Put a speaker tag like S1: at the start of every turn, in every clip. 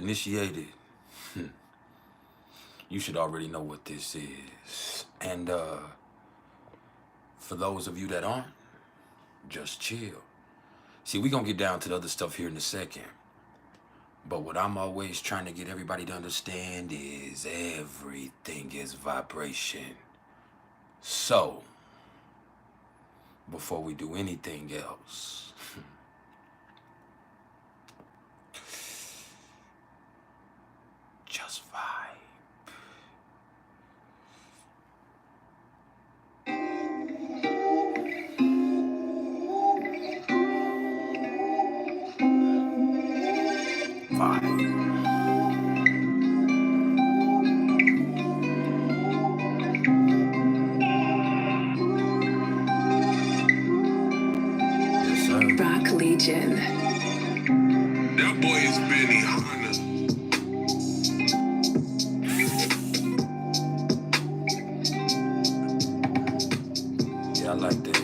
S1: initiated, you should already know what this is. And for those of you that aren't, just chill. See, we're going to get down to the other stuff here in a second. But what I'm always trying to get everybody to understand is everything is vibration. So, before we do anything else, just vibe.
S2: Rock Legion.
S3: That boy is Benny Hanna.
S1: Yeah, I like that.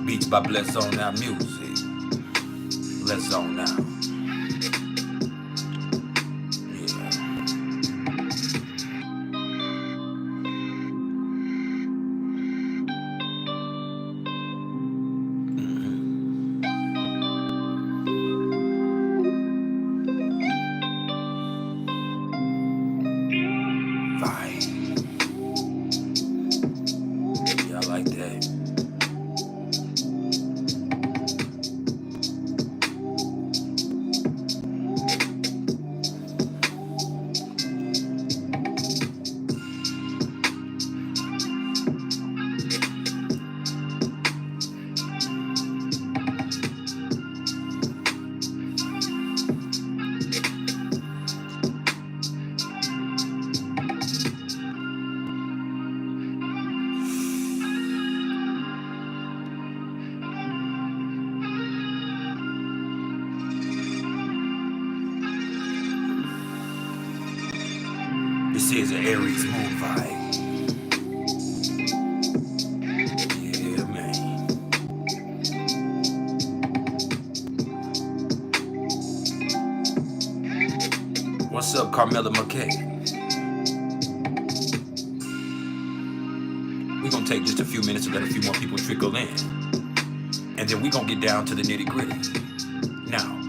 S1: Beats by Bless Zone Now Music. Let's zone now. This is an Aries moon vibe. Yeah, man. What's up, Carmela McKay? We're gonna take just a few minutes to let a few more people trickle in. And then we're gonna get down to the nitty-gritty. Now,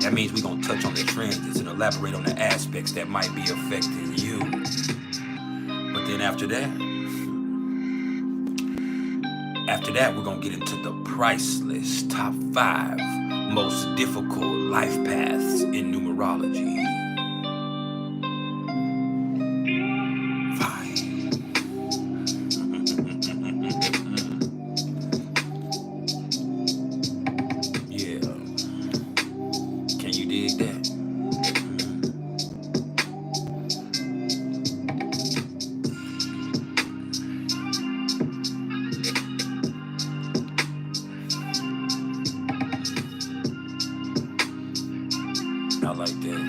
S1: that means we're gonna touch on the transits and elaborate on the aspects that might be affecting you. But then after that, we're gonna get into the PrIcElEs top 5 most difficult life paths in numerology. I like that.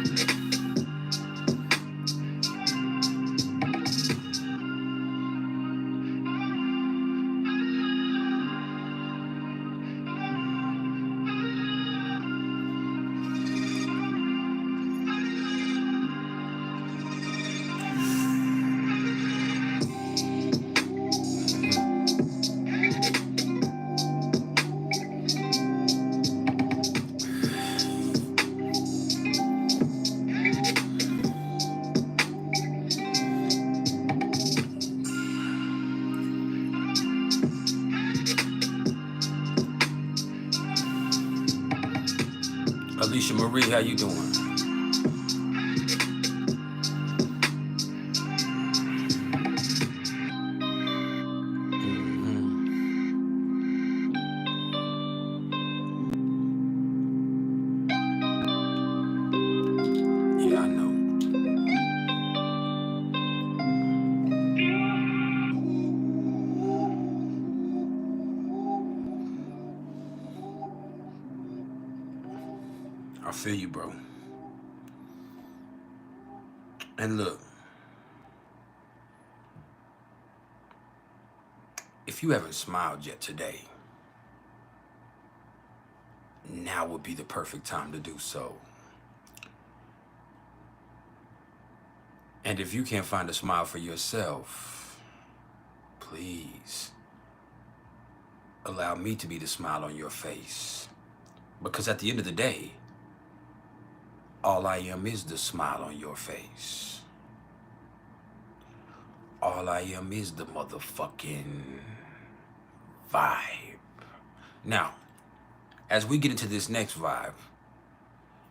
S1: Alicia Marie, how you doing? Yeah, I know. I feel you, bro. And look, If you haven't smiled yet today, now would be the perfect time to do so. And if you can't find a smile for yourself, please allow me to be the smile on your face. Because at the end of the day, all I am is the smile on your face. All I am is the motherfucking vibe. Now, as we get into this next vibe,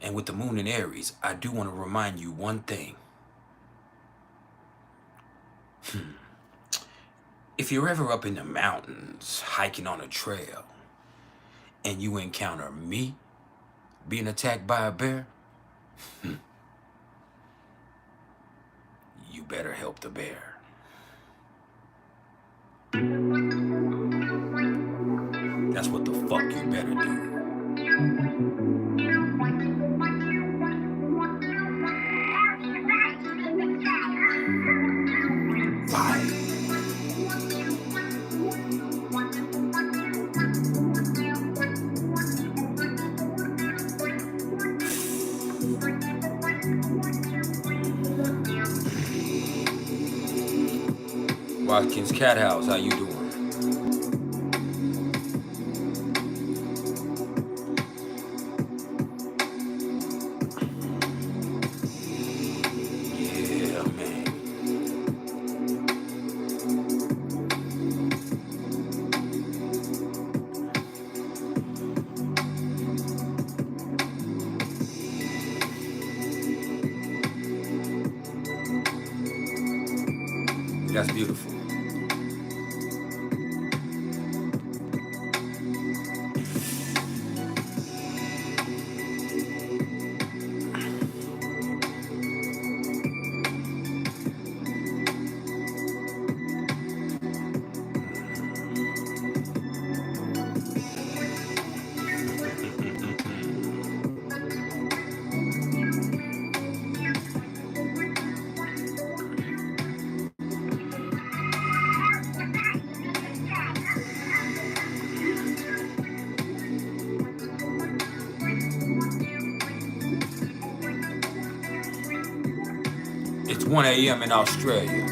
S1: and with the moon in Aries, I do want to remind you one thing. If you're ever up in the mountains, hiking on a trail, and you encounter me being attacked by a bear, you better help the bear. That's what the fuck you better do. Watkins Cat House, how you doing? Yeah, man. That's beautiful. It's 1 a.m. in Australia.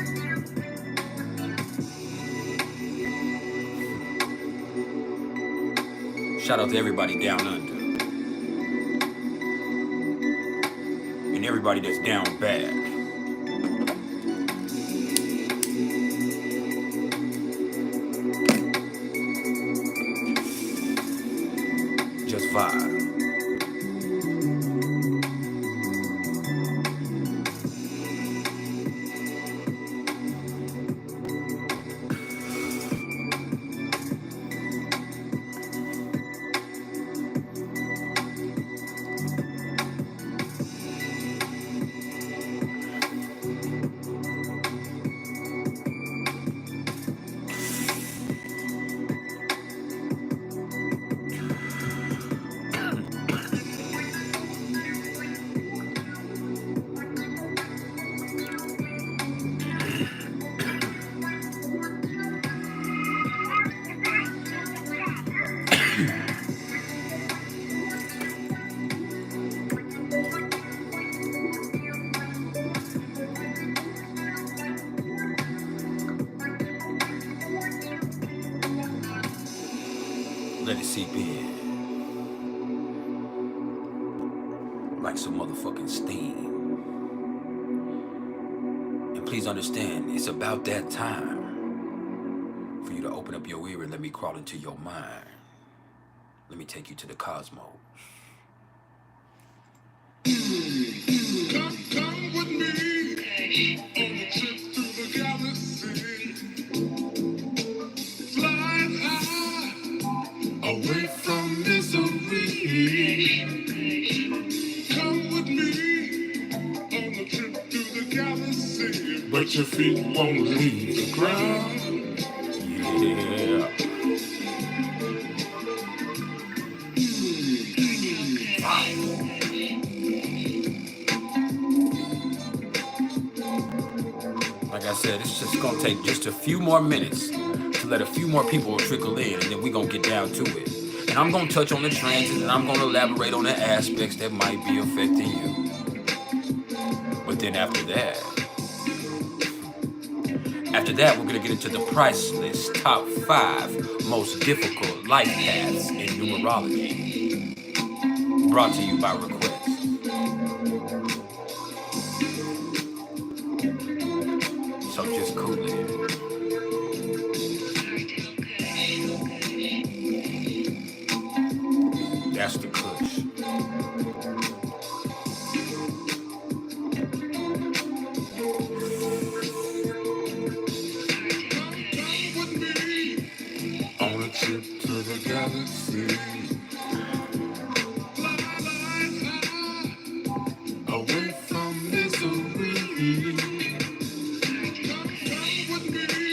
S1: Shout out to everybody down under. And everybody that's down bad. Just vibe. Let it seep in. Like some motherfucking steam. And please understand, it's about that time for you to open up your ear and let me crawl into your mind. Let me take you to the cosmos.
S3: Come with me on a trip through the galaxy. Fly high, away from misery. Come with me on a trip through the galaxy. But your feet won't leave the ground.
S1: Yeah. Like I said, it's just gonna take just a few more minutes to let a few more people trickle in, and then we're going to get down to it. And I'm going to touch on the transits, and I'm going to elaborate on the aspects that might be affecting you. But then after that, we're going to get into the PrIcElEs top 5 most difficult life paths in numerology. Brought to you by request. So just cool it. That's the kush.
S3: On a trip to the galaxy. Away from misery. Come with me.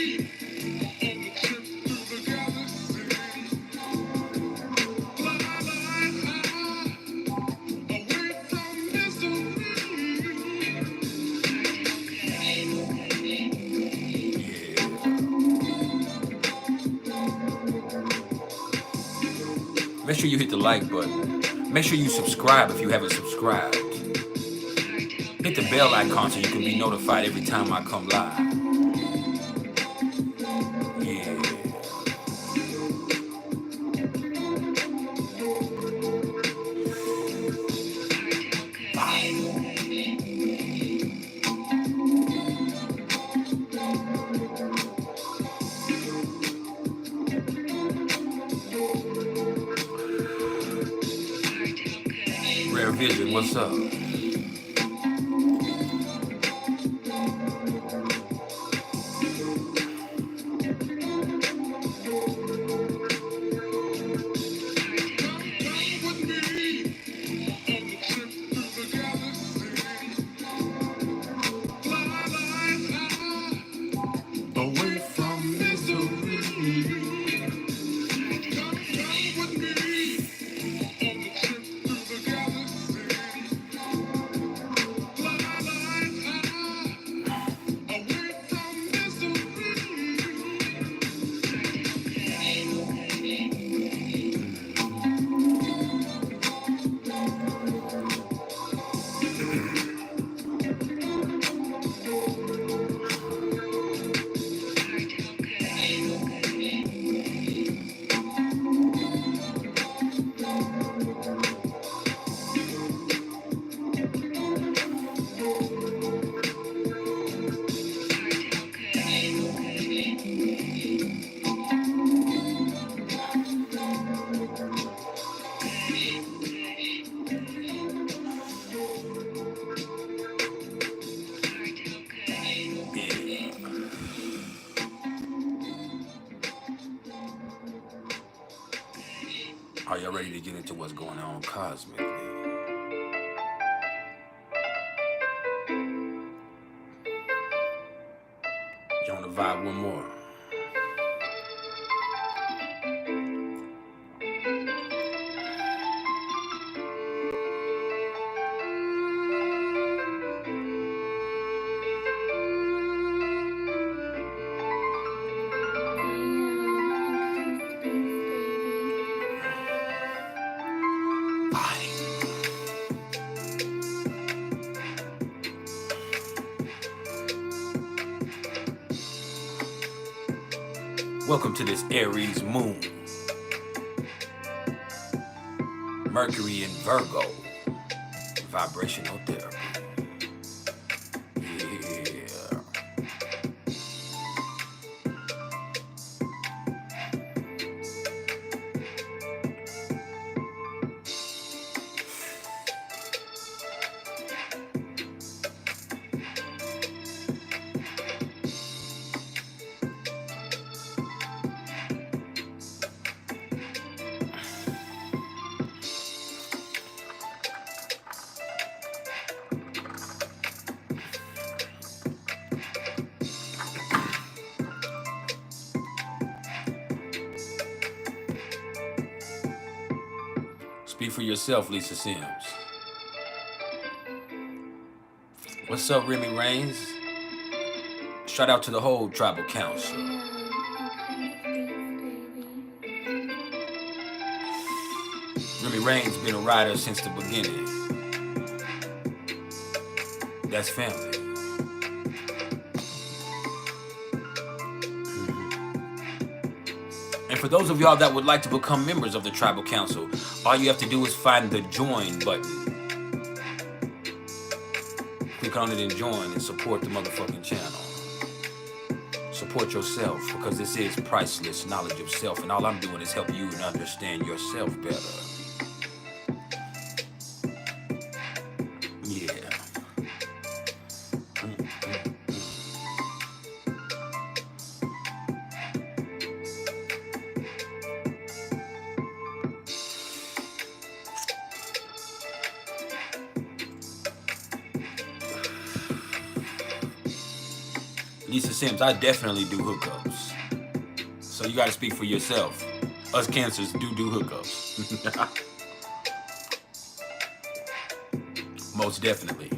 S3: On a trip to the galaxy. Fly high. Away from misery.
S1: Make sure you hit the like button. Make sure you subscribe if you haven't subscribed. Hit the bell icon so you can be notified every time I come live. Yeah. Rare Vision, what's up?
S3: Away from misery. Come with me on the trip to the galaxy. Fly high, away from misery.
S1: Are y'all ready to get into what's going on cosmically? You want to vibe one more? Welcome to this Aries moon. Mercury in Virgo. Vibrational therapy. Yeah. Speak for yourself, Lisa Sims. What's up, Remy Rains? Shout out to the whole tribal council. Rain's been a rider since the beginning. That's family. And for those of y'all that would like to become members of the Tribal Council, all you have to do is find the join button. Click on it and join and support the motherfucking channel. Support yourself, because this is priceless knowledge of self, and all I'm doing is help you and understand yourself better. Yeah. Lisa Sims, I definitely do hookups. So you gotta speak for yourself. Us Cancers do hookups. Most definitely.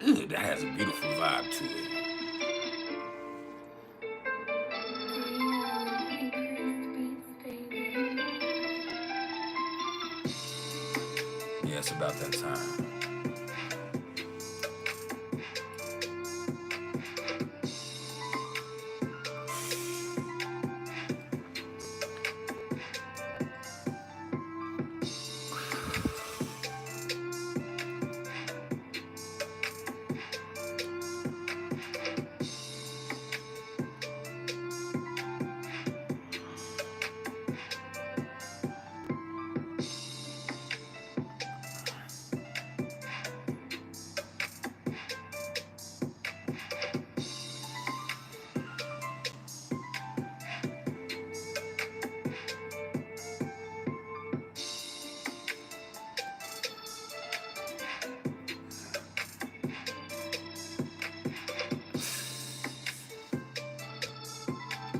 S1: Ooh, that has a beautiful vibe to it. Yeah, it's about that time.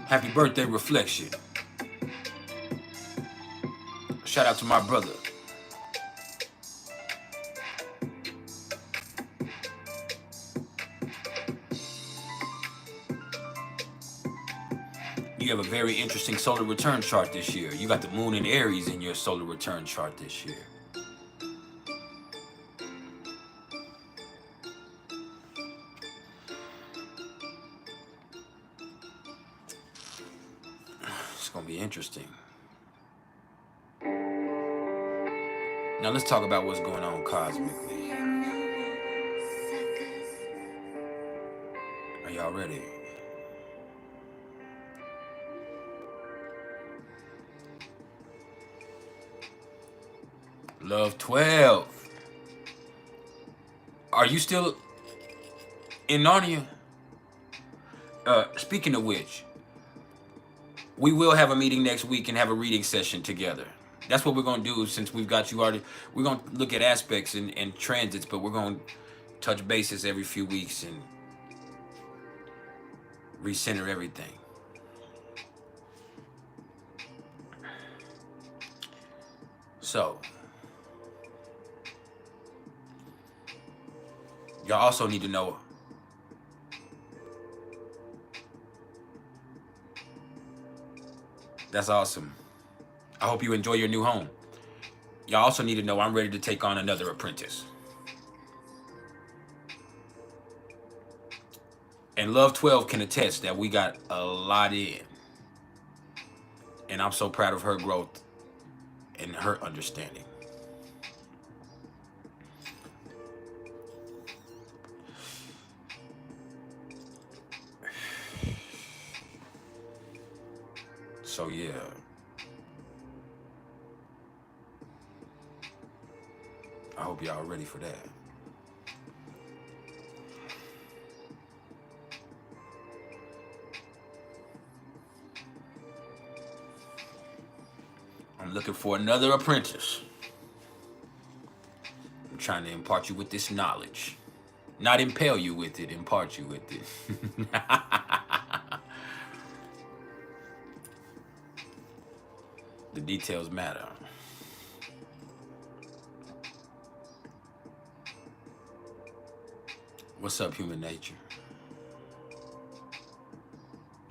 S1: Happy birthday, Reflection. Shout out to my brother. You have a very interesting solar return chart this year. You got the moon in Aries in your solar return chart this year. It's gonna be interesting. Now let's talk about what's going on cosmically. Are y'all ready? Love 12. Are you still in Narnia? Speaking of which, we will have a meeting next week and have a reading session together. That's what we're going to do since we've got you already. We're going to look at aspects and transits, but we're going to touch bases every few weeks and recenter everything. So, y'all also need to know that's awesome. I hope you enjoy your new home. Y'all also need to know I'm ready to take on another apprentice. And Love 12 can attest that we got a lot in. And I'm so proud of her growth and her understanding. So yeah. I hope y'all ready for that. I'm looking for another apprentice. I'm trying to impart you with this knowledge. Not impale you with it, impart you with it. The details matter. What's up, human nature?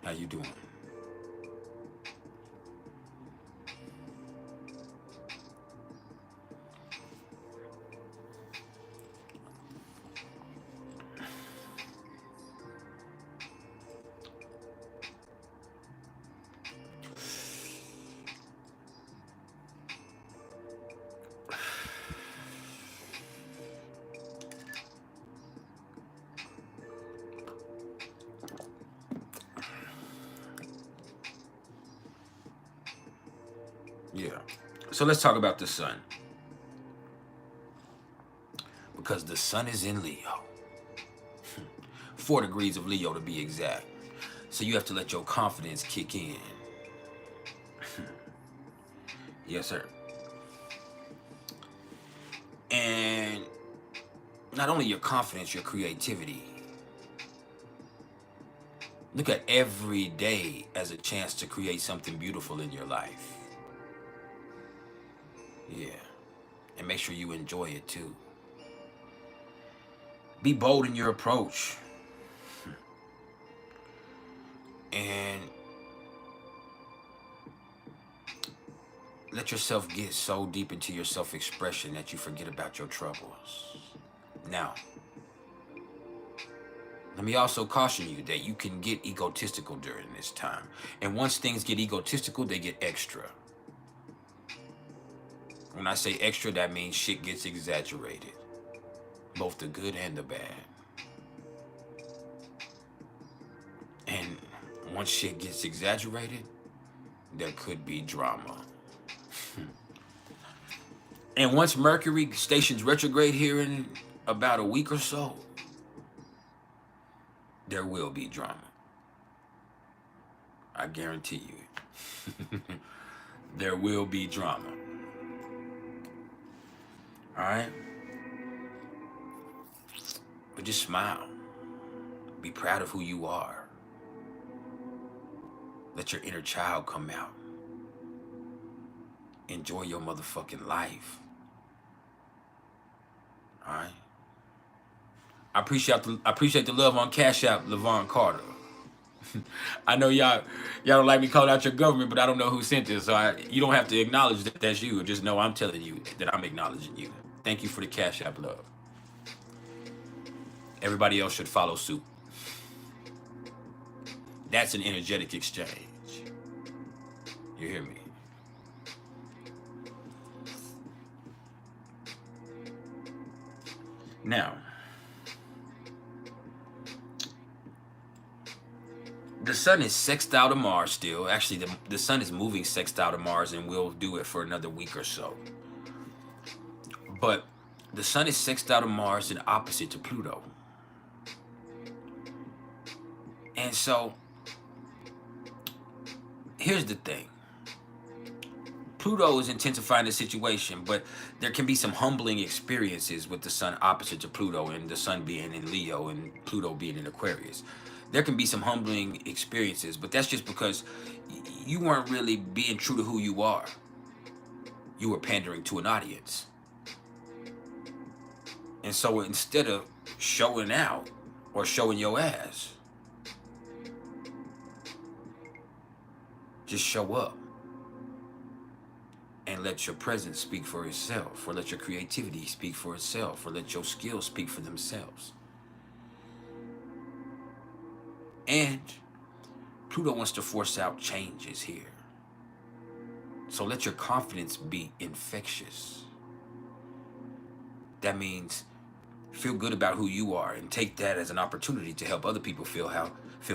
S1: How you doing? Yeah. So let's talk about the sun. Because the sun is in Leo. 4 degrees of Leo to be exact. So you have to let your confidence kick in. Yes, sir. And not only your confidence, your creativity. Look at every day as a chance to create something beautiful in your life. Yeah. And make sure you enjoy it too. Be bold in your approach. And let yourself get so deep into your self-expression that you forget about your troubles. Now, let me also caution you that you can get egotistical during this time. And once things get egotistical, they get extra. When I say extra, that means shit gets exaggerated. Both the good and the bad. And once shit gets exaggerated, there could be drama. And once Mercury stations retrograde here in about a week or so, there will be drama. I guarantee you. There will be drama. All right? But just smile. Be proud of who you are. Let your inner child come out. Enjoy your motherfucking life. All right? I appreciate the love on CashApp, Levon Carter. I know y'all don't like me calling out your government, but I don't know who sent this, so you don't have to acknowledge that that's you. Just know I'm telling you that I'm acknowledging you. Thank you for the CashApp love. Everybody else should follow suit. That's an energetic exchange. You hear me? Now, the sun is sextile to Mars still. Actually, the sun is moving sextile to Mars and will do it for another week or so. But the sun is sextile to Mars and opposite to Pluto. And so, here's the thing. Pluto is intensifying the situation, but there can be some humbling experiences with the sun opposite to Pluto and the sun being in Leo and Pluto being in Aquarius. There can be some humbling experiences, but that's just because you weren't really being true to who you are. You were pandering to an audience. And so instead of showing out or showing your ass, just show up. And let your presence speak for itself, or let your creativity speak for itself, or let your skills speak for themselves. And Pluto wants to force out changes here. So let your confidence be infectious. That means feel good about who you are and take that as an opportunity to help other people feel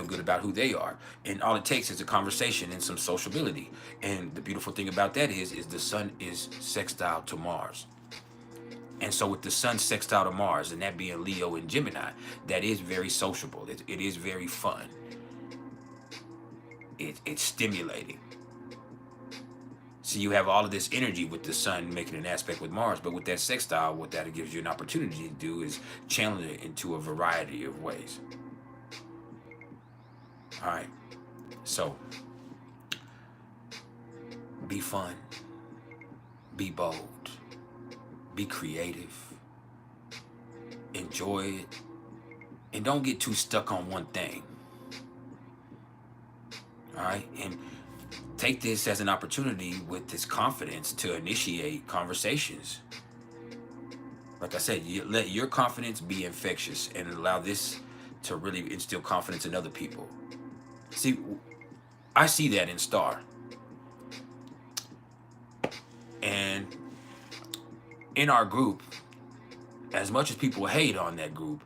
S1: good about who they are. And all it takes is a conversation and some sociability. And the beautiful thing about that is the sun is sextile to Mars. And so with the sun sextile to Mars, and that being Leo and Gemini, that is very sociable. It is very fun. It's stimulating. So you have all of this energy with the sun making an aspect with Mars, but with that sextile, what that gives you an opportunity to do is channel it into a variety of ways. All right, so be fun, be bold, be creative, enjoy it, And don't get too stuck on one thing. All right? And take this as an opportunity with this confidence to initiate conversations. Like I said, you let your confidence be infectious and allow this to really instill confidence in other people. See, I see that in Star. And in our group, as much as people hate on that group,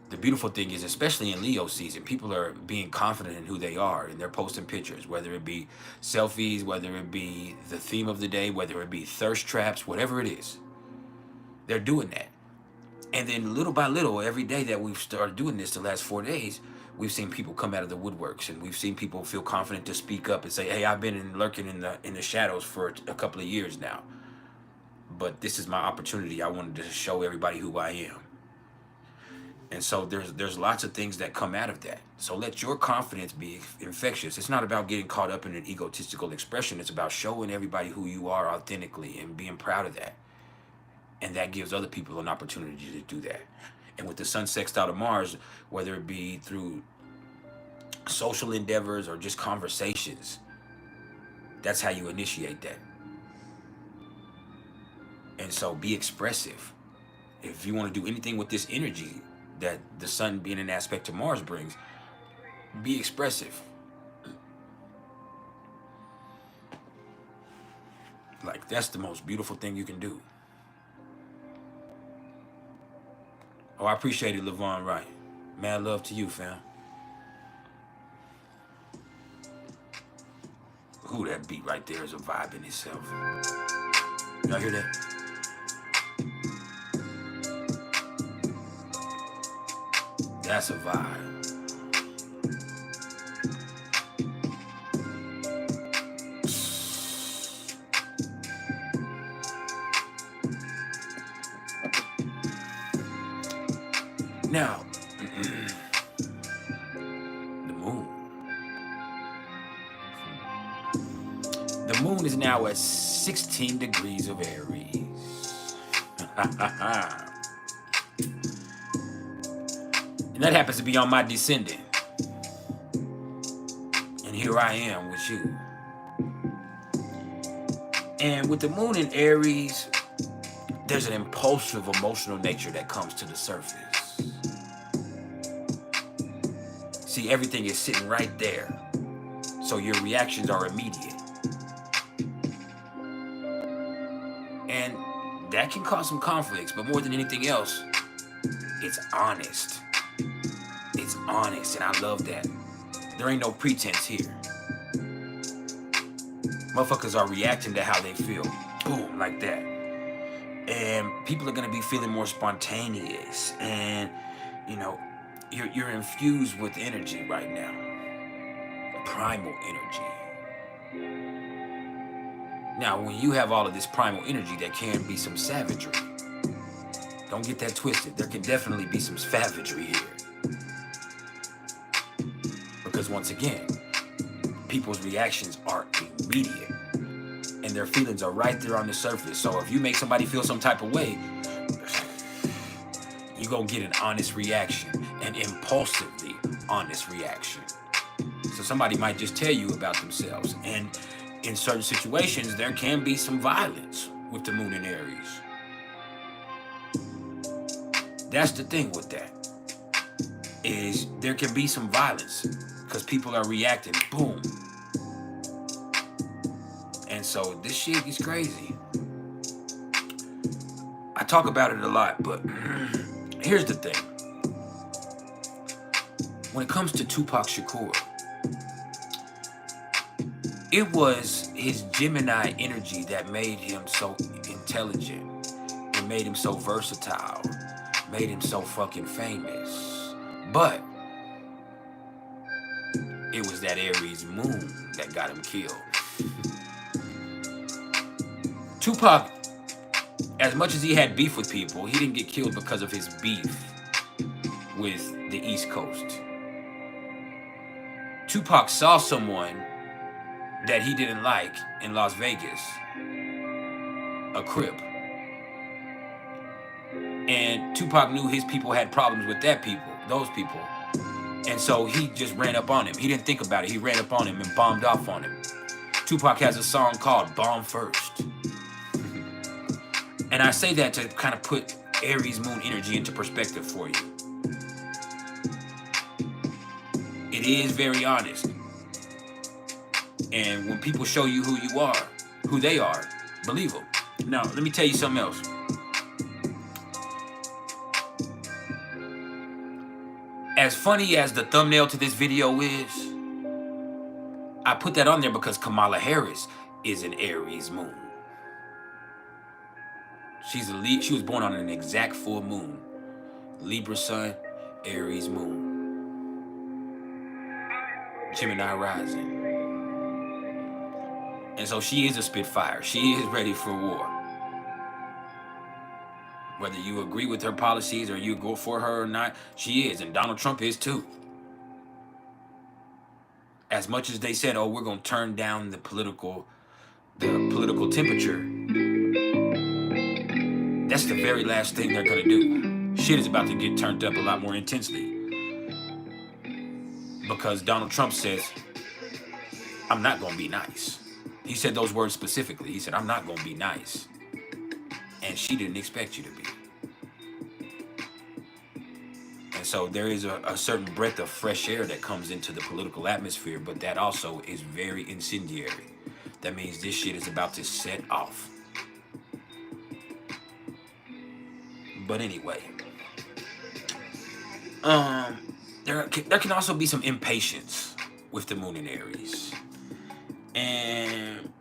S1: the beautiful thing is, especially in Leo season, people are being confident in who they are, and they're posting pictures, whether it be selfies, whether it be the theme of the day, whether it be thirst traps, whatever it is. They're doing that. And then little by little, every day that we've started doing this the last 4 days, we've seen people come out of the woodworks, and we've seen people feel confident to speak up and say, hey, I've been lurking in the shadows for a couple of years now, but this is my opportunity. I wanted to show everybody who I am. And so there's lots of things that come out of that. So let your confidence be infectious. It's not about getting caught up in an egotistical expression. It's about showing everybody who you are authentically and being proud of that. And that gives other people an opportunity to do that. And with the sun sextile to Mars, whether it be through social endeavors or just conversations, that's how you initiate that. And so be expressive. If you want to do anything with this energy that the sun being an aspect to Mars brings, be expressive. Like, that's the most beautiful thing you can do. Oh, I appreciate it, Levon Wright. Mad love to you, fam. Ooh, that beat right there is a vibe in itself. Y'all hear that? That's a vibe. Now, the moon. The moon is now at 16 degrees of Aries. And that happens to be on my descendant. And here I am with you. And with the moon in Aries, there's an impulsive emotional nature that comes to the surface. See, everything is sitting right there. So your reactions are immediate. And that can cause some conflicts, but more than anything else, it's honest. It's honest, and I love that. There ain't no pretense here. Motherfuckers are reacting to how they feel. Boom, like that. And people are gonna be feeling more spontaneous, and you know, you're infused with energy right now. Primal energy. Now, when you have all of this primal energy, there can be some savagery. Don't get that twisted. There can definitely be some savagery here. Because once again, people's reactions are immediate. And their feelings are right there on the surface. So if you make somebody feel some type of way, you're going to get an honest reaction. An impulsively honest reaction. So somebody might just tell you about themselves. And in certain situations, there can be some violence with the moon in Aries. That's the thing with that. Is there can be some violence because people are reacting. Boom. And so this shit is crazy. I talk about it a lot, but here's the thing. When it comes to Tupac Shakur, it was his Gemini energy that made him so intelligent. It made him so versatile. Made him so fucking famous. But it was that Aries moon that got him killed. Tupac, as much as he had beef with people, he didn't get killed because of his beef with the East Coast. Tupac saw someone that he didn't like in Las Vegas, a Crip. And Tupac knew his people had problems with that people. those people. And so he just ran up on him. He didn't think about it. He ran up on him and bombed off on him. Tupac has a song called Bomb First. And I say that to kind of put Aries moon energy into perspective for you. It is very honest. And when people show you who you are, who they are, believe them. Now, let me tell you something else. As funny as the thumbnail to this video is, I put that on there because Kamala Harris is an Aries moon. She's she was born on an exact full moon. Libra sun, Aries moon. Gemini rising. And so she is a Spitfire. She is ready for war. Whether you agree with her policies or you go for her or not, she is. And Donald Trump is too. As much as they said, oh, we're going to turn down the political temperature, that's the very last thing they're going to do. Shit is about to get turned up a lot more intensely. Because Donald Trump says, I'm not going to be nice. He said those words specifically. He said, I'm not going to be nice. And she didn't expect you to be. And so there is a certain breath of fresh air that comes into the political atmosphere, but that also is very incendiary. That means this shit is about to set off. But anyway, there can also be some impatience with the moon in Aries. And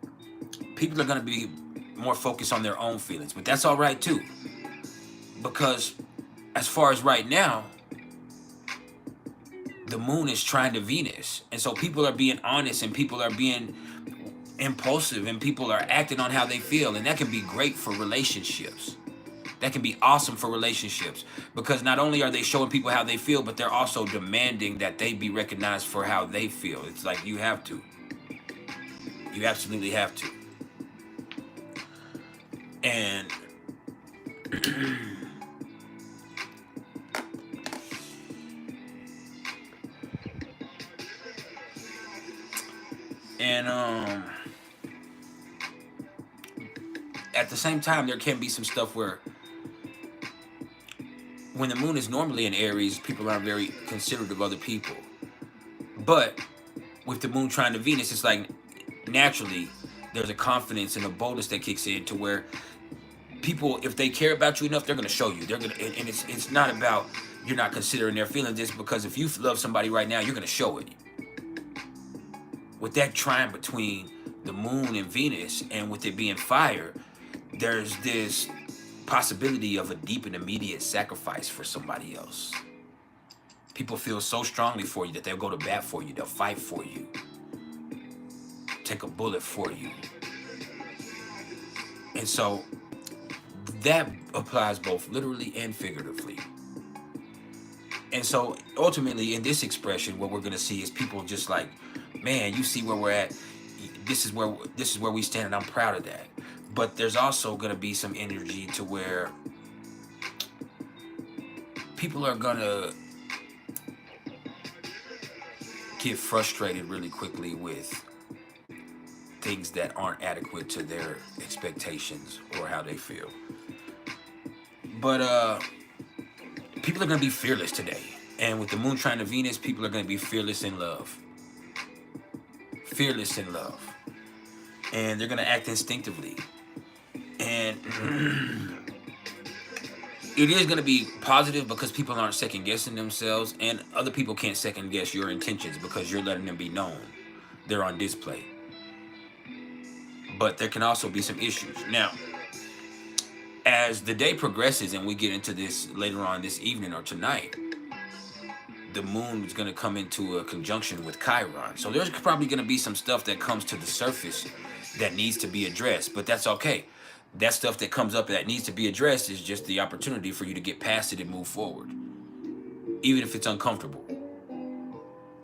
S1: people are going to be more focused on their own feelings, but that's all right too. Because as far as right now, the moon is trying to Venus. And so people are being honest and people are being impulsive and people are acting on how they feel. And that can be great for relationships. That can be awesome for relationships because not only are they showing people how they feel, but they're also demanding that they be recognized for how they feel. It's like you have to. You absolutely have to. And at the same time, there can be some stuff where when the moon is normally in Aries, people aren't very considerate of other people. But with the moon trying to Venus, it's like naturally there's a confidence and a boldness that kicks in to where people, if they care about you enough, they're going to show you. They're going to, and it's not about you're not considering their feelings. It's because if you love somebody right now, you're going to show it. With that trine between the moon and Venus, and with it being fire, there's this possibility of a deep and immediate sacrifice for somebody else. People feel so strongly for you that they'll go to bat for you. They'll fight for you. Take a bullet for you. And so that applies both literally and figuratively. And so ultimately in this expression, what we're going to see is people just like, man, you see where we're at. This is where we stand, and I'm proud of that. But there's also going to be some energy to where people are going to get frustrated really quickly with things that aren't adequate to their expectations or how they feel. But people are going to be fearless today. And with the moon trine to Venus, people are going to be fearless in love. Fearless in love. And they're going to act instinctively. And it is going to be positive because people aren't second guessing themselves, and other people can't second guess your intentions because you're letting them be known. They're on display. But there can also be some issues. Now, as the day progresses and we get into this later on this evening or tonight, the moon is going to come into a conjunction with Chiron. So there's probably going to be some stuff that comes to the surface that needs to be addressed, but that's okay. That stuff that comes up that needs to be addressed is just the opportunity for you to get past it and move forward, even if it's uncomfortable.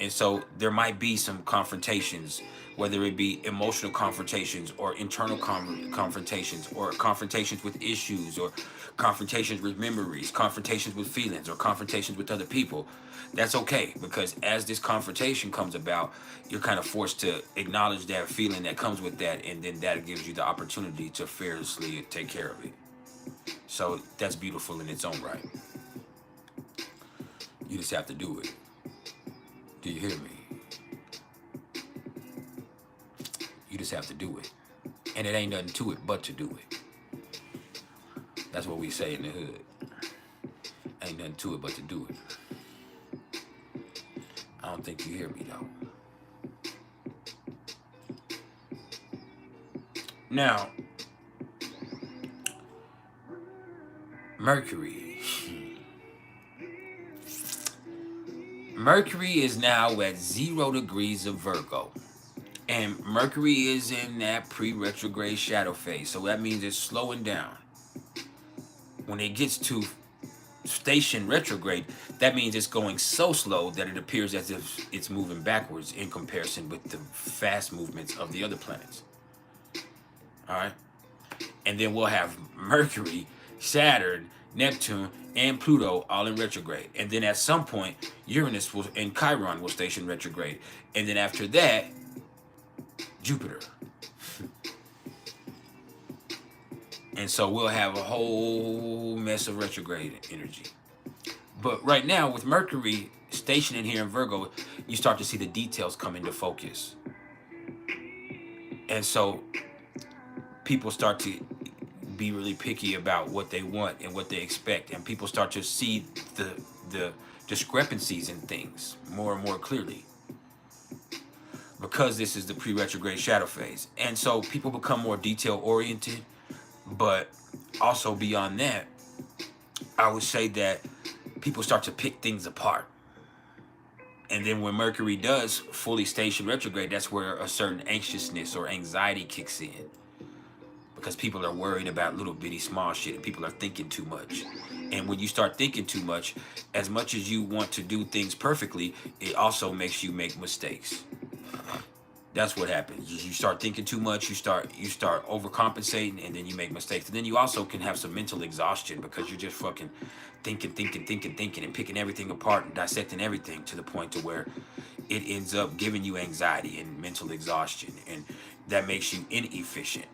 S1: And so there might be some confrontations, whether it be emotional confrontations or internal confrontations, or confrontations with issues, or confrontations with memories, confrontations with feelings, or confrontations with other people. That's okay, because as this confrontation comes about, you're kind of forced to acknowledge that feeling that comes with that, and then that gives you the opportunity to fearlessly take care of it. So that's beautiful in its own right. You just have to do it. Do you hear me? You just have to do it. And it ain't nothing to it but to do it. That's what we say in the hood. Ain't nothing to it but to do it. I don't think you hear me though. Now, Mercury. Mercury is now at 0 degrees of Virgo. And Mercury is in that pre-retrograde shadow phase. So that means it's slowing down. When it gets to station retrograde, that means it's going so slow that it appears as if it's moving backwards in comparison with the fast movements of the other planets. All right. And then we'll have Mercury, Saturn, Neptune, and Pluto all in retrograde. And then at some point, Uranus and Chiron will station retrograde. And then after that, Jupiter. And so we'll have a whole mess of retrograde energy. But right now, with Mercury stationing here in Virgo, you start to see the details come into focus. And so people start to be really picky about what they want and what they expect. And people start to see the discrepancies in things more and more clearly, because this is the pre-retrograde shadow phase. And so people become more detail-oriented, but also beyond that, I would say that people start to pick things apart. And then when Mercury does fully station retrograde, that's where a certain anxiousness or anxiety kicks in. Because people are worried about little bitty small shit, and people are thinking too much. And when you start thinking too much as you want to do things perfectly, it also makes you make mistakes. That's what happens. You start thinking too much, you start overcompensating, and then you make mistakes. And then you also can have some mental exhaustion, because you're just fucking thinking, and picking everything apart and dissecting everything to the point to where it ends up giving you anxiety and mental exhaustion. And that makes you inefficient.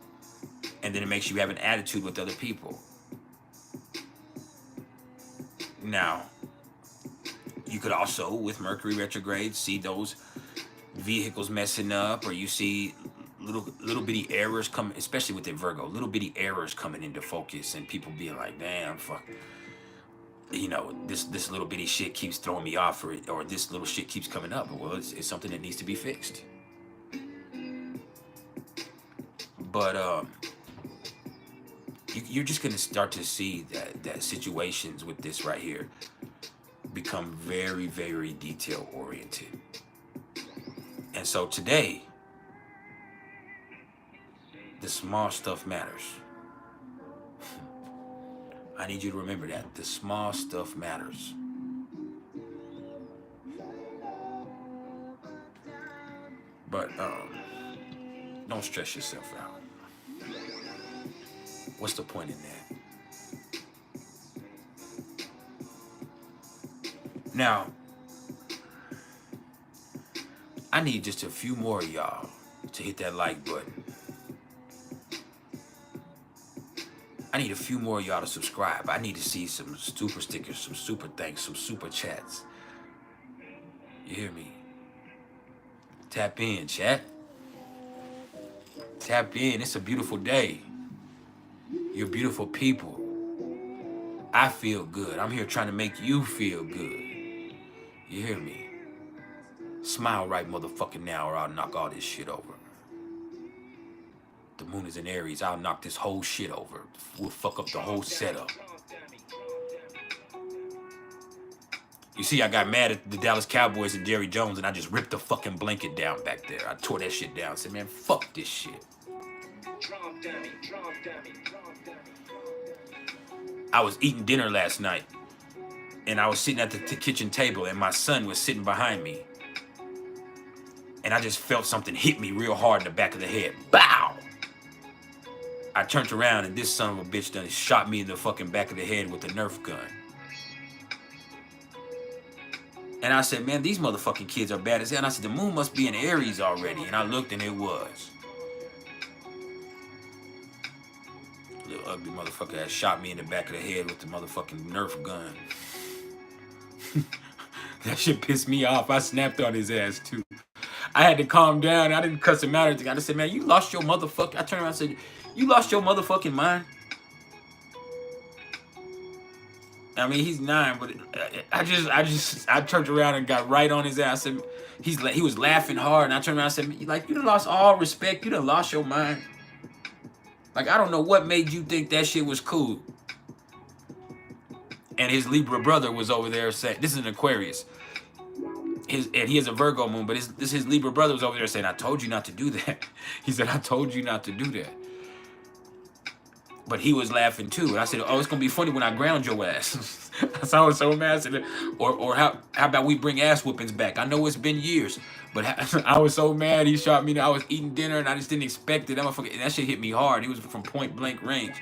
S1: And then it makes you have an attitude with other people. Now, you could also, with Mercury retrograde, see those vehicles messing up, or you see little bitty errors come, especially with the Virgo, little bitty errors coming into focus, and people being like, damn, fuck, you know, this little bitty shit keeps throwing me off, or this little shit keeps coming up. Well, it's something that needs to be fixed. But you're just gonna start to see that situations with this right here become very, very detail oriented. And so today, the small stuff matters. I need you to remember that. The small stuff matters. But don't stress yourself out. What's the point in that? Now, I need just a few more of y'all to hit that like button. I need a few more of y'all to subscribe. I need to see some super stickers, some super thanks, some super chats. You hear me? Tap in, chat. Tap in. It's a beautiful day. You're beautiful people. I feel good. I'm here trying to make you feel good. You hear me? Smile right motherfucking now, or I'll knock all this shit over. The moon is in Aries. I'll knock this whole shit over. We'll fuck up the whole setup. You see, I got mad at the Dallas Cowboys and Jerry Jones, and I just ripped the fucking blanket down back there. I tore that shit down. I said, man, fuck this shit. I was eating dinner last night, and I was sitting at the kitchen table, and my son was sitting behind me. And I just felt something hit me real hard in the back of the head. Bow! I turned around and this son of a bitch done shot me in the fucking back of the head with a Nerf gun. And I said, man, these motherfucking kids are bad as hell. And I said, the moon must be in Aries already. And I looked and it was. Little ugly motherfucker that shot me in the back of the head with the motherfucking Nerf gun. That shit pissed me off. I snapped on his ass too. I had to calm down. I didn't cuss him out or anything. I just said, man, you lost your motherfucking... I turned around and said, you lost your motherfucking mind? I mean, he's 9, but I turned around and got right on his ass. I said, he was laughing hard, and I turned around and said, like, you done lost all respect. You done lost your mind. Like, I don't know what made you think that shit was cool. And his Libra brother was over there saying, this is an Aquarius. And he has a Virgo moon, but his Libra brother was over there saying, I told you not to do that. He said, I told you not to do that. But he was laughing too. And I said, oh, it's going to be funny when I ground your ass. I was so mad. I said, or how about we bring ass whoopings back? I know it's been years, but I was so mad he shot me. I was eating dinner and I just didn't expect it. That motherfucker, and that shit hit me hard. He was from point blank range.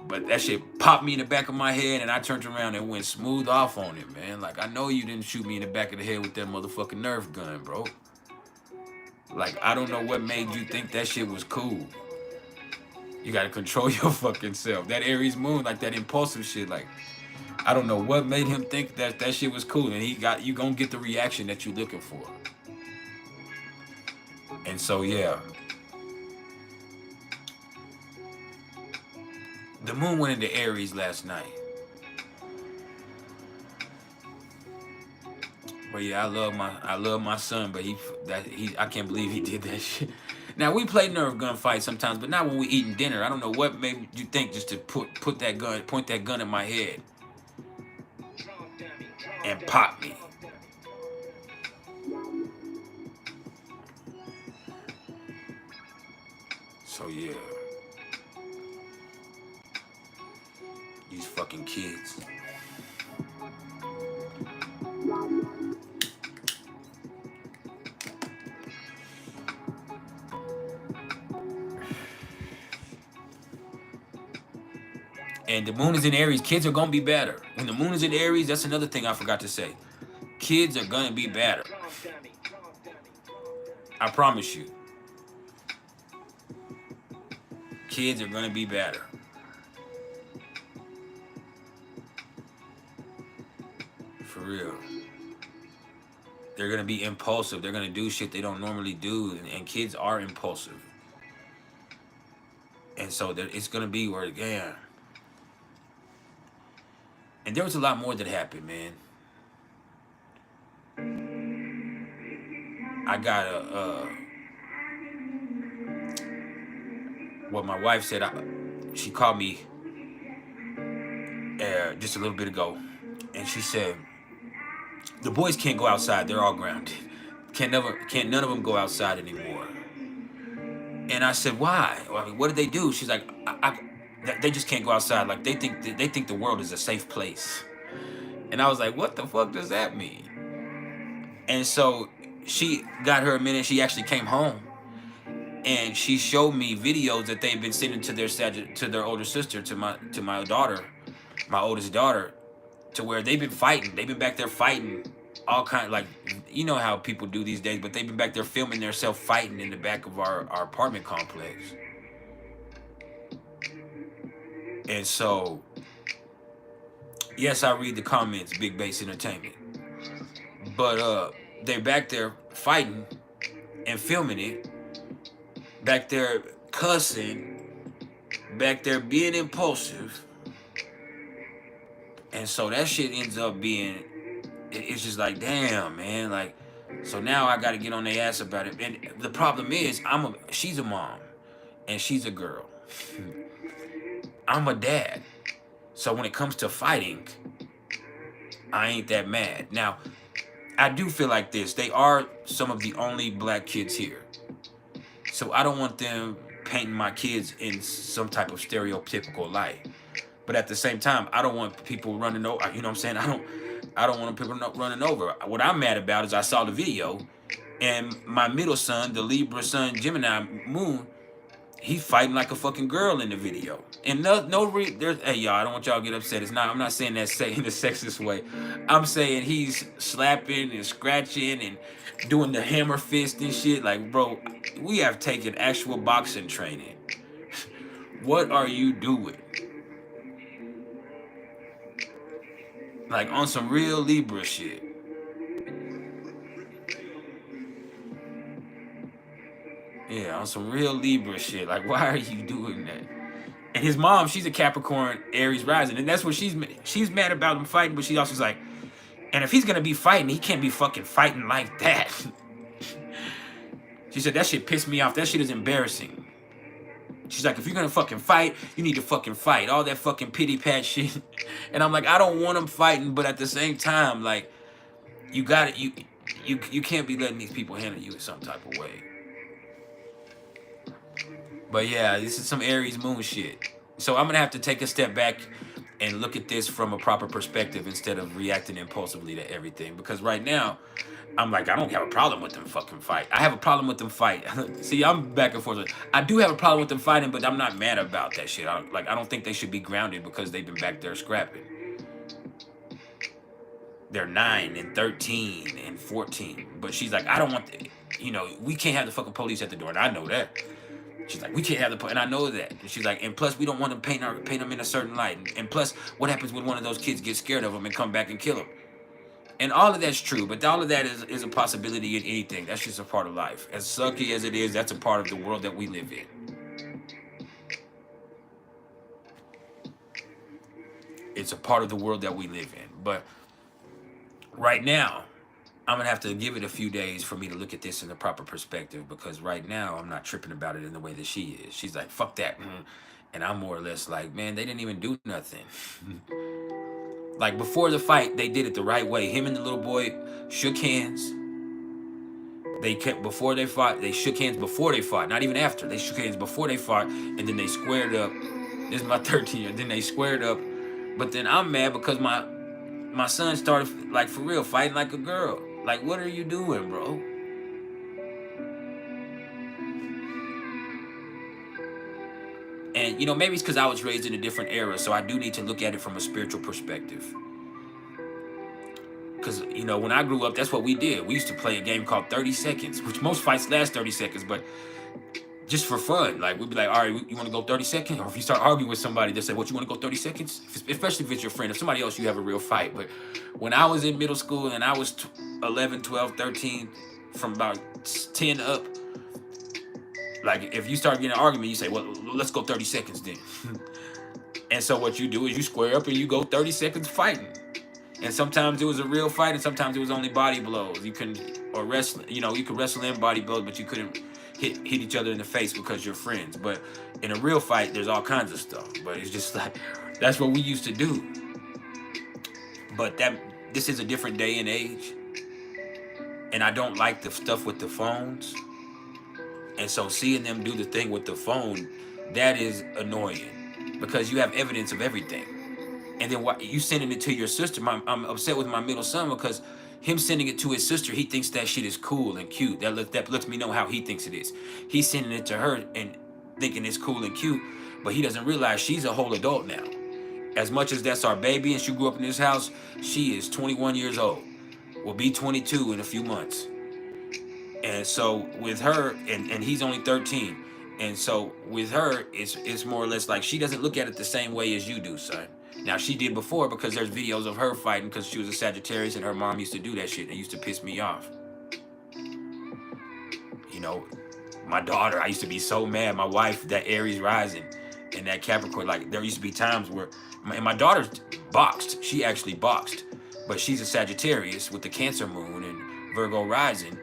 S1: But that shit popped me in the back of my head and I turned around and went smooth off on it, man. Like, I know you didn't shoot me in the back of the head with that motherfucking Nerf gun, bro. Like, I don't know what made you think that shit was cool. You gotta control your fucking self. That Aries moon, like that impulsive shit, like, I don't know what made him think that shit was cool. And you gonna get the reaction that you're looking for. And so, yeah. The moon went into Aries last night. But yeah, I love my son, but I can't believe he did that shit. Now we play Nerf gun fights sometimes, but not when we eating dinner. I don't know what made you think just to point that gun at my head and pop me. So yeah. These fucking kids. And the moon is in Aries. Kids are going to be better. When the moon is in Aries, that's another thing I forgot to say. Kids are going to be better. I promise you. Kids are going to be better. For real. They're going to be impulsive. They're going to do shit they don't normally do. And kids are impulsive. And so it's going to be where, yeah. And there was a lot more that happened, man. I got what my wife said, she called me just a little bit ago. And she said, the boys can't go outside. They're all grounded. Can't none of them go outside anymore. And I said, why? I mean, what did they do? She's like, they just can't go outside. Like they think the world is a safe place. And I was like, what the fuck does that mean? And so she got her a minute. She actually came home and she showed me videos that they've been sending to their older sister, to my daughter, my oldest daughter, to where they've been fighting. They've been back there fighting all kind, like, you know how people do these days, but they've been back there filming themselves fighting in the back of our apartment complex. And so, yes, I read the comments, Big Base Entertainment. But they're back there fighting and filming it. Back there cussing. Back there being impulsive. And so that shit ends up being, it's just like, damn, man. Like, so now I got to get on their ass about it. And the problem is, she's a mom and she's a girl. I'm a dad. So when it comes to fighting, I ain't that mad. Now, I do feel like this. They are some of the only black kids here. So I don't want them painting my kids in some type of stereotypical light. But at the same time, I don't want people running over, you know what I'm saying? I don't want people running over. What I'm mad about is I saw the video, and my middle son, the Libra sun, Gemini moon, he's fighting like a fucking girl in the video. And there's, hey y'all, I don't want y'all to get upset. It's not. I'm not saying that in a sexist way. I'm saying he's slapping and scratching and doing the hammer fist and shit. Like, bro, we have taken actual boxing training. What are you doing? Like on some real Libra shit. Yeah, on some real Libra shit. Like, why are you doing that? And his mom, she's a Capricorn, Aries rising, and that's what she's mad about him fighting. But she's also like, and if he's gonna be fighting, he can't be fucking fighting like that. She said that shit pissed me off. That shit is embarrassing. She's like, if you're gonna fucking fight, you need to fucking fight. All that fucking pity pat shit. And I'm like, I don't want him fighting, but at the same time, like, you can't be letting these people handle you in some type of way. But yeah, this is some Aries moon shit. So I'm gonna have to take a step back and look at this from a proper perspective instead of reacting impulsively to everything. Because right now, I'm like, I don't have a problem with them fucking fight. I have a problem with them fight. See, I'm back and forth. I do have a problem with them fighting, but I'm not mad about that shit. I don't think they should be grounded because they've been back there scrapping. They're 9 and 13 and 14. But she's like, I don't want we can't have the fucking police at the door. And I know that. She's like, we can't have the, and I know that. And she's like, and plus we don't want to paint them in a certain light. And plus, what happens when one of those kids gets scared of them and come back and kill them? And all of that's true, but all of that is a possibility in anything. That's just a part of life. As sucky as it is, that's a part of the world that we live in. It's a part of the world that we live in. But right now, I'm going to have to give it a few days for me to look at this in the proper perspective, because right now I'm not tripping about it in the way that she is. She's like, fuck that. And I'm more or less like, man, they didn't even do nothing. Like, before the fight, they did it the right way. Him and the little boy shook hands. Before they fought, they shook hands before they fought. Not even after. They shook hands before they fought, and then they squared up. This is my 13 year. Then they squared up. But then I'm mad because my son started, like, for real, fighting like a girl. Like, what are you doing, bro? And, maybe it's because I was raised in a different era, so I do need to look at it from a spiritual perspective. Because, when I grew up, that's what we did. We used to play a game called 30 seconds, which most fights last 30 seconds, but just for fun. Like, we'd be like, all right, you want to go 30 seconds? Or if you start arguing with somebody, they say, what, you want to go 30 seconds? Especially if it's your friend. If somebody else, you have a real fight. But when I was in middle school and I was 11, 12, 13, from about 10 up, like, if you start getting an argument, you say, well, let's go 30 seconds then. And so what you do is you square up and you go 30 seconds fighting. And sometimes it was a real fight, and sometimes it was only body blows. You couldn't, or wrestling, you could wrestle in body blows, but you couldn't hit each other in the face because you're friends. But in a real fight, there's all kinds of stuff. But it's just like, that's what we used to do. But this is a different day and age. And I don't like the stuff with the phones. And so seeing them do the thing with the phone, that is annoying. Because you have evidence of everything. And then you sending it to your sister. I'm upset with my middle son because him sending it to his sister, he thinks that shit is cool and cute. That lets me know how he thinks it is. He's sending it to her and thinking it's cool and cute, but he doesn't realize she's a whole adult now. As much as that's our baby and she grew up in this house, she is 21 years old. Will be 22 in a few months. And so with her, and he's only 13. And so with her, it's more or less like she doesn't look at it the same way as you do, son. Now, she did before because there's videos of her fighting because she was a Sagittarius and her mom used to do that shit. It used to piss me off. My daughter, I used to be so mad. My wife, that Aries rising and that Capricorn, like, there used to be times where, my daughter boxed. She actually boxed. But she's a Sagittarius with the Cancer moon and Virgo rising.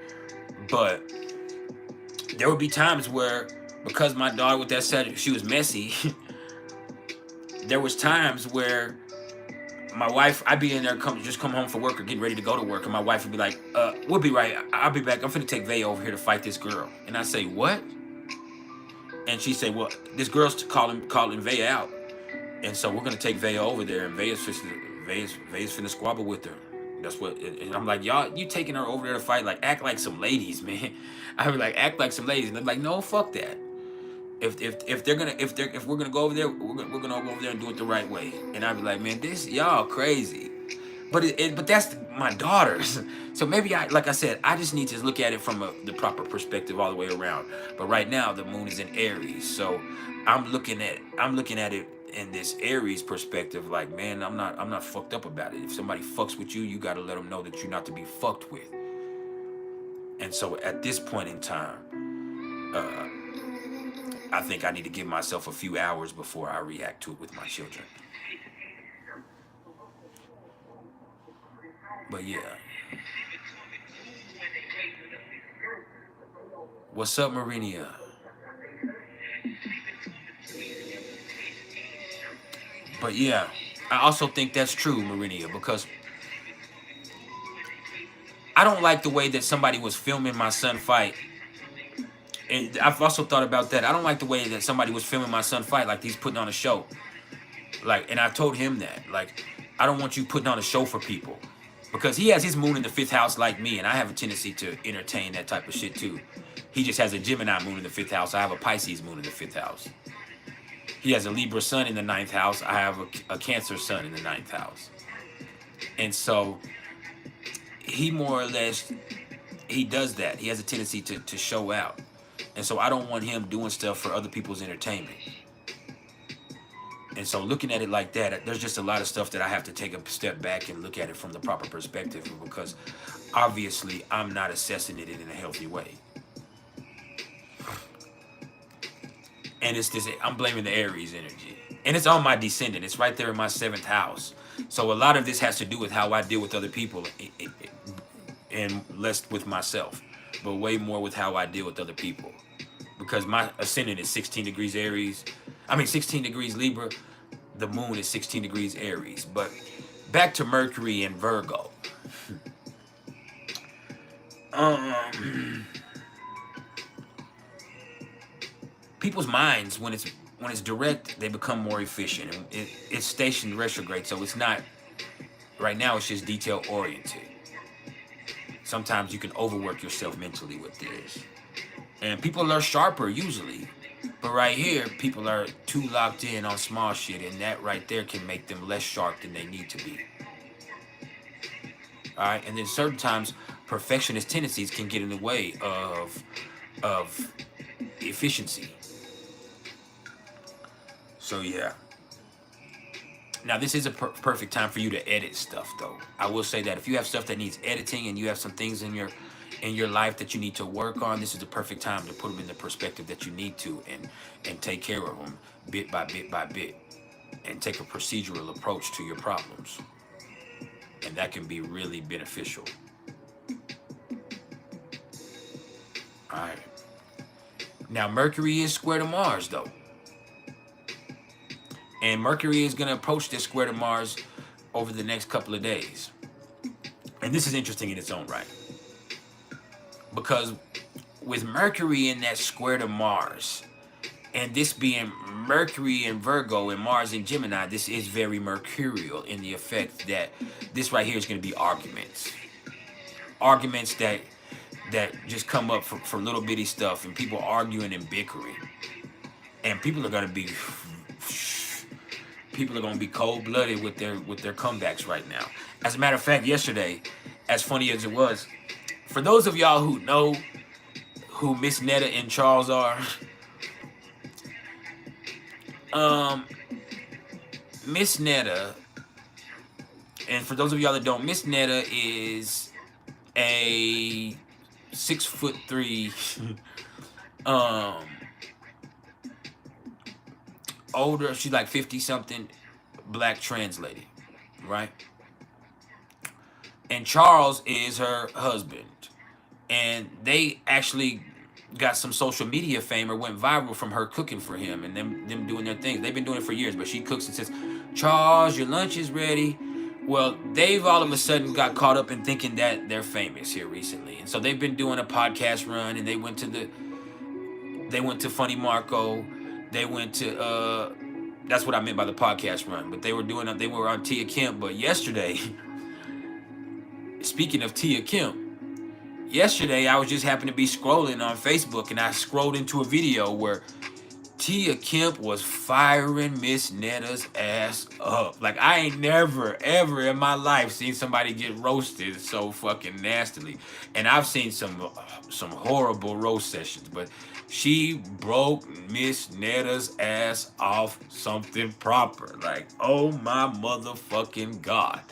S1: But there would be times where, because my daughter with that Sagittarius, she was messy, there was times where my wife, I'd be in there, come home from work or getting ready to go to work, and my wife would be like, we'll be right, I'll be back, I'm finna take ThE over here to fight this girl. And I say, what? And she say, well, this girl's calling ThE out. And so we're gonna take ThE over there, and ThE is finna squabble with her. That's what, and I'm like, y'all, you taking her over there to fight? Like, act like some ladies, man. I be like, act like some ladies, and they're like, no, fuck that. If we're gonna go over there, we're gonna go over there and do it the right way. And I'd be like, man, this y'all crazy. But that's my daughters. So maybe like I said, I just need to look at it from the proper perspective all the way around. But right now the moon is in Aries, so I'm looking at it in this Aries perspective. Like, man, I'm not fucked up about it. If somebody fucks with you, you got to let them know that you're not to be fucked with. And so at this point in time, I think I need to give myself a few hours before I react to it with my children. But yeah. What's up, Marinia? But yeah, I also think that's true, Marinia, because I don't like the way that somebody was filming my son fight. And I've also thought about that. I don't like the way that somebody was filming my son fight, like he's putting on a show. Like, and I told him that, like, I don't want you putting on a show for people. Because he has his moon in the 5th house like me, and I have a tendency to entertain that type of shit too. He just has a Gemini moon in the 5th house. I have a Pisces moon in the 5th house. He has a Libra sun in the 9th house. I have a Cancer sun in the 9th house. And so he more or less, he does that. He has a tendency to show out. And so I don't want him doing stuff for other people's entertainment. And so looking at it like that, there's just a lot of stuff that I have to take a step back and look at it from the proper perspective, because obviously I'm not assessing it in a healthy way. And it's this, I'm blaming the Aries energy. And it's on my descendant. It's right there in my 7th house. So a lot of this has to do with how I deal with other people and less with myself, but way more with how I deal with other people. Because my ascendant is 16 degrees Aries. 16 degrees Libra. The moon is 16 degrees Aries. But back to Mercury and Virgo. People's minds, when it's direct, they become more efficient. And it's stationed retrograde, so it's not, right now it's just detail oriented. Sometimes you can overwork yourself mentally with this. And people are sharper usually. But right here, people are too locked in on small shit, and that right there can make them less sharp than they need to be. All right, and then certain times, perfectionist tendencies can get in the way of efficiency. So yeah. Now this is a perfect time for you to edit stuff, though. I will say that if you have stuff that needs editing and you have some things in your life that you need to work on, this is the perfect time to put them in the perspective that you need to, and take care of them bit by bit by bit, and take a procedural approach to your problems. And that can be really beneficial. All right. Now Mercury is square to Mars, though. And Mercury is going to approach this square to Mars over the next couple of days. And this is interesting in its own right. Because with Mercury in that square to Mars, and this being Mercury in Virgo and Mars in Gemini, this is very mercurial in the effect that this right here is going to be arguments. Arguments that just come up for little bitty stuff, and people arguing and bickering. And people are going to be cold-blooded with their comebacks right now. As a matter of fact, yesterday, as funny as it was, for those of y'all who know who Miss Netta and Charles are, Miss Netta, and for those of y'all that don't, Miss Netta is a 6'3", older, she's like 50-something, black trans lady, right? And Charles is her husband. And they actually got some social media fame or went viral from her cooking for him and them doing their things. They've been doing it for years, but she cooks and says, "Charles, your lunch is ready." Well, they've all of a sudden got caught up in thinking that they're famous here recently. And so they've been doing a podcast run, and they went to Funny Marco. They went to that's what I meant by the podcast run. But they were on Tia Kemp. But yesterday speaking of Tia Kim, yesterday I was just happened to be scrolling on Facebook, and I scrolled into a video where Tia Kemp was firing Miss Netta's ass up. Like, I ain't never, ever in my life seen somebody get roasted so fucking nastily. And I've seen some horrible roast sessions, but she broke Miss Netta's ass off something proper. Like, oh my motherfucking God.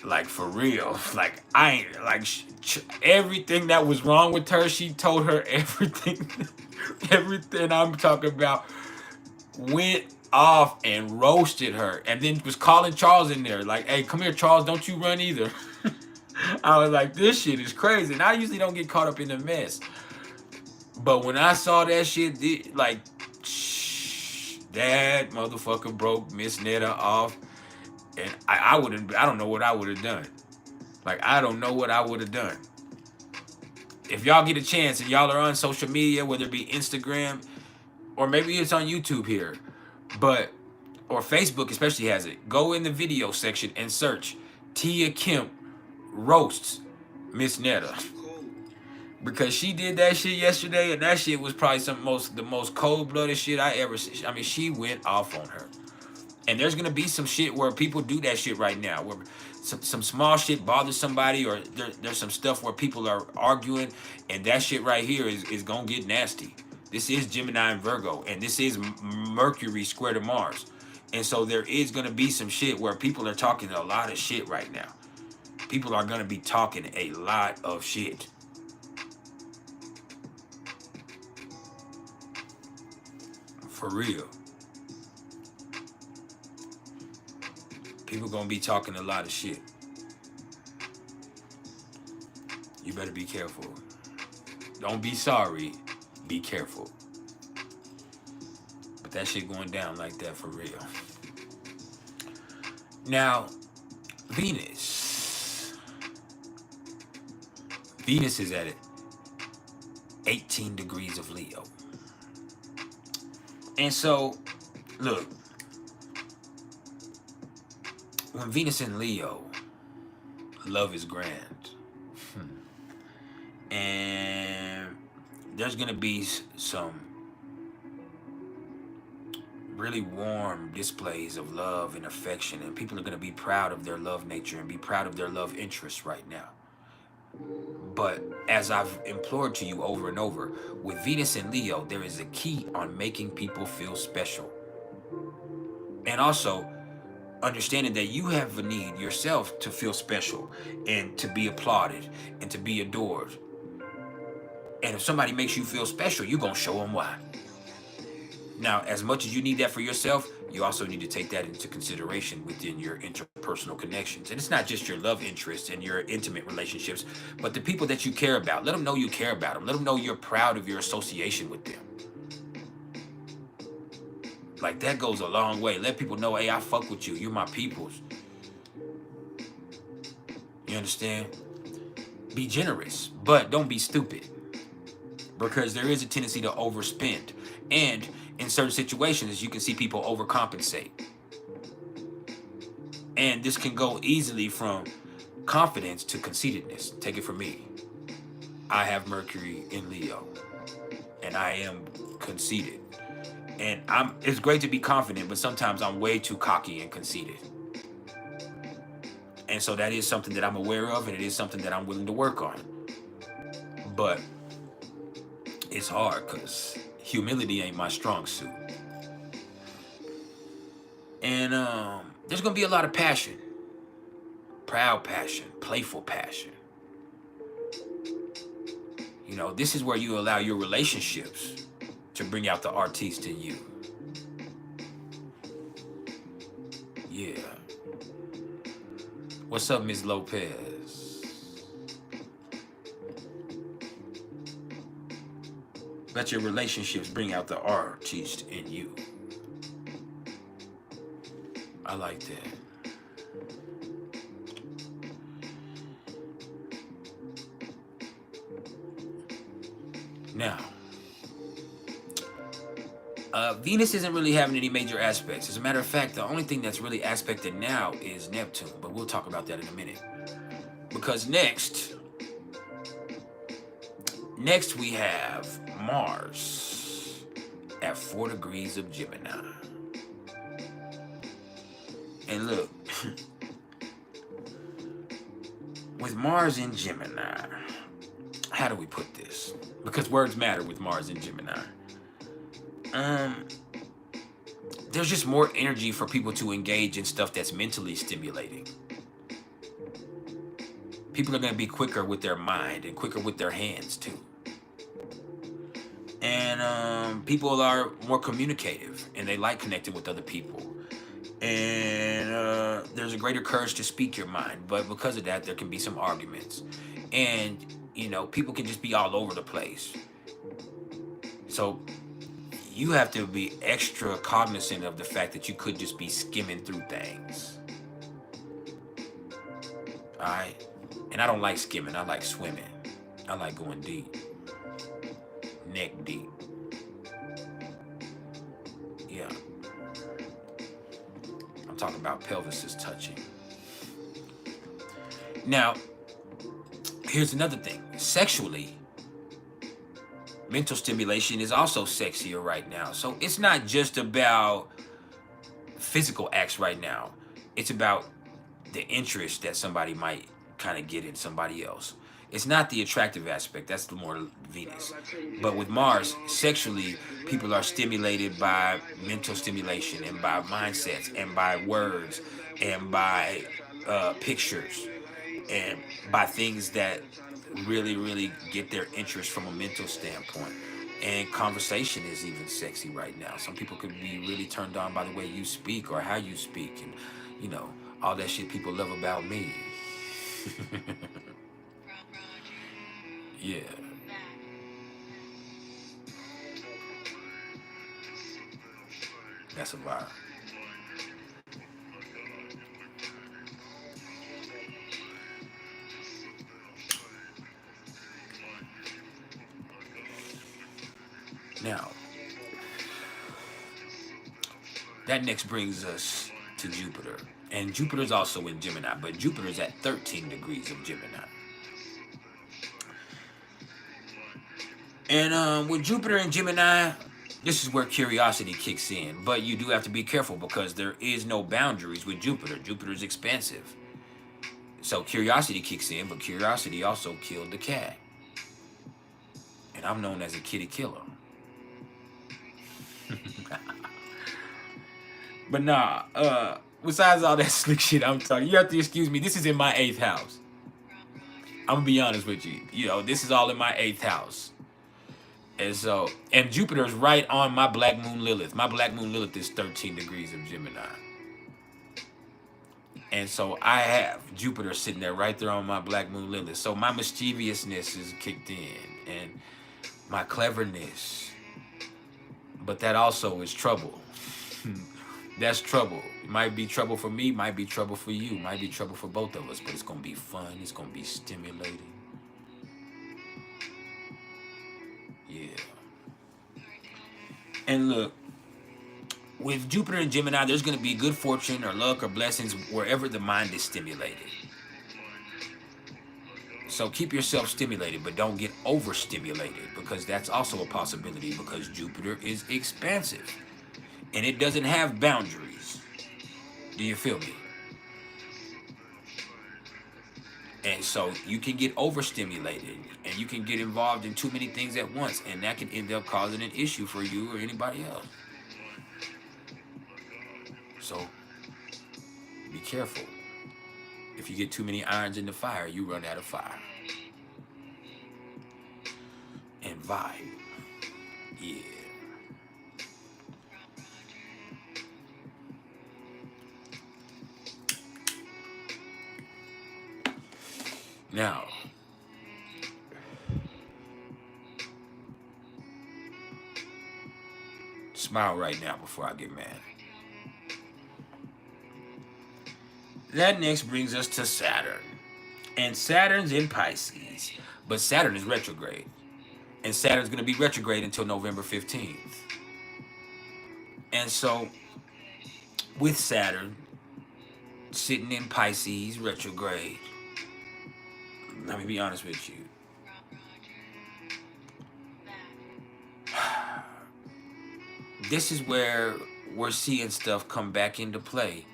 S1: Like, for real. Like, I ain't, like, everything that was wrong with her, she told her everything. Everything I'm talking about went off and roasted her. And then was calling Charles in there. Like, hey, come here, Charles. Don't you run either. I was like, this shit is crazy. And I usually don't get caught up in the mess. But when I saw that shit, like, that motherfucker broke Miss Netta off. And I don't know what I would have done. Like, I don't know what I would have done. If y'all get a chance and y'all are on social media, whether it be Instagram or maybe it's on YouTube here, or Facebook especially has it, go in the video section and search Tia Kemp roasts Miss Netta. Because she did that shit yesterday, and that shit was probably the most cold-blooded shit I ever seen. I mean, she went off on her. And there's gonna be some shit where people do that shit right now, where some small shit bothers somebody, or there's some stuff where people are arguing, and that shit right here is gonna get nasty. This is Gemini and Virgo, and this is Mercury square to Mars. And so there is gonna be some shit where people are talking a lot of shit right now. People are gonna be talking a lot of shit. For real. People gonna be talking a lot of shit. You better be careful. Don't be sorry. Be careful. But that shit going down like that for real. Now, Venus. Venus is at 18 degrees of Leo. And so, look. When Venus in Leo, love is grand. And there's going to be some really warm displays of love and affection. And people are going to be proud of their love nature and be proud of their love interests right now. But as I've implored to you over and over, with Venus in Leo, there is a key on making people feel special. And also, understanding that you have a need yourself to feel special and to be applauded and to be adored. And if somebody makes you feel special, you're going to show them why. Now, as much as you need that for yourself, you also need to take that into consideration within your interpersonal connections. And it's not just your love interests and your intimate relationships, but the people that you care about. Let them know you care about them. Let them know you're proud of your association with them. Like, that goes a long way. Let people know, hey, I fuck with you. You're my peoples. You understand? Be generous, but don't be stupid. Because there is a tendency to overspend. And in certain situations, you can see people overcompensate. And this can go easily from confidence to conceitedness. Take it from me. I have Mercury in Leo. And I am conceited. And it's great to be confident, but sometimes I'm way too cocky and conceited. And so that is something that I'm aware of, and it is something that I'm willing to work on. But it's hard because humility ain't my strong suit. And there's going to be a lot of passion. Proud passion, playful passion. You know, this is where you allow your relationships to bring out the artiste in you. Yeah. What's up, Ms. Lopez? Let your relationships bring out the artiste in you. I like that. Now, Venus isn't really having any major aspects. As a matter of fact, the only thing that's really aspected now is Neptune, but we'll talk about that in a minute. Because next we have Mars at 4 degrees of Gemini. And look, with Mars in Gemini, how do we put this? Because words matter with Mars in Gemini. There's just more energy for people to engage in stuff that's mentally stimulating. People are going to be quicker with their mind and quicker with their hands too. And people are more communicative and they like connecting with other people. And there's a greater courage to speak your mind. But because of that, there can be some arguments. And, you know, people can just be all over the place. So you have to be extra cognizant of the fact that you could just be skimming through things. All right? And I don't like skimming. I like swimming. I like going deep. Neck deep. Yeah. I'm talking about pelvis is touching. Now, here's another thing. Sexually, mental stimulation is also sexier right now. So it's not just about physical acts right now. It's about the interest that somebody might kind of get in somebody else. It's not the attractive aspect. That's the more Venus. But with Mars, sexually, people are stimulated by mental stimulation and by mindsets and by words and by pictures and by things that really, really get their interest from a mental standpoint. And conversation is even sexy right now. Some people could be really turned on by the way you speak or how you speak and, you know, all that shit people love about me. Yeah. That's a vibe. Now, that next brings us to Jupiter. And Jupiter's also in Gemini, but Jupiter's at 13 degrees of Gemini. And with Jupiter and Gemini, this is where curiosity kicks in. But you do have to be careful because there is no boundaries with Jupiter. Jupiter is expansive. So curiosity kicks in, but curiosity also killed the cat. And I'm known as a kitty killer. But nah, besides all that slick shit I'm talking, you have to excuse me. This is in my 8th house. I'm gonna be honest with you. You know, this is all in my 8th house. And so, and Jupiter is right on my Black Moon Lilith. My Black Moon Lilith is 13 degrees of Gemini. And so I have Jupiter sitting there right there on my Black Moon Lilith. So my mischievousness is kicked in and my cleverness. But that also is trouble. That's trouble. It might be trouble for me, might be trouble for you, might be trouble for both of us, but it's going to be fun. It's going to be stimulating. Yeah. And look, with Jupiter and Gemini, there's going to be good fortune or luck or blessings wherever the mind is stimulated. So keep yourself stimulated, but don't get overstimulated because that's also a possibility because Jupiter is expansive and it doesn't have boundaries. Do you feel me? And so you can get overstimulated and you can get involved in too many things at once and that can end up causing an issue for you or anybody else. So be careful. If you get too many irons in the fire, you run out of fire. And vibe. Yeah. Now, smile right now before I get mad. That next brings us to Saturn. And Saturn's in Pisces. But Saturn is retrograde. And Saturn's going to be retrograde until November 15th. And so with Saturn sitting in Pisces retrograde, let me be honest with you. This is where we're seeing stuff come back into play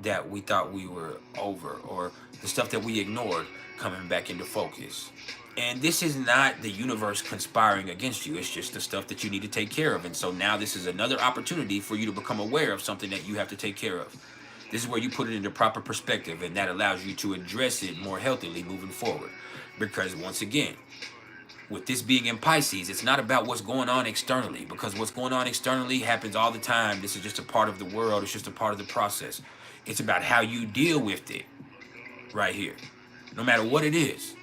S1: that we thought we were over, or the stuff that we ignored coming back into focus. And this is not the universe conspiring against you. It's just the stuff that you need to take care of. And so now this is another opportunity for you to become aware of something that you have to take care of. This is where you put it into proper perspective, and that allows you to address it more healthily moving forward. Because once again, with this being in Pisces, it's not about what's going on externally, because what's going on externally happens all the time. This is just a part of the world. It's just a part of the process. It's about how you deal with it right here, no matter what it is.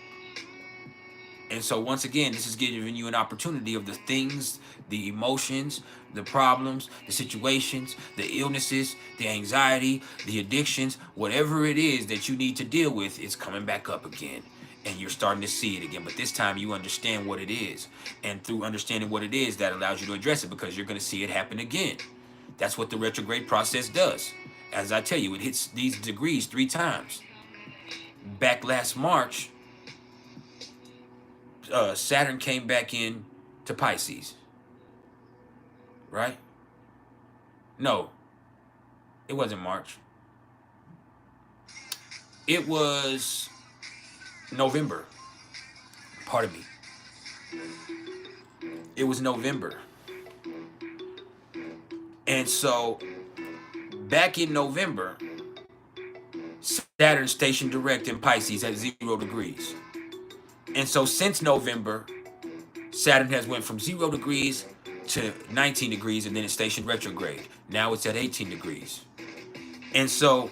S1: And so once again, this is giving you an opportunity of the things, the emotions, the problems, the situations, the illnesses, the anxiety, the addictions, whatever it is that you need to deal with, it's coming back up again. And you're starting to see it again. But this time you understand what it is. And through understanding what it is, that allows you to address it, because you're going to see it happen again. That's what the retrograde process does. As I tell you, it hits these degrees 3 times. Back last March, Saturn came back in to Pisces, right? No, it wasn't March. It was November. Pardon me. It was November. And so back in November, Saturn stationed direct in Pisces at 0 degrees. And so since November, Saturn has went from 0 degrees to 19 degrees, and then it stationed retrograde. Now it's at 18 degrees. And so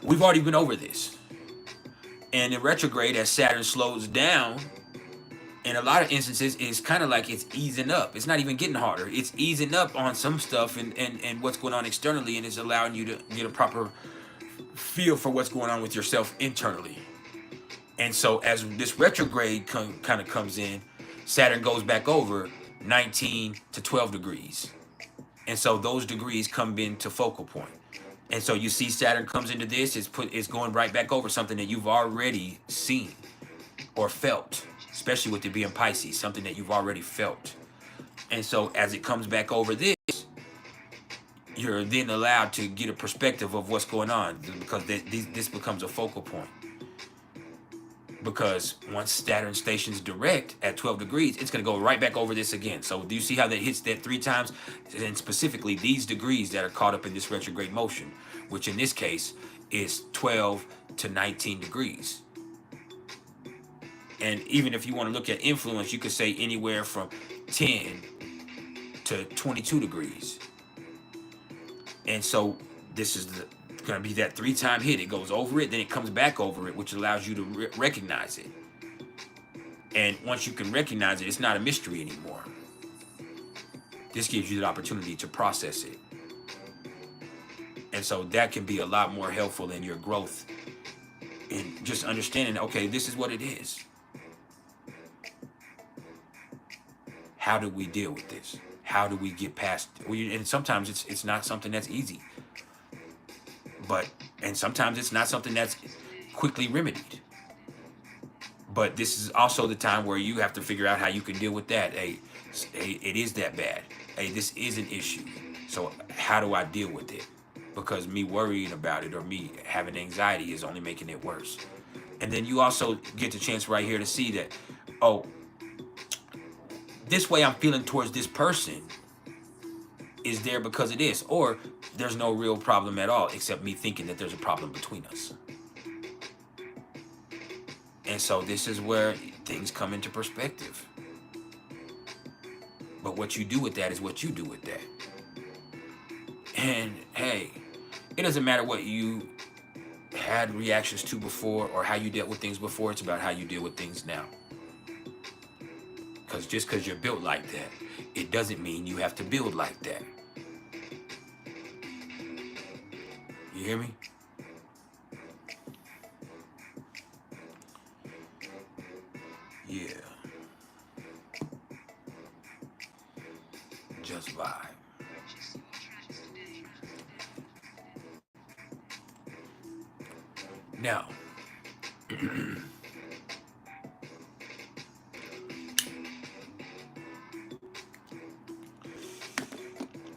S1: we've already been over this. And in retrograde, as Saturn slows down, in a lot of instances, it's kind of like it's easing up. It's not even getting harder. It's easing up on some stuff and what's going on externally, and it's allowing you to get a proper feel for what's going on with yourself internally. And so as this retrograde kind of comes in, Saturn goes back over 19 to 12 degrees. And so those degrees come into focal point. And so you see Saturn comes into this, it's going right back over something that you've already seen or felt, especially with it being Pisces, something that you've already felt. And so as it comes back over this, you're then allowed to get a perspective of what's going on, because this becomes a focal point. Because once Saturn stations direct at 12 degrees, it's going to go right back over this again. So do you see how that hits that 3 times? And specifically these degrees that are caught up in this retrograde motion, which in this case is 12 to 19 degrees. And even if you want to look at influence, you could say anywhere from 10 to 22 degrees. And so this is going to be that 3-time hit. It goes over it, then it comes back over it, which allows you to recognize it. And once you can recognize it, it's not a mystery anymore. This gives you the opportunity to process it. And so that can be a lot more helpful in your growth, in just understanding, okay, this is what it is. How do we deal with this? How do we get past it? And sometimes it's not something that's easy. And sometimes it's not something that's quickly remedied. But this is also the time where you have to figure out how you can deal with that. Hey, it is that bad. Hey, this is an issue. So how do I deal with it? Because me worrying about it or me having anxiety is only making it worse. And then you also get the chance right here to see that, oh, this way I'm feeling towards this person is there because of this, or there's no real problem at all except me thinking that there's a problem between us. And so this is where things come into perspective. But what you do with that is what you do with that. And hey, it doesn't matter what you had reactions to before or how you dealt with things before. It's about how you deal with things now. Because just because you're built like that, it doesn't mean you have to build like that. You hear me? Yeah. Just vibe. Now,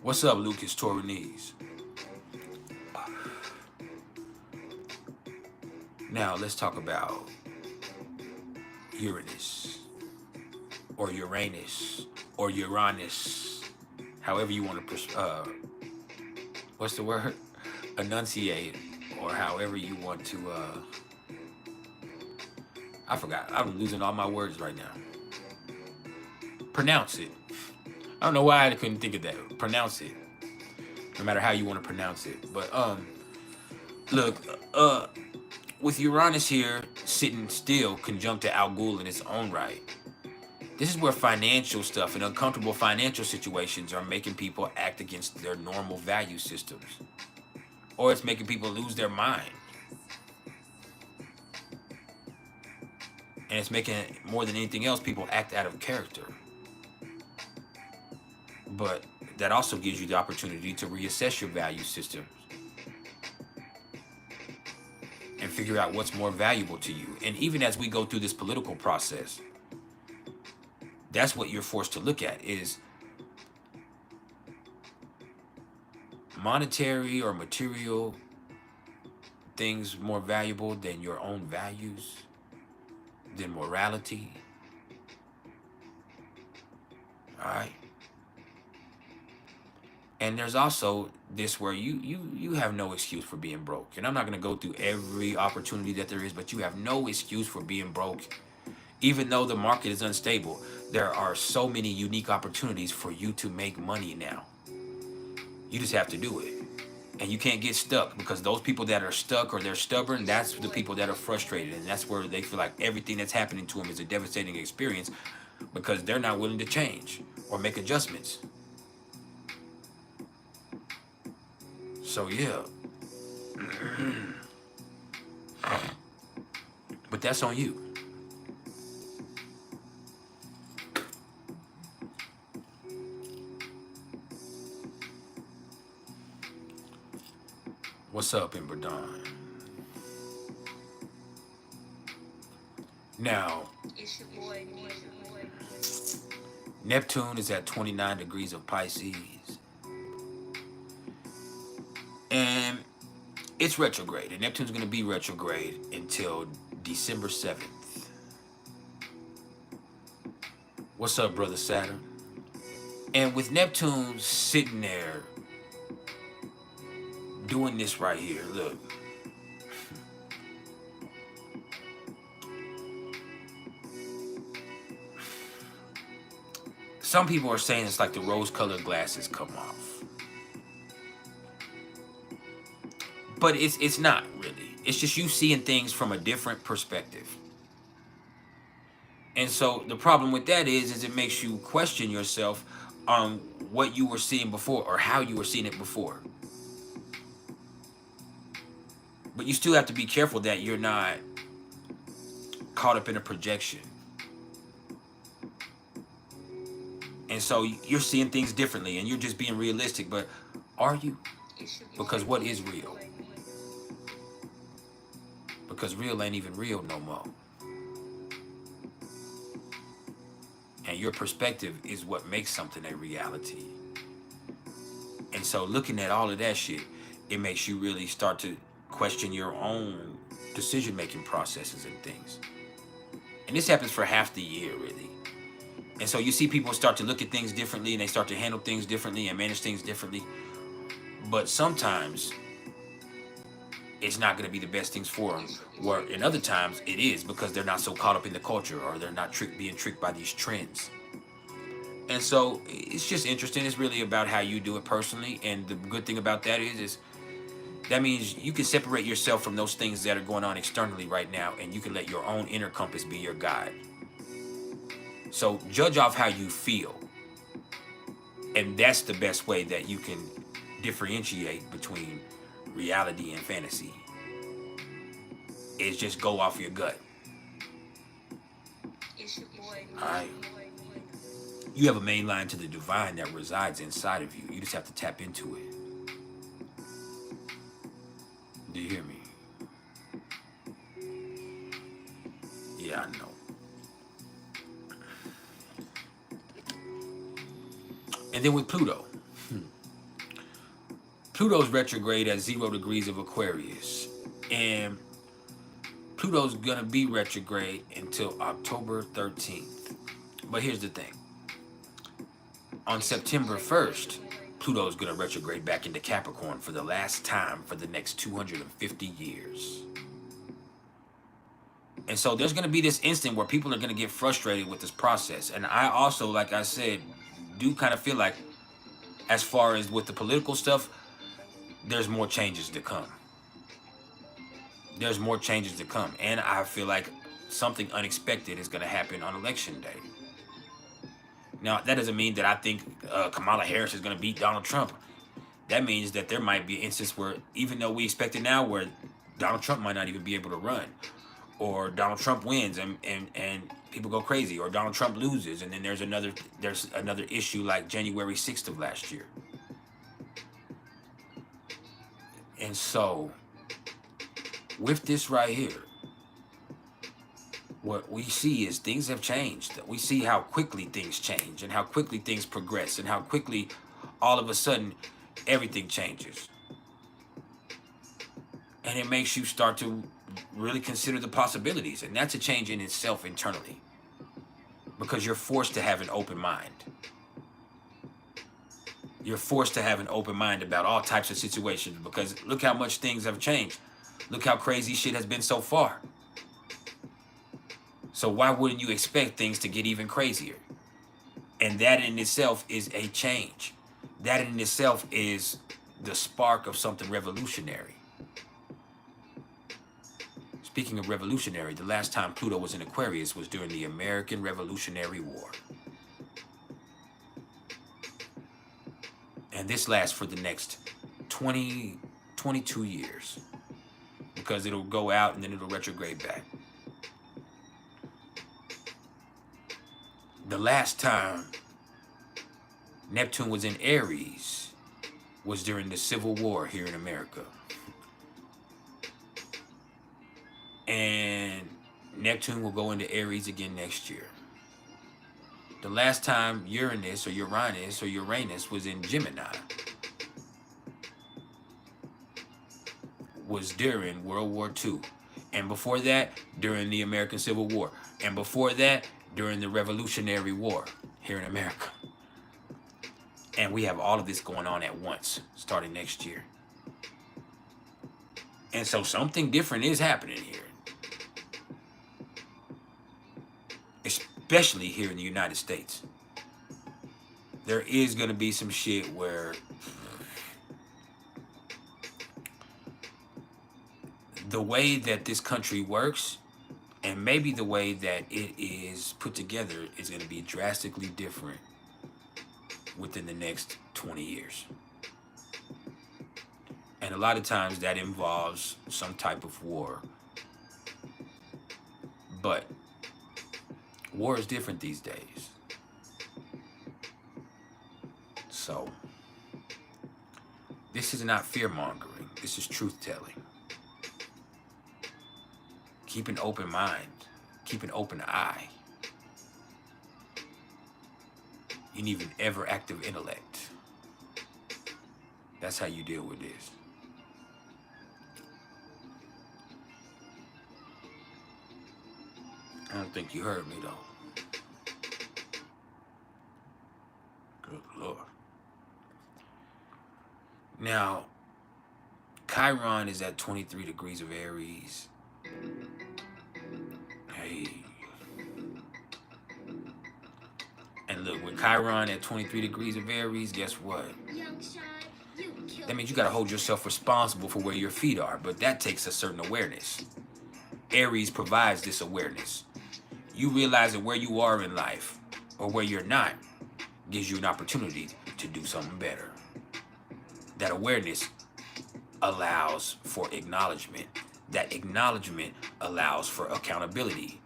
S1: what's up, Lucas Torinese? Now, let's talk about Uranus, or Uranus, or Uranus, however you want to, what's the word? Enunciate, or however you want to, I forgot. I'm losing all my words right now. Pronounce it. I don't know why I couldn't think of that. Pronounce it. No matter how you want to pronounce it. But, look, with Uranus here sitting still conjunct to Algol in its own right, this is where financial stuff and uncomfortable financial situations are making people act against their normal value systems. Or it's making people lose their mind. And it's making, more than anything else, people act out of character. But that also gives you the opportunity to reassess your value system and figure out what's more valuable to you. And even as we go through this political process, that's what you're forced to look at, is monetary or material things more valuable than your own values, than morality. All right. And there's also this where you have no excuse for being broke. And I'm not going to go through every opportunity that there is, but you have no excuse for being broke. Even though the market is unstable, there are so many unique opportunities for you to make money now. You just have to do it. And you can't get stuck, because those people that are stuck or they're stubborn, that's the people that are frustrated. And that's where they feel like everything that's happening to them is a devastating experience, because they're not willing to change or make adjustments. So yeah. But that's on you. What's up, Imbradon? Now, Neptune is at 29 degrees of Pisces. And it's retrograde. And Neptune's going to be retrograde until December 7th. What's up, brother Saturn? And with Neptune sitting there doing this right here, look. Some people are saying it's like the rose-colored glasses come off. But it's not really. It's just you seeing things from a different perspective. And so the problem with that is it makes you question yourself on what you were seeing before or how you were seeing it before. But you still have to be careful that you're not caught up in a projection. And so you're seeing things differently and you're just being realistic. But are you? Because what is real? Because real ain't even real no more. And your perspective is what makes something a reality. And so looking at all of that shit, it makes you really start to question your own decision-making processes and things. And this happens for half the year, really. And so you see people start to look at things differently and they start to handle things differently and manage things differently. But sometimes it's not going to be the best things for them. Where in other times it is, because they're not so caught up in the culture or they're not being tricked by these trends. And so it's just interesting. It's really about how you do it personally. And the good thing about that is that means you can separate yourself from those things that are going on externally right now, and you can let your own inner compass be your guide. So judge off how you feel. And that's the best way that you can differentiate between reality and fantasy. Is just go off your gut. Alright? You have a main line to the divine that resides inside of you. You just have to tap into it. Do you hear me? And then with Pluto. Pluto's retrograde at 0 degrees of Aquarius. And Pluto's going to be retrograde until October 13th. But here's the thing. On September 1st, Pluto's going to retrograde back into Capricorn for the last time for the next 250 years. And so there's going to be this instant where people are going to get frustrated with this process. And I also, like I said, do kind of feel like, as far as with the political stuff, there's more changes to come. There's more changes to come. And I feel like something unexpected is going to happen on election day. Now, that doesn't mean that I think Kamala Harris is going to beat Donald Trump. That means that there might be an instance where, even though we expect it now, where Donald Trump might not even be able to run. Or Donald Trump wins and people go crazy. Or Donald Trump loses. And then there's another issue like January 6th of last year. And so, with this right here, what we see is things have changed. We see how quickly things change and how quickly things progress and how quickly all of a sudden everything changes. And it makes you start to really consider the possibilities. And that's a change in itself internally, because you're forced to have an open mind. You're forced to have an open mind about all types of situations, because look how much things have changed. Look how crazy shit has been so far. So why wouldn't you expect things to get even crazier? And that in itself is a change. That in itself is the spark of something revolutionary. Speaking of revolutionary, the last time Pluto was in Aquarius was during the American Revolutionary War. And this lasts for the next 22 years. Because it'll go out and then it'll retrograde back. The last time Neptune was in Aries was during the Civil War here in America. And Neptune will go into Aries again next year. The last time Uranus was in Gemini was during World War II. And before that, during the American Civil War. And before that, during the Revolutionary War here in America. And we have all of this going on at once, starting next year. And so something different is happening here. Especially here in the United States. There is going to be some shit where the way that this country works, and maybe the way that it is put together, is going to be drastically different within the next 20 years. And a lot of times that involves some type of war. But war is different these days. So, this is not fear-mongering. This is truth-telling. Keep an open mind. Keep an open eye. You need an ever-active intellect. That's how you deal with this. I don't think you heard me, though. Good Lord. Now, Chiron is at 23 degrees of Aries. Hey. And look, with Chiron at 23 degrees of Aries, guess what? That means you got to hold yourself responsible for where your feet are, but that takes a certain awareness. Aries provides this awareness. You realizing where you are in life, or where you're not, gives you an opportunity to do something better. That awareness allows for acknowledgement. That acknowledgement allows for accountability.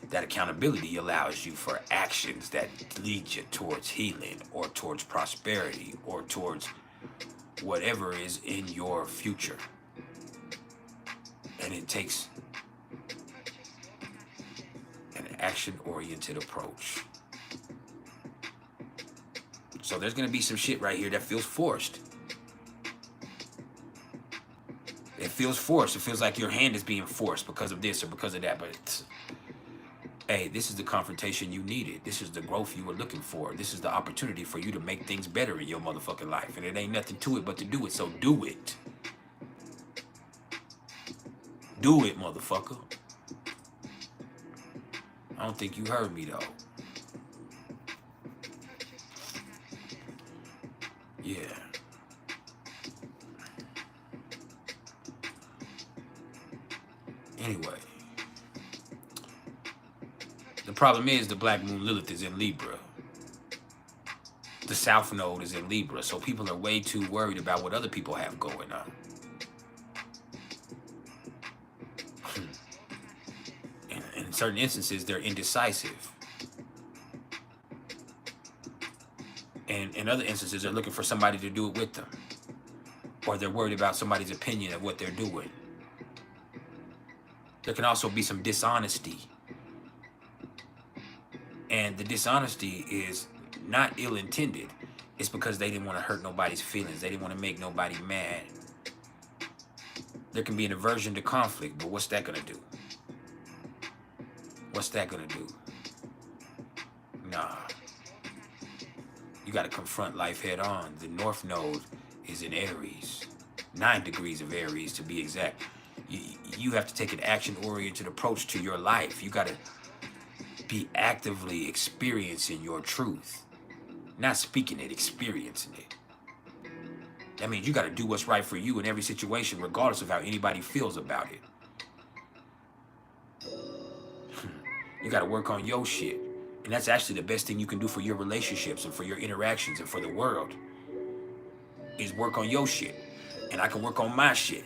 S1: That accountability allows you for actions that lead you towards healing, or towards prosperity, or towards whatever is in your future. And it takes an action-oriented approach. So there's going to be some shit right here that feels forced. It feels forced. It feels like your hand is being forced because of this or because of that. But it's, hey, this is the confrontation you needed. This is the growth you were looking for. This is the opportunity for you to make things better in your motherfucking life. And it ain't nothing to it but to do it. So do it. Do it, motherfucker. I don't think you heard me, though. Yeah. Anyway. The problem is the Black Moon Lilith is in Libra. The South Node is in Libra. So people are way too worried about what other people have going on. In certain instances, they're indecisive. And in other instances, they're looking for somebody to do it with them. Or they're worried about somebody's opinion of what they're doing. There can also be some dishonesty. And the dishonesty is not ill-intended. It's because they didn't want to hurt nobody's feelings. They didn't want to make nobody mad. There can be an aversion to conflict, but what's that going to do? What's that going to do? Nah. You got to confront life head on. The North Node is in Aries. 9 degrees of Aries, to be exact. You have to take an action-oriented approach to your life. You got to be actively experiencing your truth. Not speaking it, experiencing it. That means you got to do what's right for you in every situation, regardless of how anybody feels about it. You got to work on your shit. And that's actually the best thing you can do for your relationships and for your interactions and for the world. Is work on your shit. And I can work on my shit.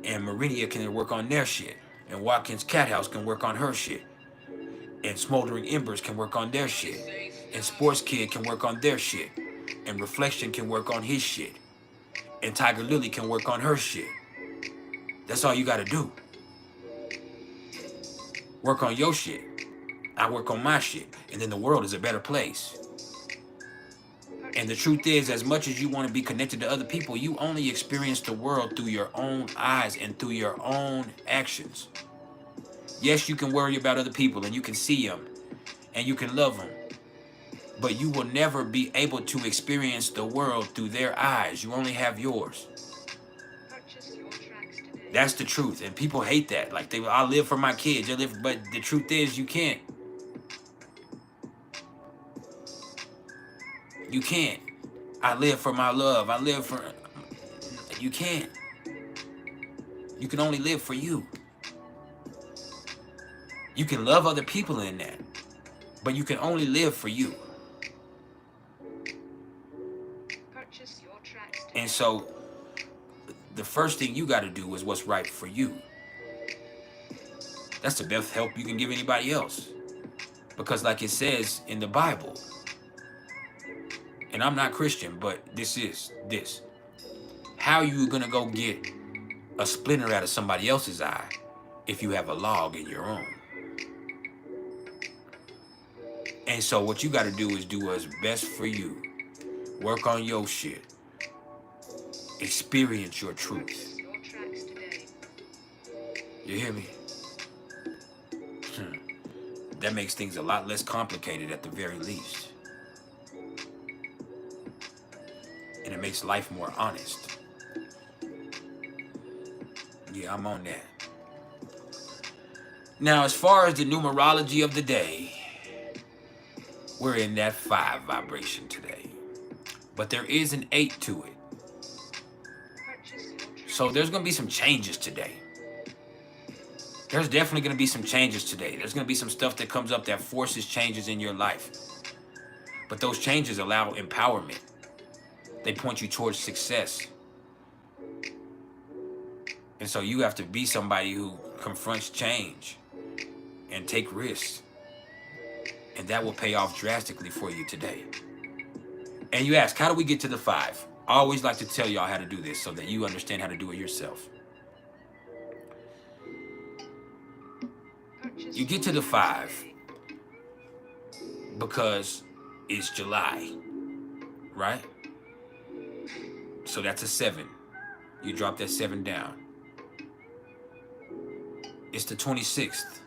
S1: And Meridia can work on their shit. And Watkins Cathouse can work on her shit. And Smoldering Embers can work on their shit. And Sports Kid can work on their shit. And Reflection can work on his shit. And Tiger Lily can work on her shit. That's all you gotta do. Work on your shit. I work on my shit. And then the world is a better place. And the truth is, as much as you want to be connected to other people, you only experience the world through your own eyes and through your own actions. Yes, you can worry about other people and you can see them and you can love them. But you will never be able to experience the world through their eyes. You only have yours. That's the truth. And people hate that. Like, I live for my kids. But the truth is, you can't. You can't. I live for my love. I live for... You can't. You can only live for you. You can love other people in that. But you can only live for you. And so, the first thing you got to do is what's right for you. That's the best help you can give anybody else. Because like it says in the Bible... And I'm not Christian, but this is this. How are you going to go get a splinter out of somebody else's eye if you have a log in your own? And so what you got to do is do what's best for you. Work on your shit. Experience your truth. You hear me? That makes things a lot less complicated at the very least. And it makes life more honest. Yeah, I'm on that. Now, as far as the numerology of the day, we're in that 5 vibration today. But there is an 8 to it. So there's going to be some changes today. There's definitely going to be some changes today. There's going to be some stuff that comes up that forces changes in your life. But those changes allow empowerment. They point you towards success. And so you have to be somebody who confronts change and take risks. And that will pay off drastically for you today. And you ask, how do we get to the 5? I always like to tell y'all how to do this so that you understand how to do it yourself. You get to the 5 because it's July. right? So that's a 7. You drop that 7 down. It's the 26th.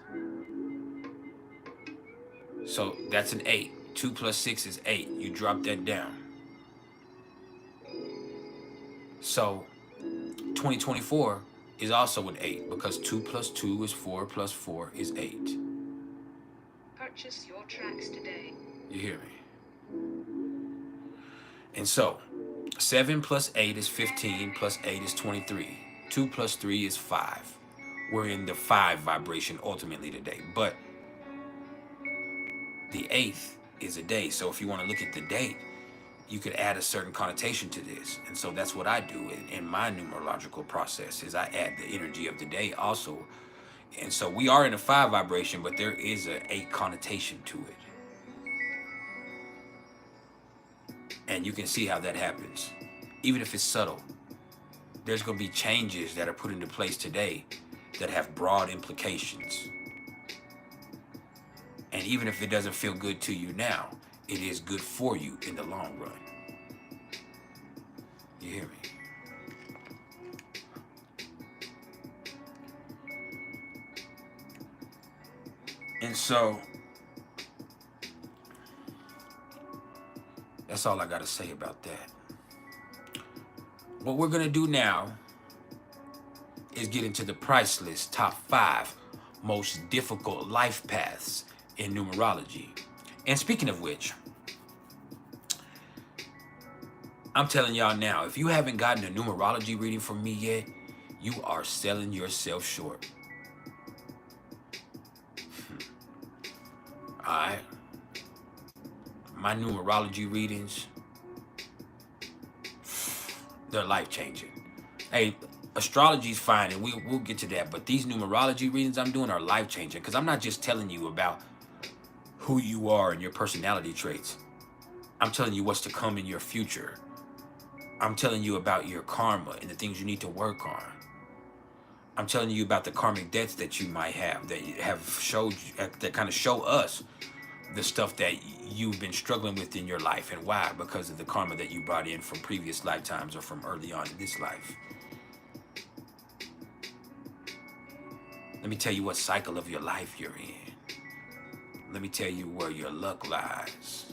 S1: So that's an 8. 2 plus 6 is 8. You drop that down. So 2024 is also an 8 because 2 plus 2 is 4 plus 4 is 8.
S2: Purchase your tracks today.
S1: You hear me? And so 7 plus 8 is 15 plus 8 is 23. 2 plus 3 is 5. We're in the 5 vibration ultimately today. But the 8th is a day. So if you want to look at the date, you could add a certain connotation to this. And so that's what I do in my numerological process is I add the energy of the day also. And so we are in a 5 vibration, but there is an 8 connotation to it. And you can see how that happens. Even if it's subtle, there's going to be changes that are put into place today that have broad implications. And even if it doesn't feel good to you now, it is good for you in the long run. You hear me? And so that's all I got to say about that. What we're going to do now is get into the PrIcElEs top 5 most difficult life paths in numerology. And speaking of which, I'm telling y'all now, if you haven't gotten a numerology reading from me yet, you are selling yourself short. All right? My numerology readings, they're life-changing. Hey, astrology's fine, and we'll get to that, but these numerology readings I'm doing are life-changing because I'm not just telling you about who you are and your personality traits. I'm telling you what's to come in your future. I'm telling you about your karma and the things you need to work on. I'm telling you about the karmic debts that you might have that have showed you, that kind of show us the stuff that you've been struggling with in your life and why, because of the karma that you brought in from previous lifetimes or from early on in this life. Let me tell you what cycle of your life you're in. Let me tell you where your luck lies.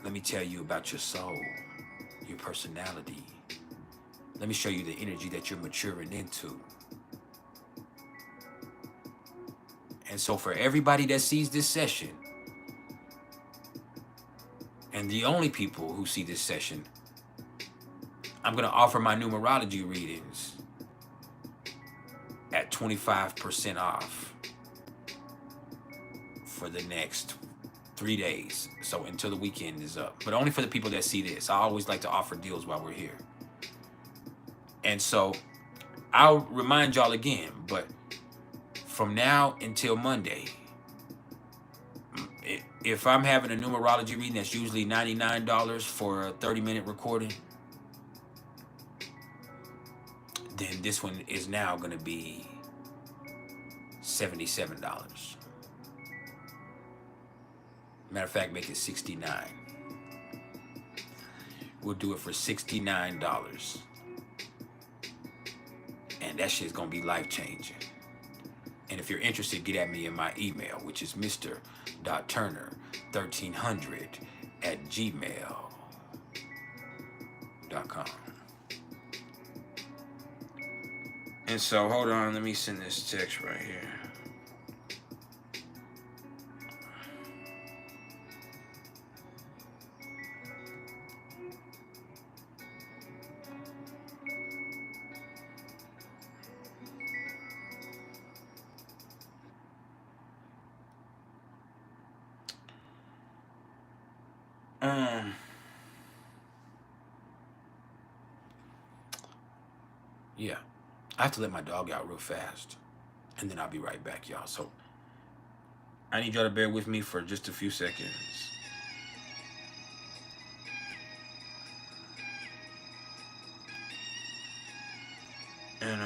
S1: Let me tell you about your soul, your personality. Let me show you the energy that you're maturing into. And so for everybody that sees this session, and the only people who see this session, I'm going to offer my numerology readings at 25% off for the next 3 days. So until the weekend is up. But only for the people that see this. I always like to offer deals while we're here. And so I'll remind y'all again, but from now until Monday, if I'm having a numerology reading that's usually $99 for a 30-minute recording, then this one is now going to be $77. Matter of fact, make it $69. We'll do it for $69. And that shit's going to be life-changing. And if you're interested, get at me in my email, which is mr.turner1300@gmail.com. And so, hold on, let me send this text right here. Yeah, I have to let my dog out real fast, and then I'll be right back, y'all. So I need y'all to bear with me for just a few seconds. And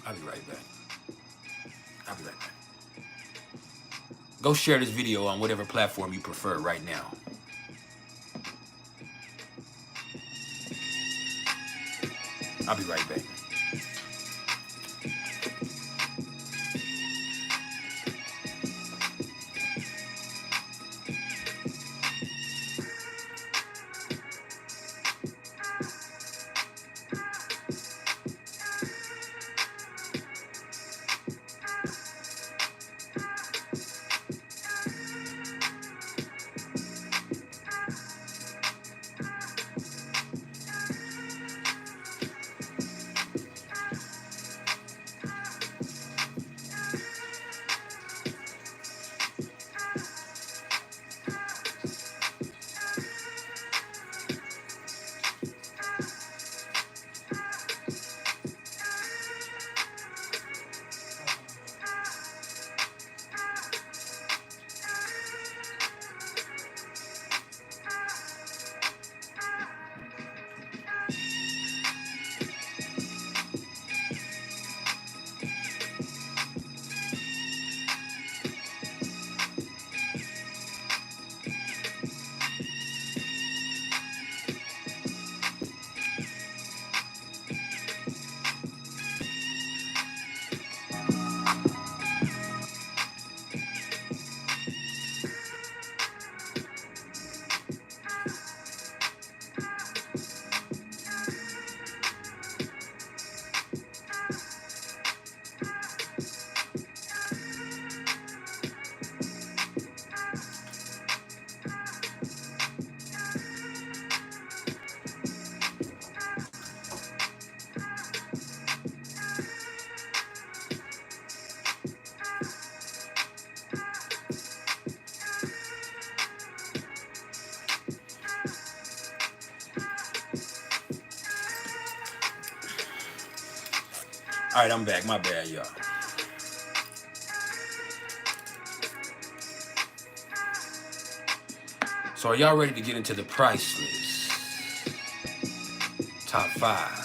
S1: I'll be right back. Go share this video on whatever platform you prefer right now. I'll be right back. All right, I'm back. My bad, y'all. So are y'all ready to get into the PrIcElEs? Top 5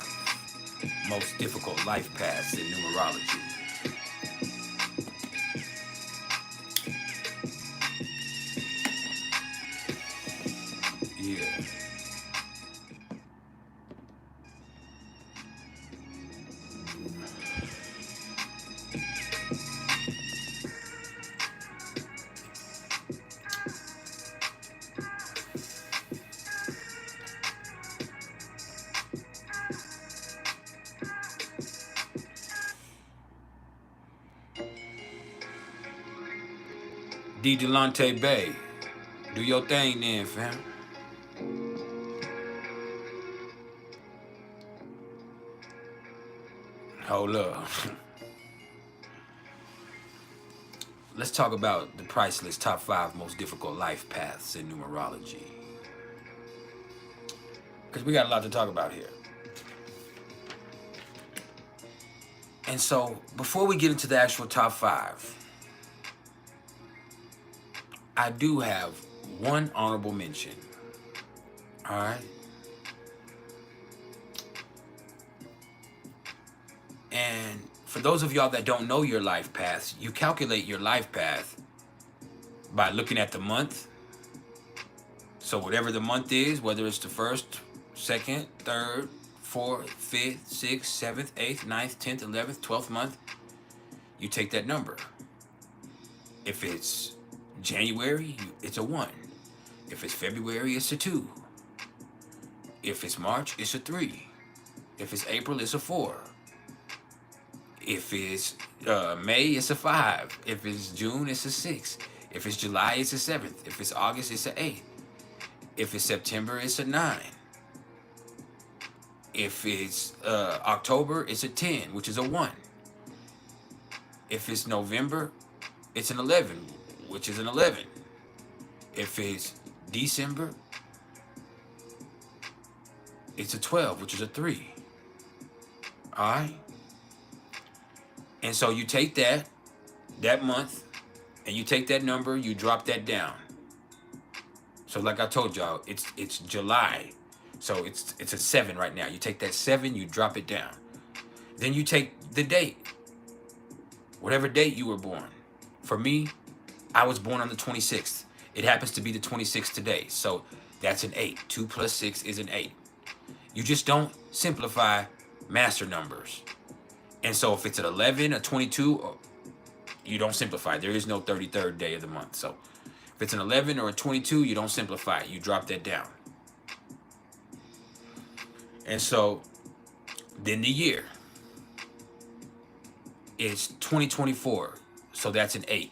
S1: most difficult life paths in numerology. Yeah. Delante Bay, do your thing then, fam. Hold up. Let's talk about the PrIcElEs top 5 most difficult life paths in numerology. Because we got a lot to talk about here. And so, before we get into the actual top 5, I do have one honorable mention. All right? And for those of y'all that don't know your life paths, you calculate your life path by looking at the month. So whatever the month is, whether it's the 1st, 2nd, 3rd, 4th, 5th, 6th, 7th, 8th, 9th, 10th, 11th, 12th month, you take that number. If it's January, it's a 1. If it's February, it's a 2. If it's March, it's a 3. If it's April, it's a 4. If it's May, it's a 5. If it's June, it's a 6. If it's July, it's a 7th. If it's August, it's an 8. If it's September, it's a 9. If it's October, it's a 10, which is a 1. If it's November, it's an 11, which is an 11. If it's December, it's a 12, which is a 3. All right? And so you take that month, and you take that number, you drop that down. So like I told y'all, it's July. So it's a 7 right now. You take that 7, you drop it down. Then you take the date. Whatever date you were born. For me, I was born on the 26th. It happens to be the 26th today. So that's an 8. 2 plus 6 is an 8. You just don't simplify master numbers. And so if it's an 11, a 22, you don't simplify. There is no 33rd day of the month. So if it's an 11 or a 22, you don't simplify it. You drop that down. And so then the year is 2024. So that's an 8.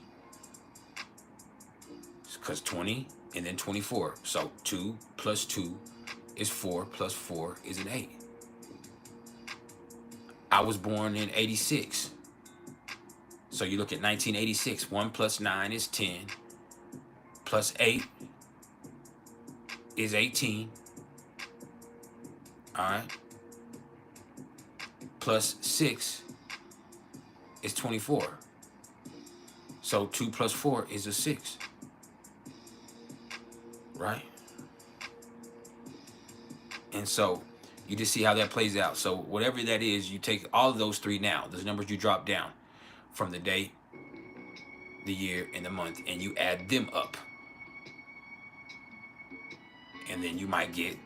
S1: Because 20 and then 24. So 2 plus 2 is 4 plus 4 is an 8. I was born in 86. So you look at 1986. 1 plus 9 is 10. Plus 8 is 18. All right. Plus 6 is 24. So 2 plus 4 is a 6. Right? And so you just see how that plays out. So whatever that is, you take all of those three now, those numbers you drop down from the day, the year, and the month, and you add them up. And then you might get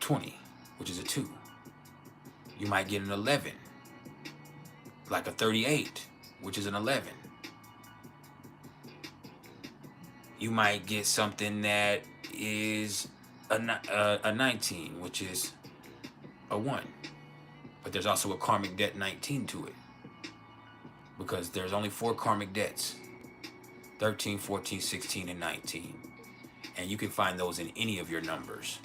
S1: 20, which is a 2. You might get an 11, like a 38, which is an 11. You might get something that is a 19, which is a 1. But there's also a karmic debt 19 to it. Because there's only 4 karmic debts. 13, 14, 16, and 19. And you can find those in any of your numbers.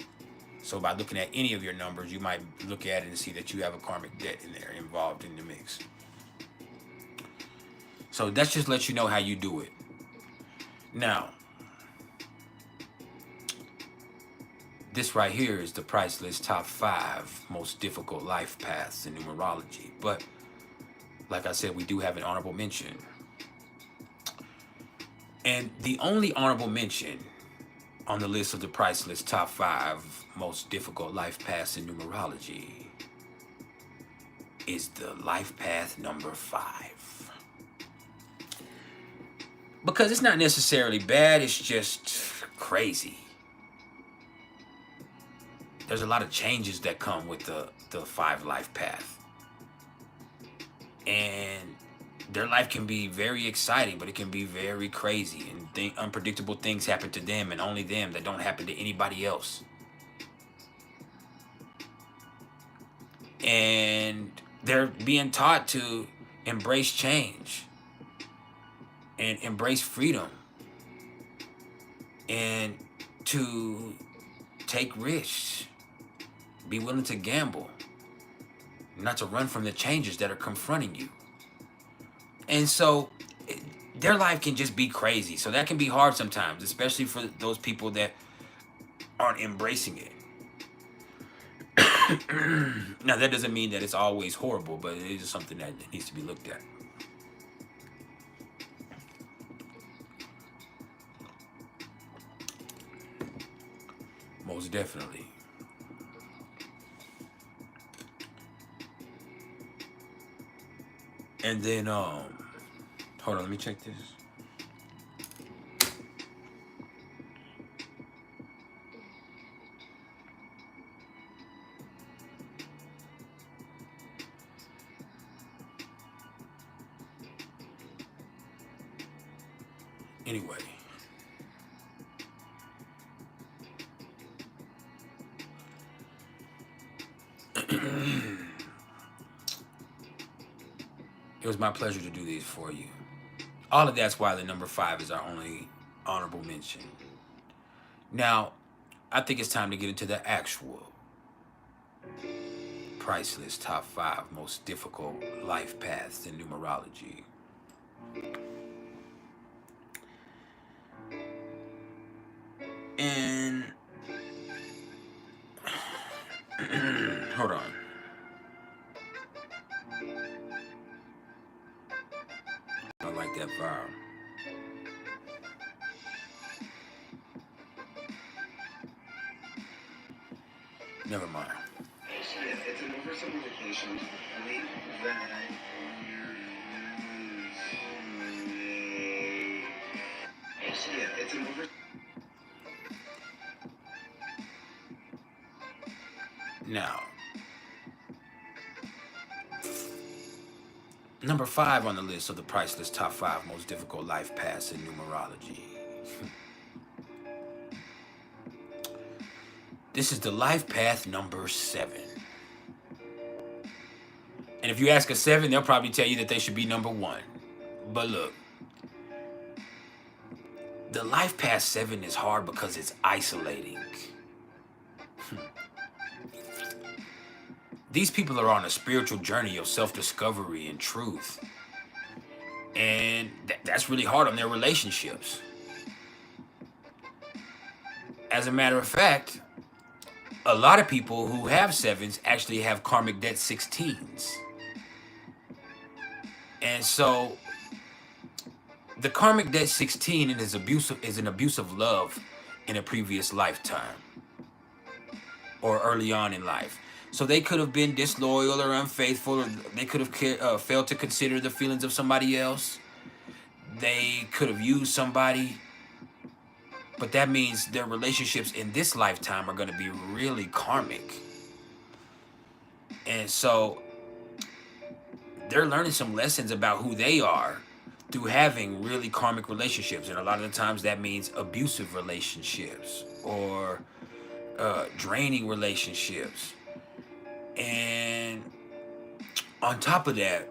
S1: So by looking at any of your numbers, you might look at it and see that you have a karmic debt in there involved in the mix. So that just lets you know how you do it. Now, this right here is the PrIcElEs top 5 most difficult life paths in numerology. But like I said, we do have an honorable mention. And the only honorable mention on the list of the PrIcElEs top 5 most difficult life paths in numerology is the life path number 5. Because it's not necessarily bad, it's just crazy. There's a lot of changes that come with the 5 life path. And their life can be very exciting, but it can be very crazy. And unpredictable things happen to them and only them, that don't happen to anybody else. And they're being taught to embrace change and embrace freedom and to take risks, be willing to gamble, not to run from the changes that are confronting you. And so their life can just be crazy. So that can be hard sometimes, especially for those people that aren't embracing it. Now, that doesn't mean that it's always horrible, but it is something that needs to be looked at. Most definitely. And then, hold on, let me check this. Anyway. It was my pleasure to do these for you. All of that's why the number 5 is our only honorable mention. Now, I think it's time to get into the actual PrIcElEs top 5 most difficult life paths in numerology. And hold on. I like that vibe. Never mind.
S4: It's an oversimplification. Leave that. see it. It's an over.
S1: Now, number 5 on the list of the PrIcElEs top 5 most difficult life paths in numerology. This is the life path number 7. And if you ask a 7, they'll probably tell you that they should be number 1. But look, the life path 7 is hard because it's isolating. These people are on a spiritual journey of self-discovery and truth. And that's really hard on their relationships. As a matter of fact, a lot of people who have 7s actually have karmic debt 16s. And so the karmic debt 16 is an abuse of love in a previous lifetime or early on in life. So they could have been disloyal or unfaithful, or they could have failed to consider the feelings of somebody else. They could have used somebody. But that means their relationships in this lifetime are going to be really karmic. And so they're learning some lessons about who they are through having really karmic relationships. And a lot of the times that means abusive relationships or draining relationships. And on top of that,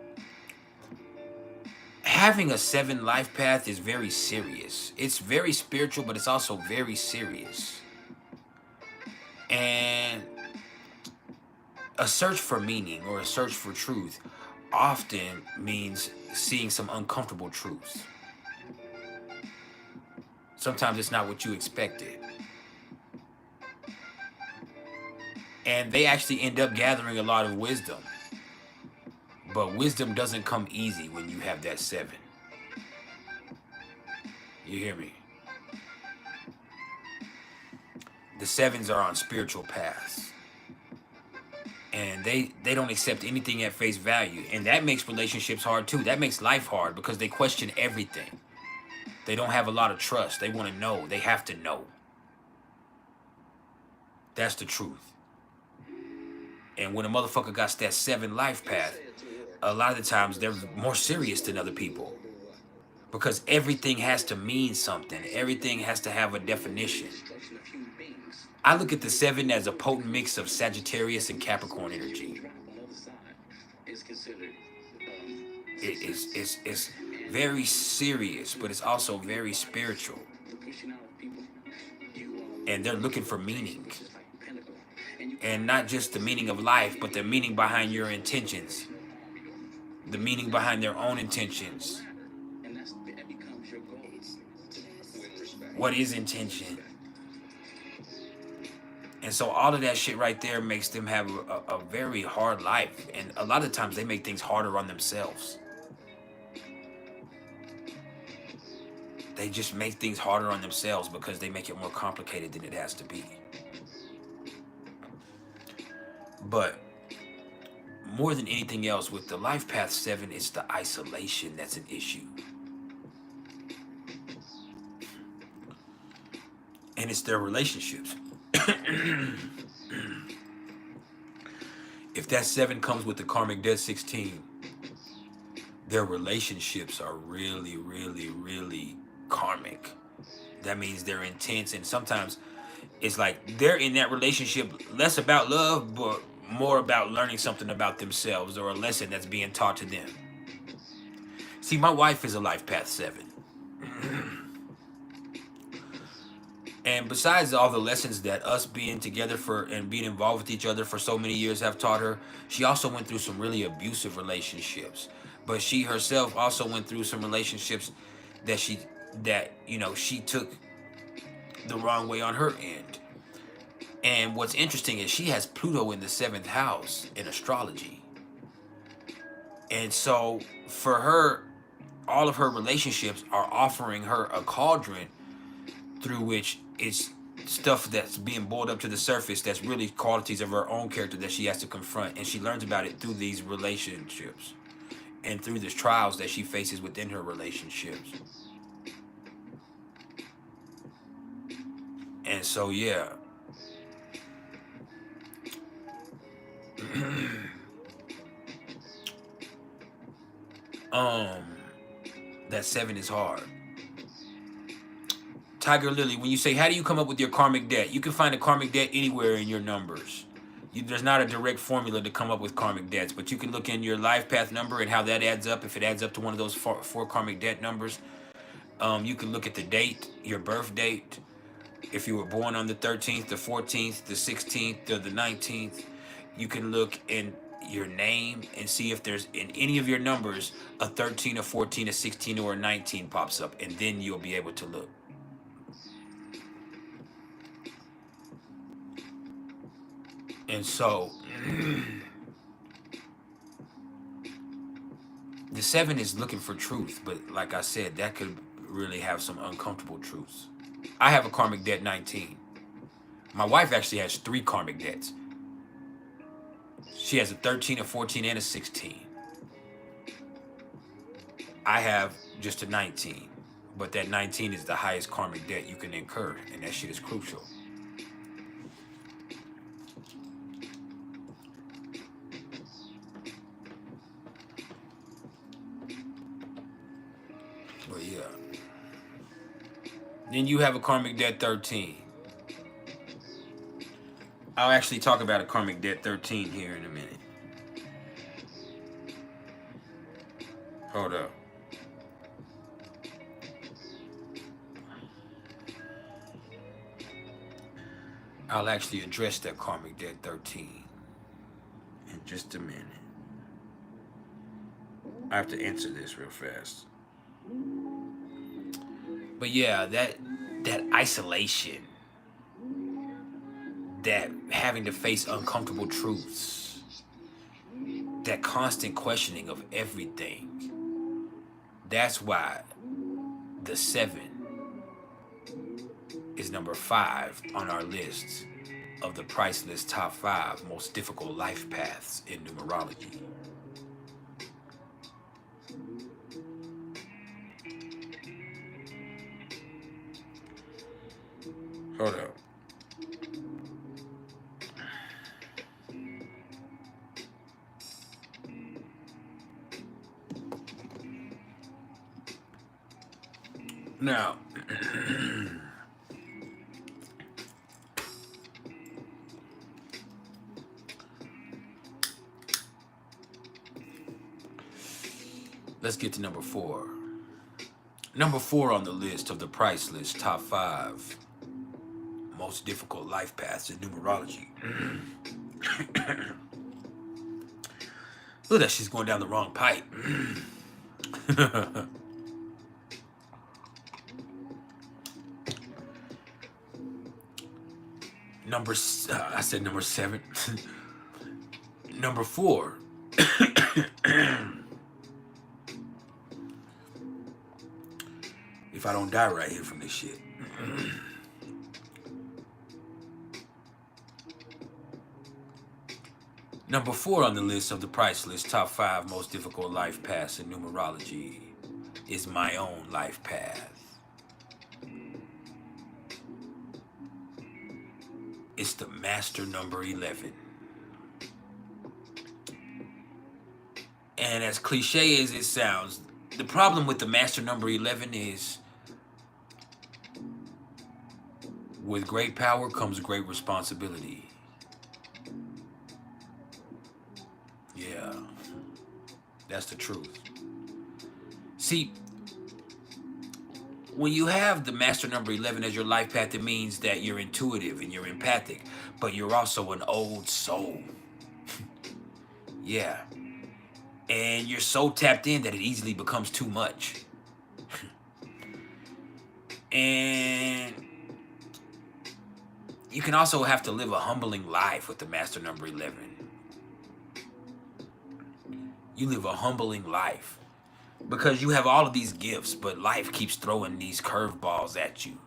S1: having a 7 life path is very serious. It's very spiritual, but it's also very serious. And a search for meaning or a search for truth often means seeing some uncomfortable truths. Sometimes it's not what you expected. And they actually end up gathering a lot of wisdom. But wisdom doesn't come easy when you have that 7. You hear me? The 7s are on spiritual paths. And they don't accept anything at face value. And that makes relationships hard too. That makes life hard because they question everything. They don't have a lot of trust. They want to know. They have to know. That's the truth. And when a motherfucker got that 7 life path, a lot of the times they're more serious than other people. Because everything has to mean something. Everything has to have a definition. I look at the 7 as a potent mix of Sagittarius and Capricorn energy. It's very serious, but it's also very spiritual. And they're looking for meaning. And not just the meaning of life, but the meaning behind your intentions. The meaning behind their own intentions. What is intention? And so all of that shit right there makes them have a very hard life. And a lot of times they make things harder on themselves. They just make things harder on themselves because they make it more complicated than it has to be. But more than anything else, with the life path 7, it's the isolation that's an issue. And it's their relationships. If that 7 comes with the karmic debt 16, their relationships are really, really, really karmic. That means they're intense, and sometimes it's like they're in that relationship less about love, but more about learning something about themselves or a lesson that's being taught to them. See, my wife is a life path 7. And besides all the lessons that us being together and being involved with each other for so many years have taught her, she also went through some really abusive relationships. But she herself also went through some relationships that she took the wrong way on her end. And what's interesting is she has Pluto in the 7th house in astrology. And so for her, all of her relationships are offering her a cauldron through which it's stuff that's being boiled up to the surface that's really qualities of her own character that she has to confront. And she learns about it through these relationships and through the trials that she faces within her relationships. And so, yeah. That 7 is hard. Tiger Lily, when you say, how do you come up with your karmic debt? You can find a karmic debt anywhere in your numbers. There's not a direct formula to come up with karmic debts, but you can look in your life path number and how that adds up. If it adds up to one of those four karmic debt numbers, you can look at the date, your birth date. If you were born on the 13th, the 14th, the 16th, or the 19th, you can look in your name and see if there's in any of your numbers a 13, a 14, a 16, or a 19 pops up, and then you'll be able to look. And so the 7 is looking for truth, but like I said, that could really have some uncomfortable truths. I have a karmic debt 19. My wife actually has 3 karmic debts. She has a 13, a 14, and a 16. I have just a 19, but that 19 is the highest karmic debt you can incur, and that shit is crucial. But yeah. Then you have a karmic debt 13. I'll actually talk about a karmic debt 13 here in a minute. Hold up. I'll actually address that karmic debt 13 in just a minute. I have to answer this real fast. But yeah, that isolation, that having to face uncomfortable truths, that constant questioning of everything, that's why the 7 is number 5 on our list of the PrIcElEs top 5 most difficult life paths in numerology. Hold up. Now, let's get to number 4. Number 4 on the list of the PrIcElEs top 5 most difficult life paths in numerology. Look, that she's going down the wrong pipe. I said number 7. Number 4. If I don't die right here from this shit. Number 4 on the list of the PrIcElEs top 5 most difficult life paths in numerology is my own life path. It's the master number 11. And as cliche as it sounds, the problem with the master number 11 is with great power comes great responsibility. Yeah, that's the truth. See, when you have the master number 11 as your life path, it means that you're intuitive and you're empathic, but you're also an old soul. Yeah. And you're so tapped in that it easily becomes too much. And you can also have to live a humbling life with the master number 11. You live a humbling life because you have all of these gifts, but life keeps throwing these curveballs at you.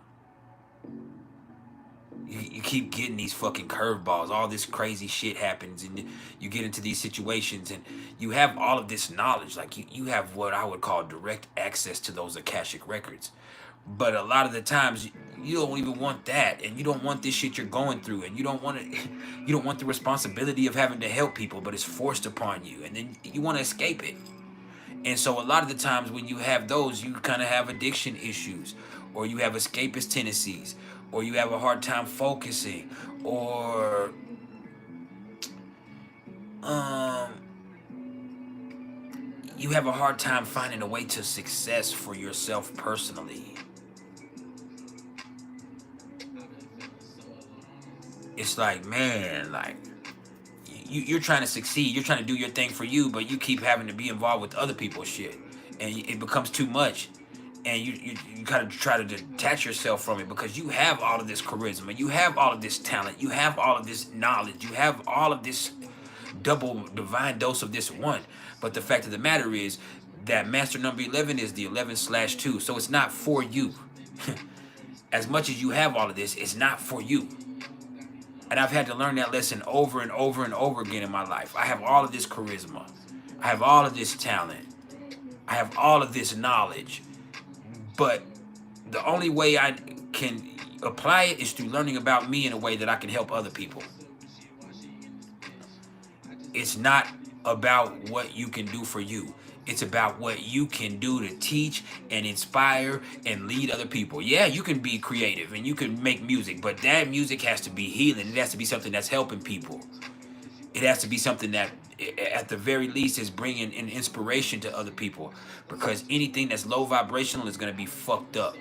S1: You keep getting these fucking curveballs. All this crazy shit happens, and you get into these situations, and you have all of this knowledge. Like you have what I would call direct access to those Akashic records. But a lot of the times you don't even want that, and you don't want this shit you're going through, and you don't want it. You don't want the responsibility of having to help people, but it's forced upon you, and then you want to escape it. And so a lot of the times when you have those, you kind of have addiction issues, or you have escapist tendencies, or you have a hard time focusing, or um you have a hard time finding a way to success for yourself personally. It's like, man, like you're trying to succeed, you're trying to do your thing for you, but you keep having to be involved with other people's shit, and it becomes too much, and you kind of try to detach yourself from it because you have all of this charisma, you have all of this talent, you have all of this knowledge, you have all of this double divine dose of this one. But the fact of the matter is that master number 11 is the 11/2, so it's not for you. As much as you have all of this, it's not for you. And I've had to learn that lesson over and over and over again in my life. I have all of this charisma. I have all of this talent. I have all of this knowledge. But the only way I can apply it is through learning about me in a way that I can help other people. It's not about what you can do for you. It's about what you can do to teach and inspire and lead other people. Yeah, you can be creative and you can make music, but that music has to be healing. It has to be something that's helping people. It has to be something that, at the very least, is bringing an inspiration to other people. Because anything that's low vibrational is going to be fucked up.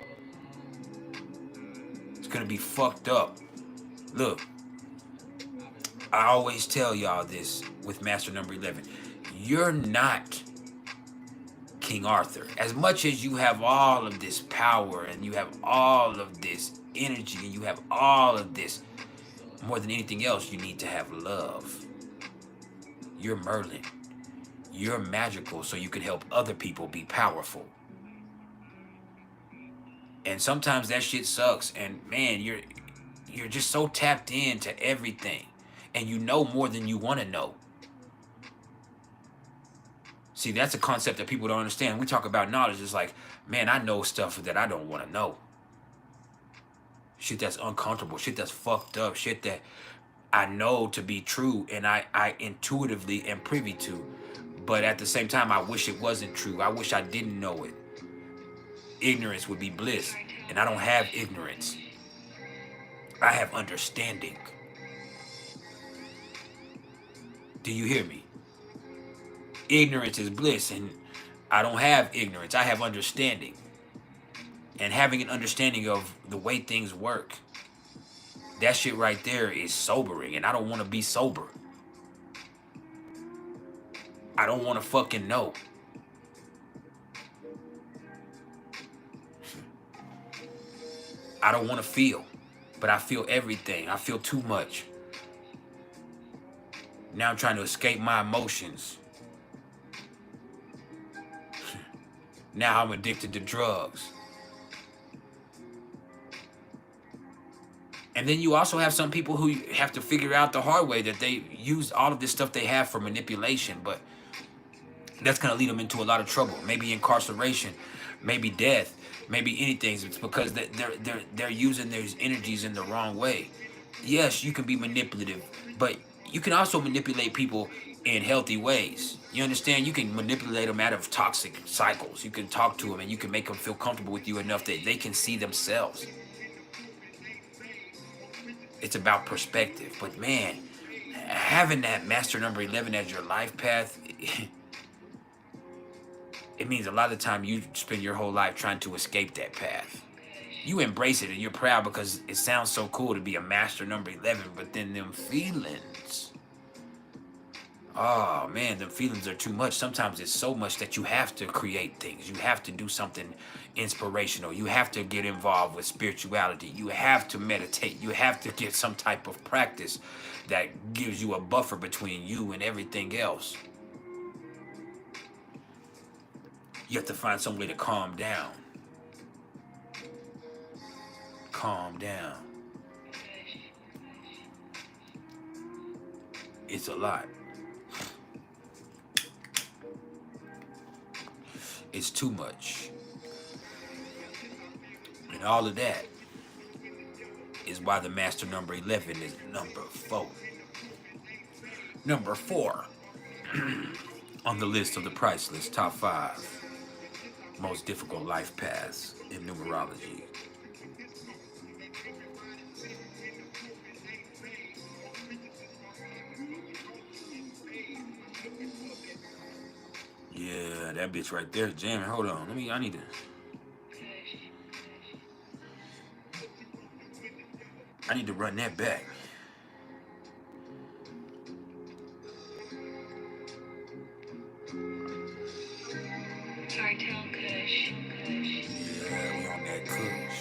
S1: It's going to be fucked up. Look, I always tell y'all this with master number 11. You're not King Arthur. As much as you have all of this power and you have all of this energy and you have all of this, more than anything else, you need to have love. You're Merlin. You're magical, so you can help other people be powerful. And sometimes that shit sucks. And man, you're just so tapped into everything. And you know more than you want to know. See, that's a concept that people don't understand. We talk about knowledge. It's like, man, I know stuff that I don't want to know. Shit that's uncomfortable. Shit that's fucked up. Shit that I know to be true and I intuitively am privy to. But at the same time, I wish it wasn't true. I wish I didn't know it. Ignorance would be bliss. And I don't have ignorance. I have understanding. Do you hear me? Ignorance is bliss, and I don't have ignorance. I have understanding. And having an understanding of the way things work, that shit right there is sobering, and I don't want to be sober. I don't want to fucking know. I don't want to feel, but I feel everything. I feel too much. Now I'm trying to escape my emotions. Now I'm addicted to drugs. And then you also have some people who have to figure out the hard way that they use all of this stuff they have for manipulation, but that's going to lead them into a lot of trouble. Maybe incarceration, maybe death, maybe anything. It's because they're using those energies in the wrong way. Yes, you can be manipulative, but you can also manipulate people in healthy ways. You understand? You can manipulate them out of toxic cycles. You can talk to them and you can make them feel comfortable with you enough that they can see themselves. It's about perspective. But man, having that master number 11 as your life path, it means a lot of the time you spend your whole life trying to escape that path. You embrace it and you're proud because it sounds so cool to be a master number 11, but then them feelings, oh man, them feelings are too much. Sometimes it's so much that you have to create things. You have to do something inspirational. You have to get involved with spirituality. You have to meditate. You have to get some type of practice that gives you a buffer between you and everything else. You have to find some way to calm down. Calm down. It's a lot. It's too much. And all of that is why the master number 11 is number 4. Number 4 on the list of the PrIcElEs top 5 most difficult life paths in numerology. Yeah, that bitch right there jamming. Hold on. I need to run that back.
S2: Sorry, tell Kush.
S1: Yeah, we on that Kush.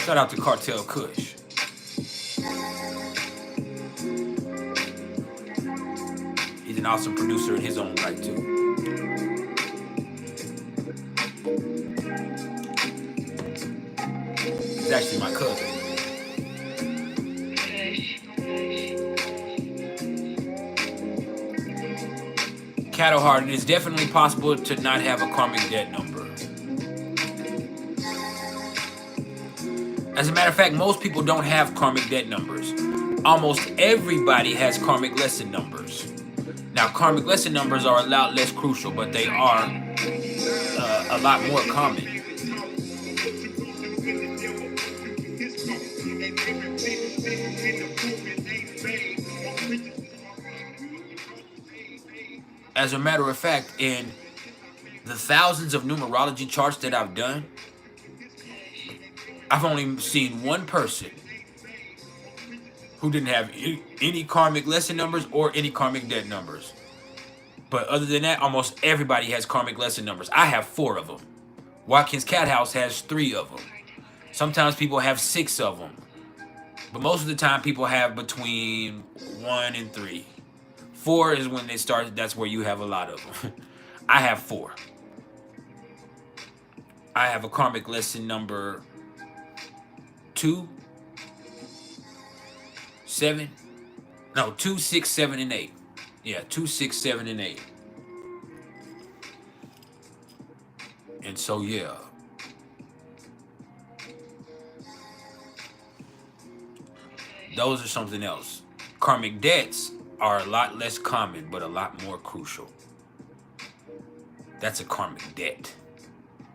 S1: Shout out to Cartel Kush. He's an awesome producer in his own right too. He's actually my cousin. Cattle Heart, it is definitely possible to not have a karmic debt number. As a matter of fact, most people don't have karmic debt numbers. Almost everybody has karmic lesson numbers. Now, karmic lesson numbers are a lot less crucial, but they are a lot more common. As a matter of fact, in the thousands of numerology charts that I've done, I've only seen one person who didn't have any karmic lesson numbers or any karmic debt numbers. But other than that, almost everybody has karmic lesson numbers. I have 4 of them. Watkins Cat House has 3 of them. Sometimes people have 6 of them. But most of the time, people have between 1 and 3. 4 is when they start. That's where you have a lot of them. I have 4. I have a karmic lesson number 2, 7. No, 2, 6, 7, and 8. Yeah, 2, 6, 7, and 8. And so, yeah. Those are something else. Karmic debts are a lot less common, but a lot more crucial. That's a karmic debt.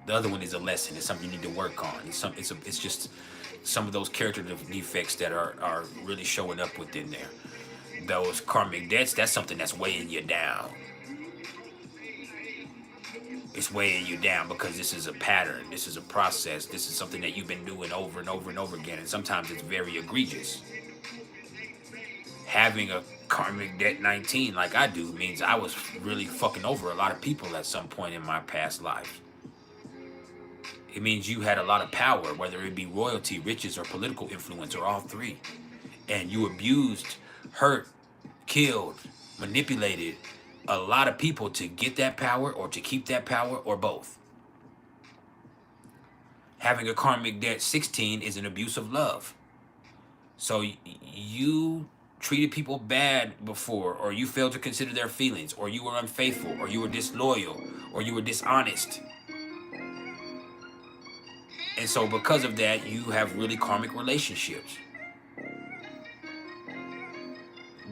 S1: The other one is a lesson. It's something you need to work on. It's just some of those character defects that are really showing up within there. Those karmic debts, that's something that's weighing you down. It's weighing you down because this is a pattern. This is a process. This is something that you've been doing over and over and over again. And sometimes it's very egregious. Having a karmic debt 19 like I do means I was really fucking over a lot of people at some point in my past life. It means you had a lot of power, whether it be royalty, riches, or political influence, or all 3. And you abused, hurt, killed, manipulated a lot of people to get that power or to keep that power or both. Having a karmic debt 16 is an abuse of love. So you treated people bad before, or you failed to consider their feelings, or you were unfaithful, or you were disloyal, or you were dishonest. And so because of that, you have really karmic relationships.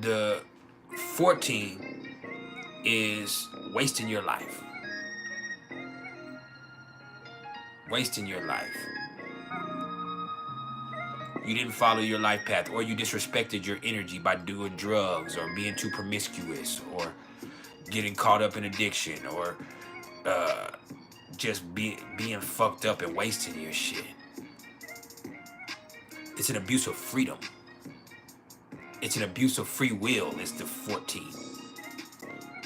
S1: The 14 is wasting your life. Wasting your life. You didn't follow your life path, or you disrespected your energy by doing drugs, or being too promiscuous, or getting caught up in addiction, or just being fucked up and wasting your shit. It's an abuse of freedom. It's an abuse of free will. It's the 14.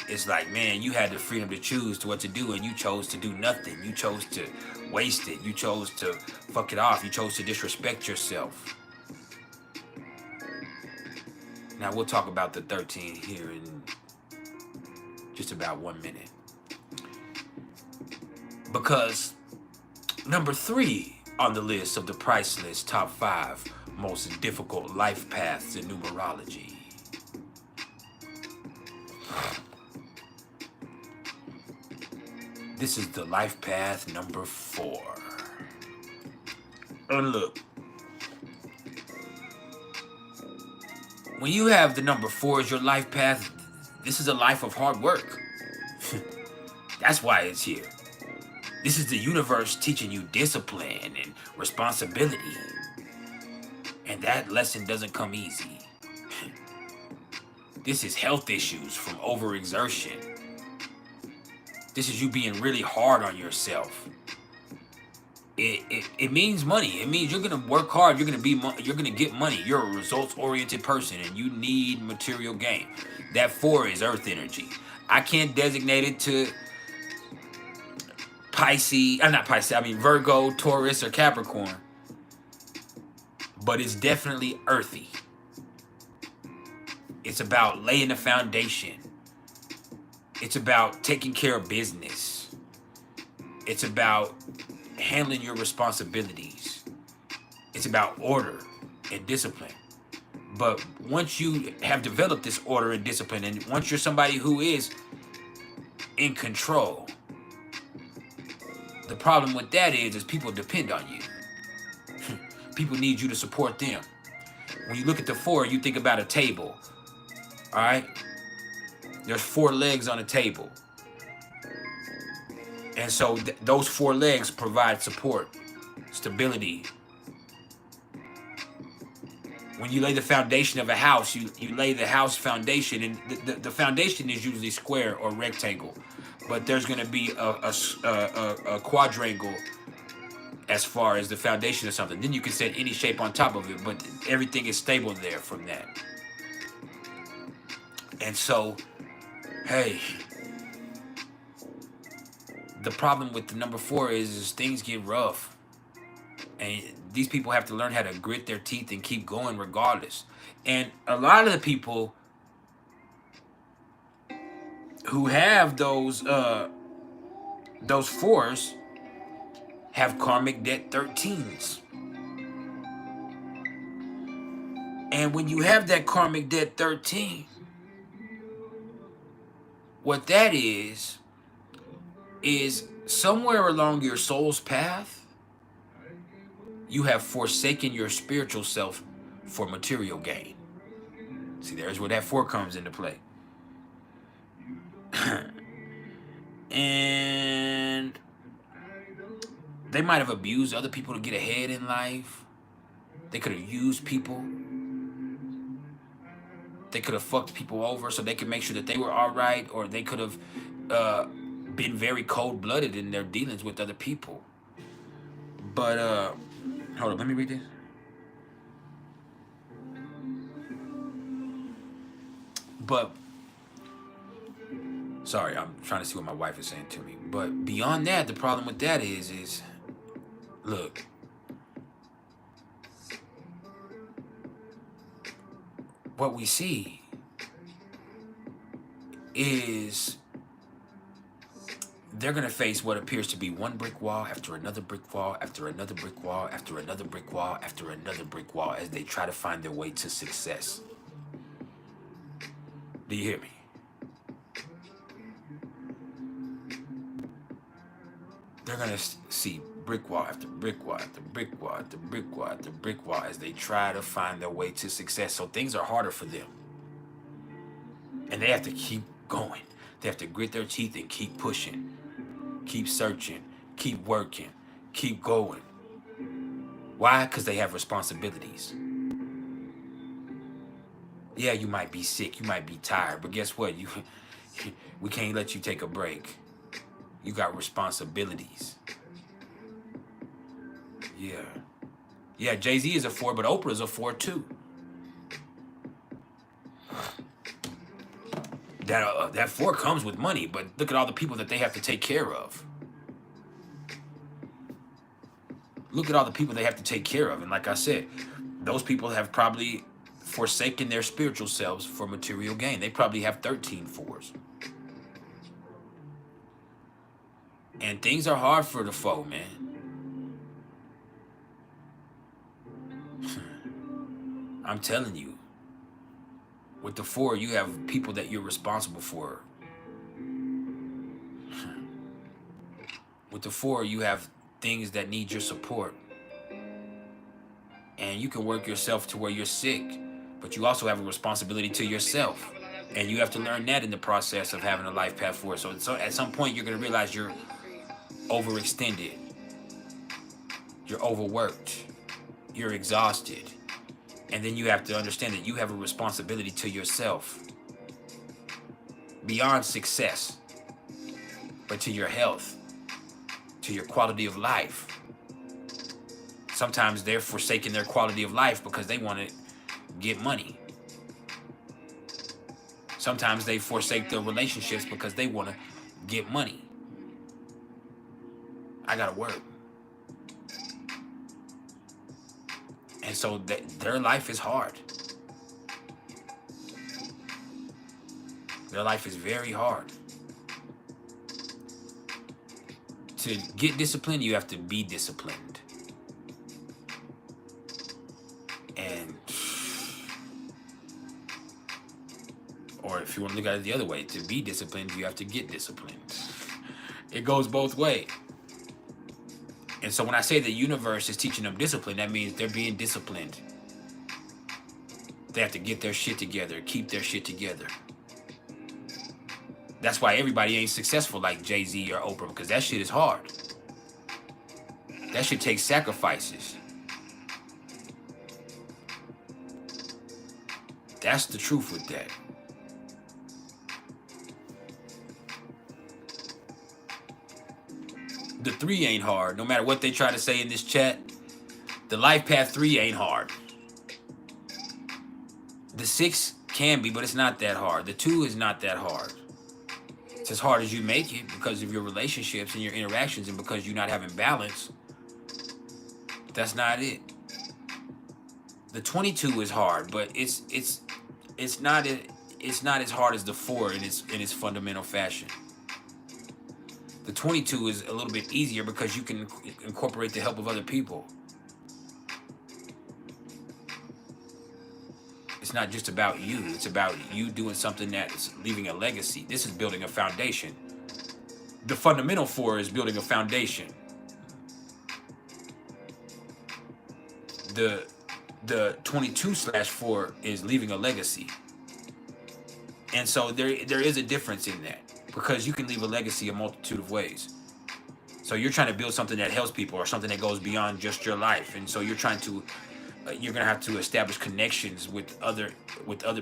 S1: It's like, man, you had the freedom to choose what to do, and you chose to do nothing. You chose to waste it. You chose to fuck it off. You chose to disrespect yourself. Now, we'll talk about the 13 here in just about 1 minute. Because number 3 on the list of the PrIcElEs top 5 most difficult life paths in numerology. This is the life path number 4. And look, when you have the number 4 as your life path, this is a life of hard work. That's why it's here. This is the universe teaching you discipline and responsibility. And that lesson doesn't come easy. This is health issues from overexertion. This is you being really hard on yourself. It means money. It means you're gonna work hard. You're gonna get money. You're a results-oriented person, and you need material gain. That 4 is Earth energy. I can't designate it to Pisces. Not Pisces. I mean Virgo, Taurus, or Capricorn. But it's definitely earthy. It's about laying the foundation. It's about taking care of business. It's about handling your responsibilities. It's about order and discipline. But once you have developed this order and discipline, and once you're somebody who is in control, the problem with that is people depend on you. People need you to support them. When you look at the 4, you think about a table. All right? There's 4 legs on a table. And so those 4 legs provide support, stability. When you lay the foundation of a house, you lay the house foundation, and the foundation is usually square or rectangle, but there's going to be a quadrangle as far as the foundation of something. Then you can set any shape on top of it, but everything is stable there from that. And so, hey, the problem with the number 4 is things get rough. And these people have to learn how to grit their teeth and keep going regardless. And a lot of the people who have those 4s have karmic debt 13s. And when you have that karmic debt 13, what that is somewhere along your soul's path, you have forsaken your spiritual self for material gain. See, there's where that 4 comes into play. And they might have abused other people to get ahead in life. They could have used people. They could have fucked people over so they could make sure that they were all right, or they could have been very cold-blooded in their dealings with other people. But hold on, let me read this. But sorry, I'm trying to see what my wife is saying to me. But beyond that, the problem with that is look, what we see is they're going to face what appears to be one brick wall after another brick wall, after another brick wall, after another brick wall, after another brick wall, as they try to find their way to success. Do you hear me? They're going to see brick wall after brick wall after brick wall after brick wall after brick wall as they try to find their way to success. So things are harder for them. And they have to keep going. They have to grit their teeth and keep pushing, keep searching, keep working, keep going. Why? Because they have responsibilities. Yeah, you might be sick, you might be tired, but guess what? We can't let you take a break. You got responsibilities. Yeah. Yeah, Jay-Z is a 4, but Oprah's a 4 too. That 4 comes with money, but look at all the people that they have to take care of. Look at all the people they have to take care of. And like I said, those people have probably forsaken their spiritual selves for material gain. They probably have 13 4s. And things are hard for the 4, man. I'm telling you. With the 4, you have people that you're responsible for. With the 4, you have things that need your support. And you can work yourself to where you're sick, but you also have a responsibility to yourself. And you have to learn that in the process of having a life path forward. So at some point, you're going to realize you're overextended. You're overworked. You're exhausted. And then you have to understand that you have a responsibility to yourself. Beyond success, but to your health, to your quality of life. Sometimes they're forsaking their quality of life because they want to get money. Sometimes they forsake their relationships because they want to get money. I gotta work. And so their life is hard. Their life is very hard. To get disciplined, you have to be disciplined. And, or if you want to look at it the other way, to be disciplined, you have to get disciplined. It goes both ways. And so when I say the universe is teaching them discipline, that means they're being disciplined. They have to get their shit together, keep their shit together. That's why everybody ain't successful like Jay-Z or Oprah, because that shit is hard. That shit takes sacrifices. That's the truth with that. The 3 ain't hard. No matter what they try to say in this chat, the life path 3 ain't hard. The 6 can be, but it's not that hard. The 2 is not that hard. It's as hard as you make it because of your relationships and your interactions and because you're not having balance. That's not it. The 22 is hard, but it's not as hard as the 4 in its fundamental fashion. The 22 is a little bit easier because you can incorporate the help of other people. It's not just about you. It's about you doing something that's leaving a legacy. This is building a foundation. The fundamental 4 is building a foundation. The 22/4 is leaving a legacy. And so there is a difference in that. Because you can leave a legacy a multitude of ways. So you're trying to build something that helps people or something that goes beyond just your life. And so you're trying to, you're going to have to establish connections with other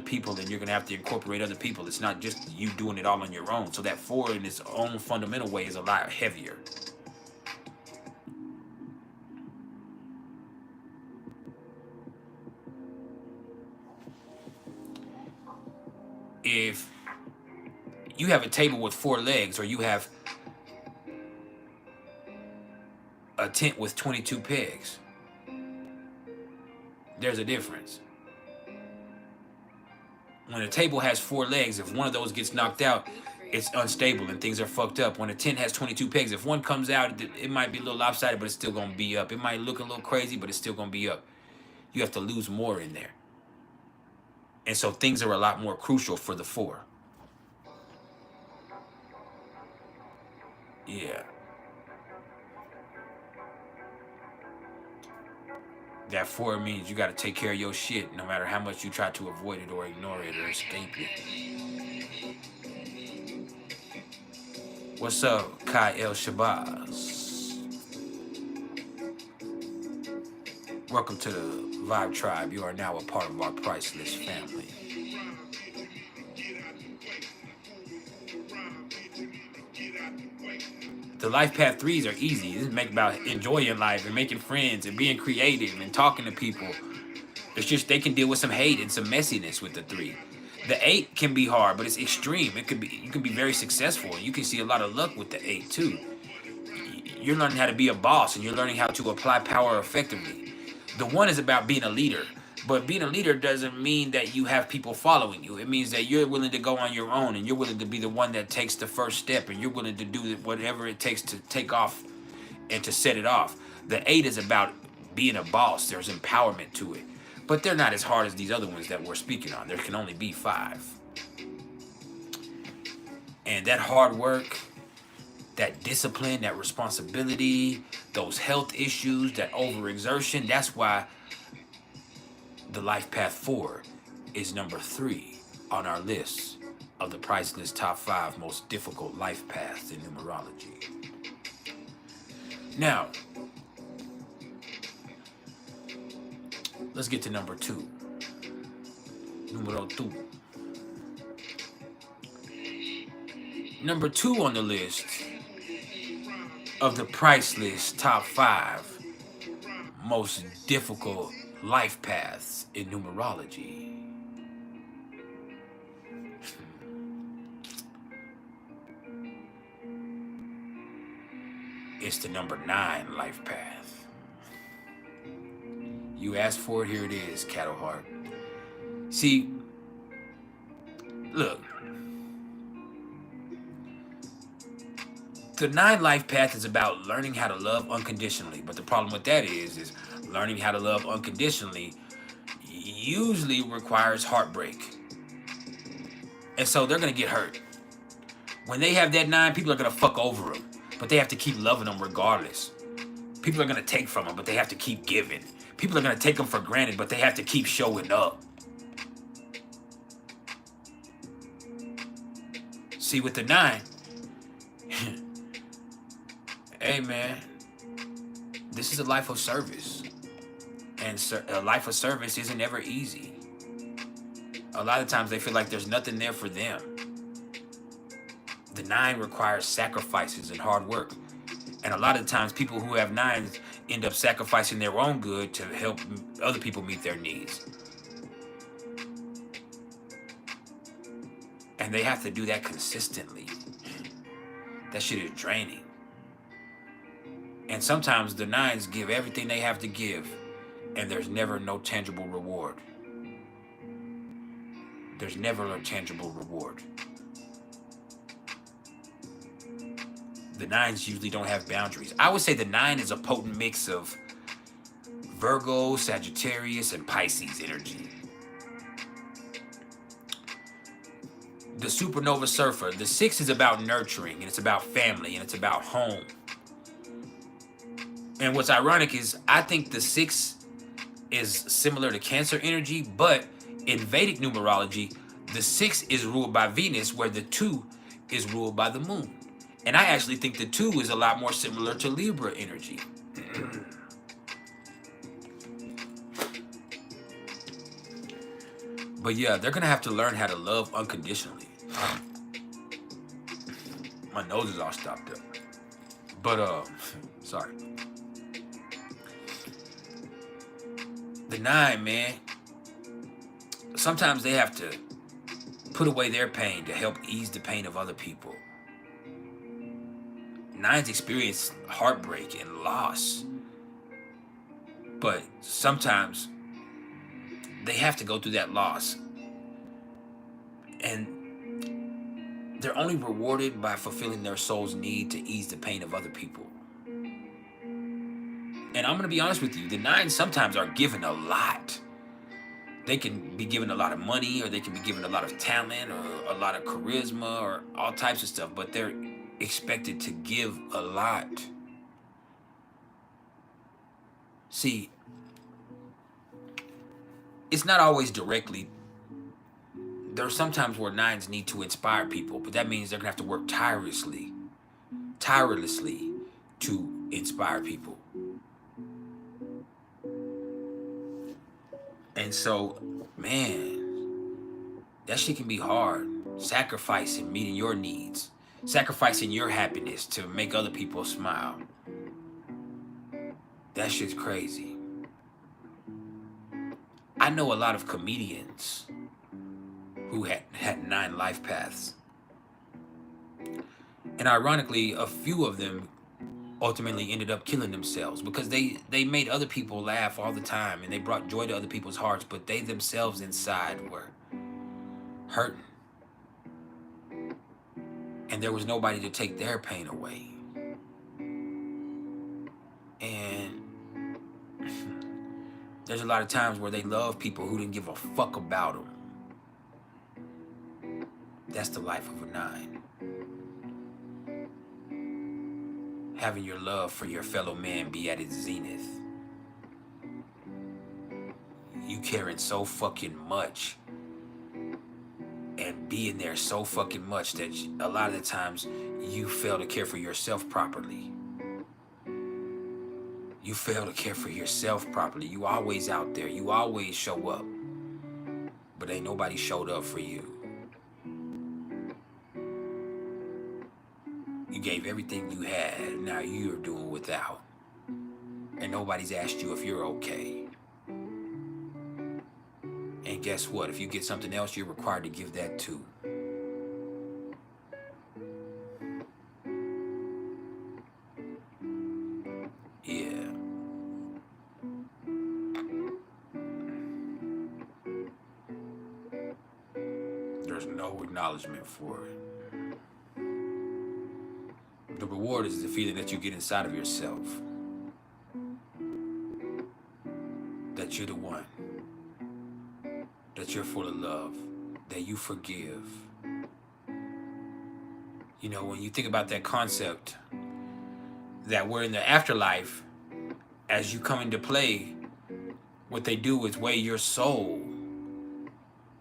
S1: people, and you're going to have to incorporate other people. It's not just you doing it all on your own. So that 4 in its own fundamental way is a lot heavier. If you have a table with 4 legs, or you have a tent with 22 pegs, there's a difference. When a table has 4 legs, if one of those gets knocked out, it's unstable and things are fucked up. When a tent has 22 pegs, if one comes out, it might be a little lopsided, but it's still gonna be up. It might look a little crazy, but it's still gonna be up. You have to lose more in there. And so things are a lot more crucial for the 4. Yeah. That 4 means you got to take care of your shit no matter how much you try to avoid it or ignore it or escape it. What's up, Kai El Shabazz? Welcome to the Vibe Tribe. You are now a part of our PrIcElEs family. The life path 3s are easy. This is about enjoying life and making friends and being creative and talking to people. It's just they can deal with some hate and some messiness with the 3. The 8 can be hard, but it's extreme. You can be very successful, and you can see a lot of luck with the 8 too. You're learning how to be a boss, and you're learning how to apply power effectively. The 1 is about being a leader. But being a leader doesn't mean that you have people following you. It means that you're willing to go on your own, and you're willing to be the one that takes the first step, and you're willing to do whatever it takes to take off and to set it off. The 8 is about being a boss. There's empowerment to it. But they're not as hard as these other ones that we're speaking on. There can only be 5. And that hard work, that discipline, that responsibility, those health issues, that overexertion, that's why the life path 4 is number 3 on our list of the PrIcElEs top 5 most difficult life paths in numerology. Now, let's get to number 2. Numero 2. Number 2 on the list of the PrIcElEs top 5 most difficult life paths in numerology. It's the number 9 life path. You asked for it, here it is, cattle heart. See, look, the 9 life path is about learning how to love unconditionally. But the problem with that is learning how to love unconditionally usually requires heartbreak. And so they're going to get hurt. When they have that 9, people are going to fuck over them. But they have to keep loving them regardless. People are going to take from them, but they have to keep giving. People are going to take them for granted, but they have to keep showing up. See, with the 9, hey man, this is a life of service. And a life of service isn't ever easy. A lot of times they feel like there's nothing there for them. The 9 requires sacrifices and hard work. And a lot of times people who have 9s end up sacrificing their own good to help other people meet their needs. And they have to do that consistently. That shit is draining. And sometimes the 9s give everything they have to give, and there's never no tangible reward. There's never a tangible reward. The 9s usually don't have boundaries. I would say the 9 is a potent mix of Virgo, Sagittarius, and Pisces energy. The supernova surfer. The 6 is about nurturing, and it's about family, and it's about home. And what's ironic is I think the 6 is similar to Cancer energy, but in Vedic numerology, the 6 is ruled by Venus, where the 2 is ruled by the moon. And I actually think the 2 is a lot more similar to Libra energy. But yeah, they're gonna have to learn how to love unconditionally. My nose is all stopped up. But sorry. The 9, man, sometimes they have to put away their pain to help ease the pain of other people. 9s experience heartbreak and loss. But sometimes they have to go through that loss. And they're only rewarded by fulfilling their soul's need to ease the pain of other people. And I'm going to be honest with you, the 9s sometimes are given a lot. They can be given a lot of money, or they can be given a lot of talent, or a lot of charisma, or all types of stuff, but they're expected to give a lot. See, it's not always directly. There are sometimes where 9s need to inspire people, but that means they're going to have to work tirelessly to inspire people. And so, man, that shit can be hard. Sacrificing, meeting your needs. Sacrificing your happiness to make other people smile. That shit's crazy. I know a lot of comedians who had 9 life paths. And ironically, a few of them ultimately ended up killing themselves because they made other people laugh all the time and they brought joy to other people's hearts, but they themselves inside were hurting. And there was nobody to take their pain away. And There's a lot of times where they love people who didn't give a fuck about them. That's the life of a 9. Having your love for your fellow man be at its zenith. You caring so fucking much and being there so fucking much that a lot of the times you fail to care for yourself properly. You fail to care for yourself properly. You always out there. You always show up. But ain't nobody showed up for you. You gave everything you had. Now you're doing without. And nobody's asked you if you're okay. And guess what? If you get something else, you're required to give that too. Yeah. There's no acknowledgement for it. The reward is the feeling that you get inside of yourself. That you're the one. That you're full of love, that you forgive. You know, when you think about that concept, that we're in the afterlife, as you come into play, what they do is weigh your soul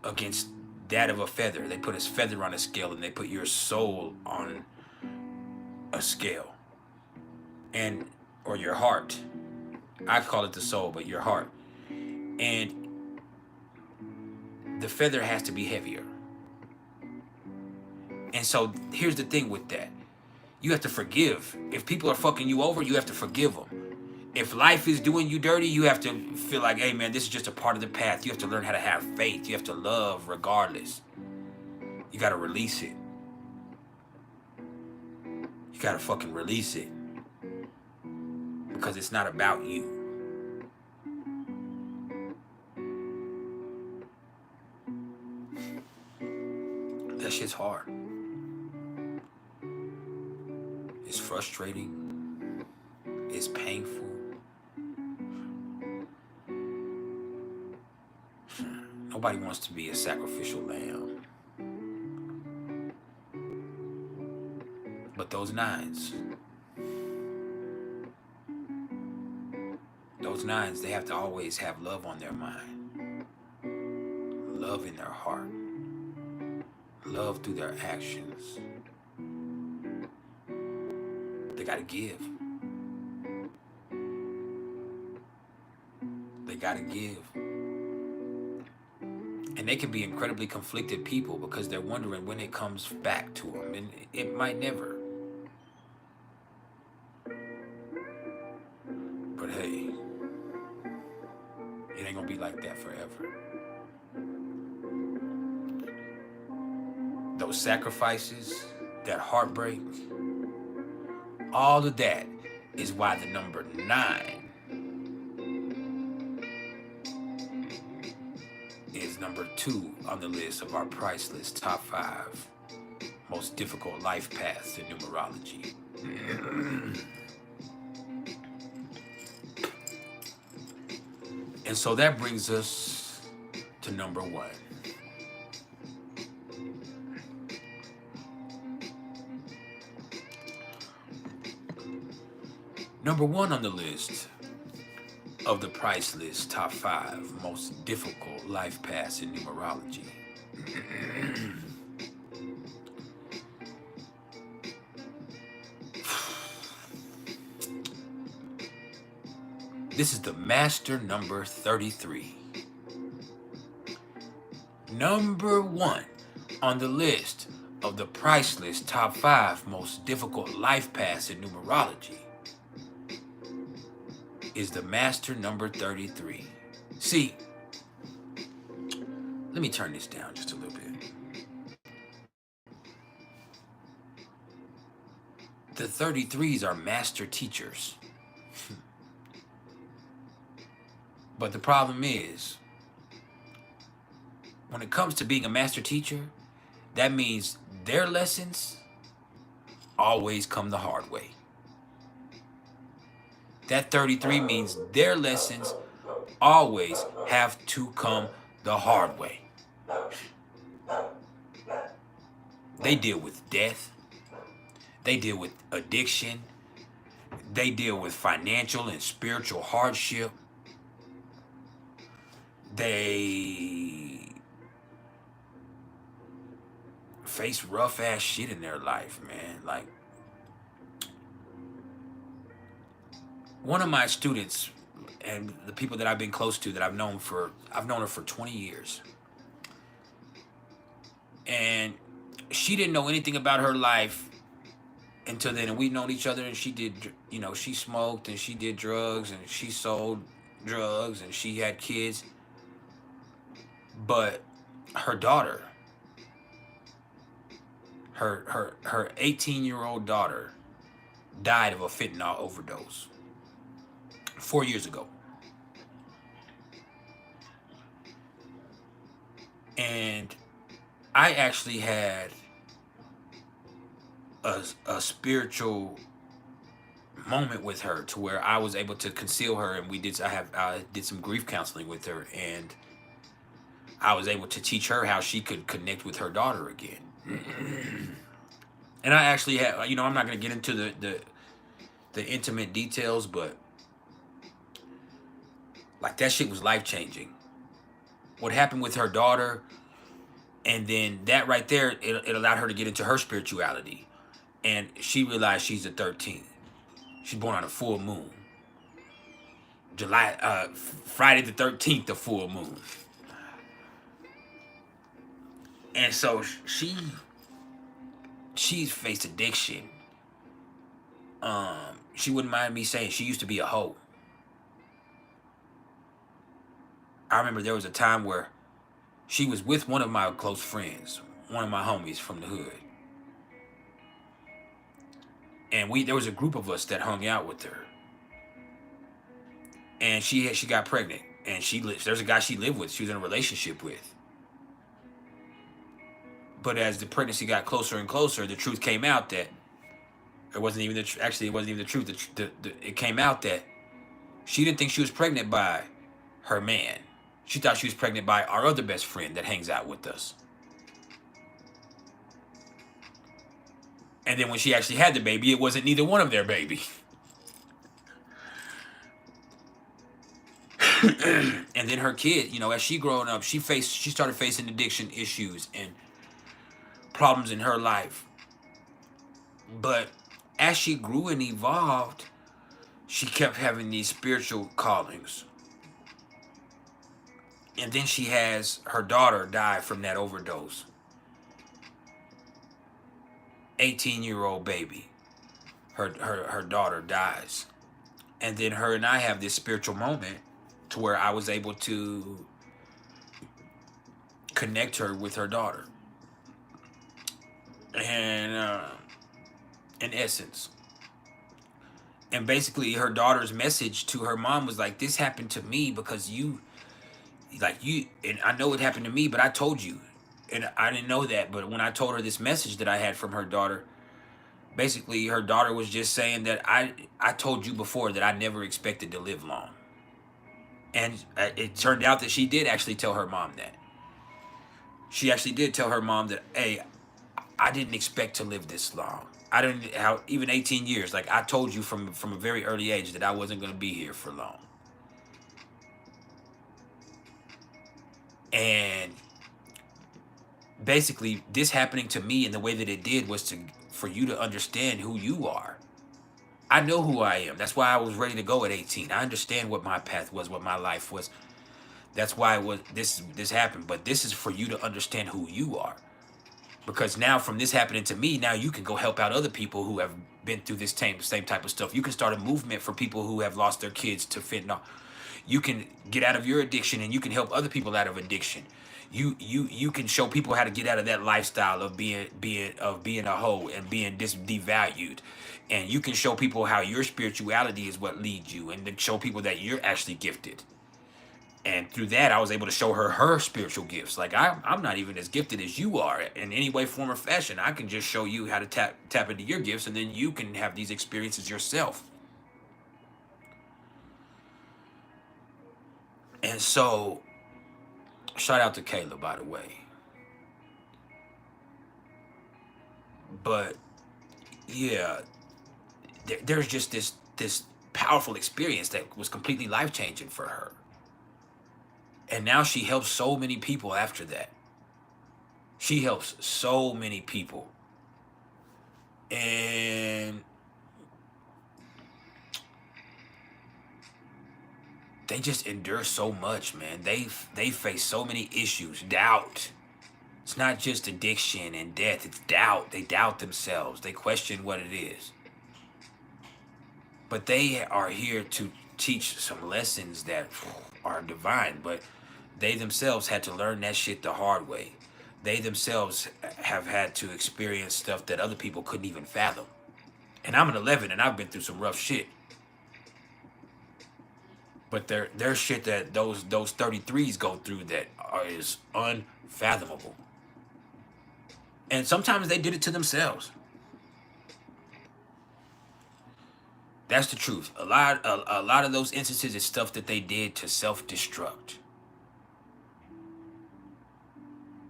S1: against that of a feather. They put a feather on a scale and they put your soul on a scale. And, or your heart. I call it the soul, but your heart. And the feather has to be heavier. And so here's the thing with that. You have to forgive. If people are fucking you over, you have to forgive them. If life is doing you dirty, you have to feel like, hey man, this is just a part of the path. You have to learn how to have faith. You have to love regardless. You got to release it. You got to fucking release it. Because it's not about you. That shit's hard. It's frustrating. It's painful. Nobody wants to be a sacrificial lamb. But those 9s, they have to always have love on their mind. Love in their heart. Love through their actions. They gotta give. They gotta give. And they can be incredibly conflicted people because they're wondering when it comes back to them. And it might never. But hey, it ain't gonna be like that forever. Those sacrifices, that heartbreak, all of that is why the number 9 is number 2 on the list of our PrIcElEs top 5 most difficult life paths in numerology. And so that brings us to number 1. Number 1 on the list of the PrIcElEs top 5 most difficult life paths in numerology. This is the master number 33. Number 1 on the list of the PrIcElEs top 5 most difficult life paths in numerology is the master number 33. See, let me turn this down just a little bit. The 33s are master teachers. But the problem is, when it comes to being a master teacher, that means their lessons always come the hard way. That 33 means their lessons always have to come the hard way. They deal with death. They deal with addiction. They deal with financial and spiritual hardship. They face rough ass shit in their life, man. Like, one of my students and the people that I've been close to that I've known her for 20 years. And she didn't know anything about her life until then. And we'd known each other, and she did, you know, she smoked and she did drugs and she sold drugs and she had kids. But her daughter, her 18-year-old daughter died of a fentanyl overdose 4 years ago. And I actually had a spiritual moment with her to where I was able to conceal her, and I did some grief counseling with her, and I was able to teach her how she could connect with her daughter again. And I actually had, you know, I'm not going to get into the intimate details, but like, that shit was life-changing. What happened with her daughter, and then that right there, it allowed her to get into her spirituality. And she realized she's a 13. She's born on a full moon. Friday the 13th, the full moon. And so she's faced addiction. She wouldn't mind me saying she used to be a hoe. I remember there was a time where she was with one of my close friends, one of my homies from the hood. And there was a group of us that hung out with her. And she got pregnant. And there's a guy she lived with, she was in a relationship with. But as the pregnancy got closer and closer, the truth came out that it wasn't even the truth. It came out that she didn't think she was pregnant by her man. She thought she was pregnant by our other best friend that hangs out with us. And then when she actually had the baby, it wasn't neither one of their baby. And then her kid, you know, as she growing up, she started facing addiction issues and problems in her life. But as she grew and evolved, she kept having these spiritual callings. And then she has her daughter die from that overdose. 18-year-old baby. Her daughter dies. And then her and I have this spiritual moment to where I was able to connect her with her daughter. And in essence. And basically her daughter's message to her mom was like, this happened to me because you, and I know it happened to me, but I told you. And I didn't know that, but when I told her this message that I had from her daughter, basically her daughter was just saying that I told you before that I never expected to live long. And it turned out that she did actually tell her mom that. She actually did tell her mom that, hey, I didn't expect to live this long. I didn't, even 18 years, like I told you from a very early age that I wasn't going to be here for long. And basically this happening to me and the way that it did was for you to understand who you are. I know who I am. That's why I was ready to go at 18. I understand what my path was, what my life was. That's why this happened. But this is for you to understand who you are. Because now from this happening to me, now you can go help out other people who have been through this same type of stuff. You can start a movement for people who have lost their kids to fentanyl. You can get out of your addiction and you can help other people out of addiction. You can show people how to get out of that lifestyle of being a hoe and being devalued. And you can show people how your spirituality is what leads you, and then show people that you're actually gifted. And through that, I was able to show her spiritual gifts. Like, I'm not even as gifted as you are in any way, form, or fashion. I can just show you how to tap into your gifts, and then you can have these experiences yourself. And so, shout out to Kayla, by the way. But yeah, there's just this powerful experience that was completely life changing for her. And now she helps so many people after that. She helps so many people. And they just endure so much, man. They face so many issues, doubt. It's not just addiction and death, it's doubt. They doubt themselves. They question what it is. But they are here to teach some lessons that are divine, but they themselves had to learn that shit the hard way. They themselves have had to experience stuff that other people couldn't even fathom. And I'm an 11 and I've been through some rough shit. But there's shit that those 33s go through that is unfathomable. And sometimes they did it to themselves. That's the truth. A lot of those instances is stuff that they did to self-destruct.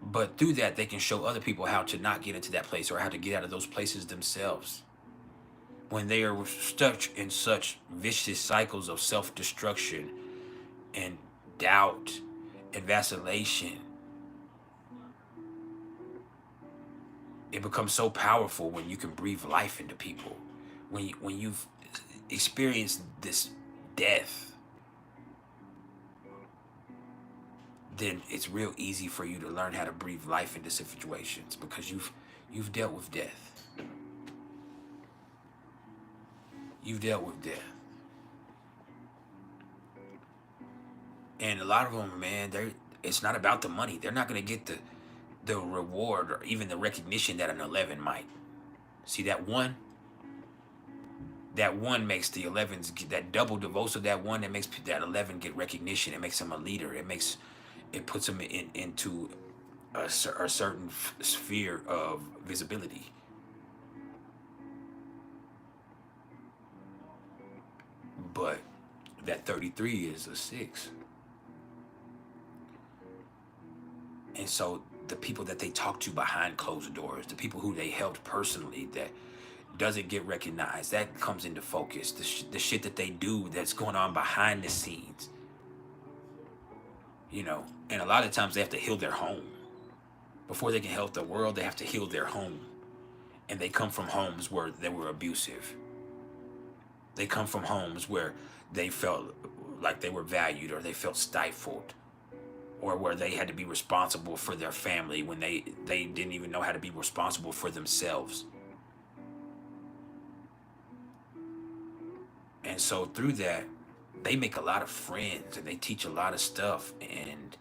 S1: But through that, they can show other people how to not get into that place or how to get out of those places themselves. When they are stuck in such vicious cycles of self-destruction and doubt and vacillation, it becomes so powerful when you can breathe life into people. When you've experienced this death, then it's real easy for you to learn how to breathe life into situations because you've dealt with death. You've dealt with death. And a lot of them, man, it's not about the money. They're not going to get the reward or even the recognition that an 11 might. See that one? That one makes the 11s get that double devote of that one that makes that 11 get recognition. It makes them a leader. It puts them into a certain sphere of visibility. But that 33 is a 6. And so the people that they talk to behind closed doors, the people who they helped personally that doesn't get recognized, that comes into focus. The shit that they do that's going on behind the scenes. You know, and a lot of times they have to heal their home. Before they can help the world, they have to heal their home. And they come from homes where they were abusive. They come from homes where they felt like they were valued or they felt stifled. Or where they had to be responsible for their family when they didn't even know how to be responsible for themselves. And so through that, they make a lot of friends and they teach a lot of stuff and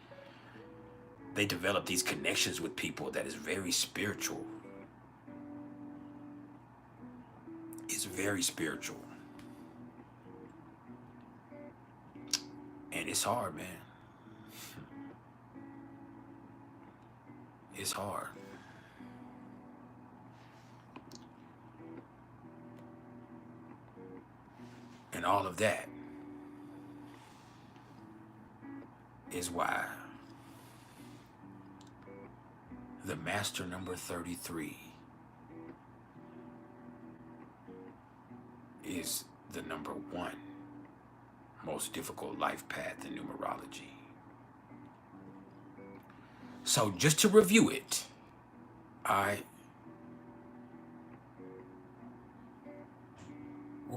S1: they develop these connections with people that is very spiritual. It's very spiritual. And it's hard, man. It's hard. And all of that is why the master number 33 is the number 1 most difficult life path in numerology. So just to review it, we're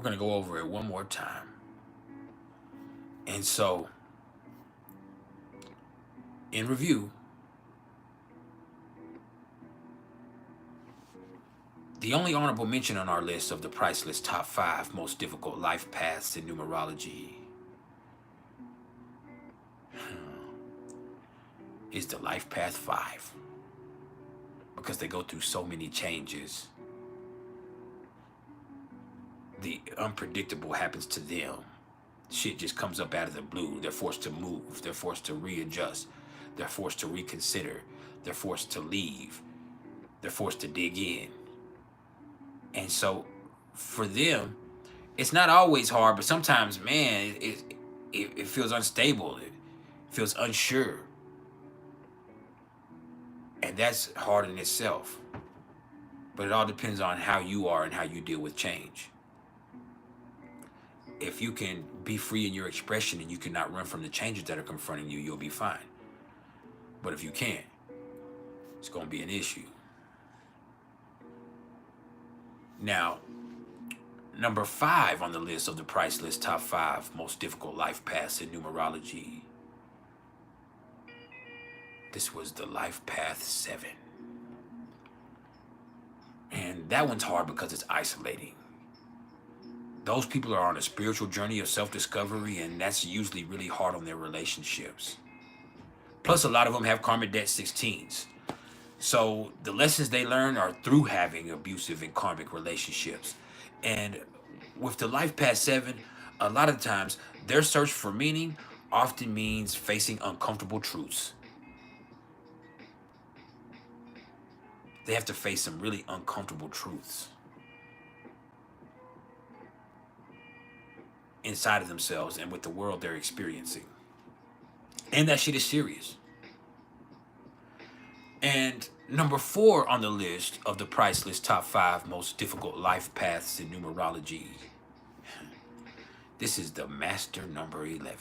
S1: going to go over it one more time. And so, in review, the only honorable mention on our list of the PrIcElEs top 5 most difficult life paths in numerology is the life path 5, because they go through so many changes. The unpredictable happens to them. Shit just comes up out of the blue. They're forced to move. They're forced to readjust. They're forced to reconsider. They're forced to leave. They're forced to dig in. And so for them, it's not always hard, but sometimes, man, it feels unstable. feels unsure. And that's hard in itself. But it all depends on how you are and how you deal with change. If you can be free in your expression and you cannot run from the changes that are confronting you, you'll be fine. But if you can't, it's going to be an issue. Now, number 5 on the list of the PrIcElEs top 5 most difficult life paths in numerology. This was the life path 7. And that one's hard because it's isolating. Those people are on a spiritual journey of self-discovery, and that's usually really hard on their relationships. Plus, a lot of them have karmic debt 16s. So the lessons they learn are through having abusive and karmic relationships. And with the life path 7, a lot of times their search for meaning often means facing uncomfortable truths. They have to face some really uncomfortable truths inside of themselves and with the world they're experiencing. And that shit is serious. And number 4 on the list of the PrIcElEs top 5 most difficult life paths in numerology. This is the master number 11.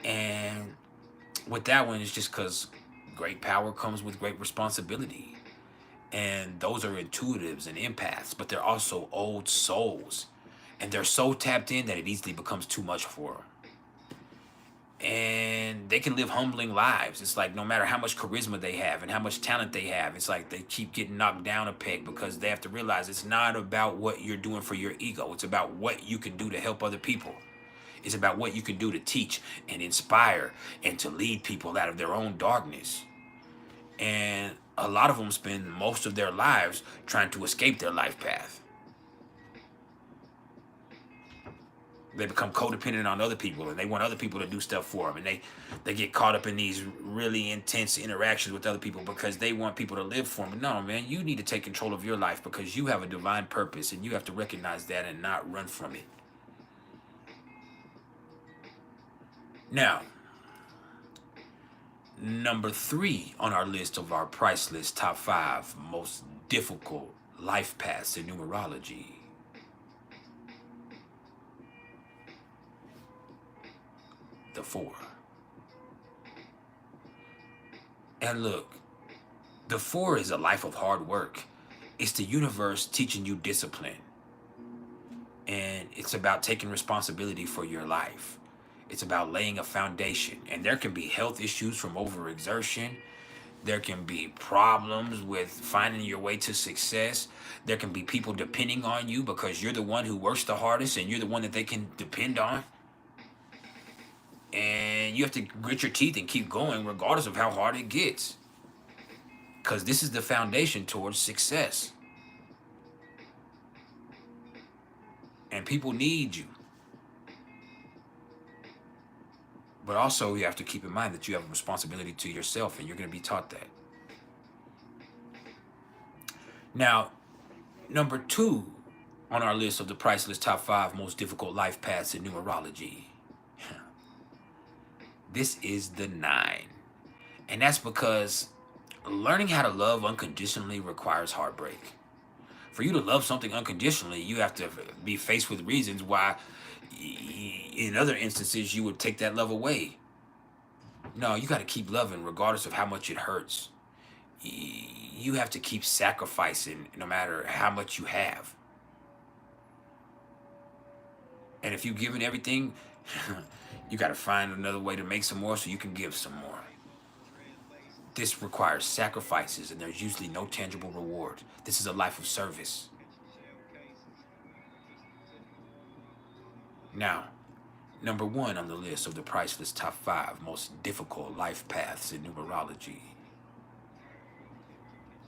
S1: And with that one, it's just because great power comes with great responsibility. And those are intuitives and empaths, but they're also old souls. And they're so tapped in that it easily becomes too much for them. And they can live humbling lives. It's like no matter how much charisma they have and how much talent they have, it's like they keep getting knocked down a peg because they have to realize it's not about what you're doing for your ego. It's about what you can do to help other people. It's about what you can do to teach and inspire and to lead people out of their own darkness. And a lot of them spend most of their lives trying to escape their life path. They become codependent on other people, and they want other people to do stuff for them. And they get caught up in these really intense interactions with other people because they want people to live for them. But no, man, you need to take control of your life because you have a divine purpose, and you have to recognize that and not run from it. Now, number 3 on our list of our PrIcElEs top 5 most difficult life paths in numerology. The 4. And look, the 4 is a life of hard work. It's the universe teaching you discipline. And it's about taking responsibility for your life. It's about laying a foundation. And there can be health issues from overexertion. There can be problems with finding your way to success. There can be people depending on you because you're the one who works the hardest and you're the one that they can depend on. And you have to grit your teeth and keep going regardless of how hard it gets. Because this is the foundation towards success. And people need you. But also you have to keep in mind that you have a responsibility to yourself and you're going to be taught that. Now, number 2 on our list of the PrIcElEs top 5 most difficult life paths in numerology. This is the 9. And that's because learning how to love unconditionally requires heartbreak. For you to love something unconditionally, you have to be faced with reasons why in other instances you would take that love away. No, you got to keep loving regardless of how much it hurts. You have to keep sacrificing no matter how much you have. And if you've given everything, you got to find another way to make some more so you can give some more. This requires sacrifices, and there's usually no tangible reward. This is a life of service. Now, number 1 on the list of the PrIcElEs top 5 most difficult life paths in numerology.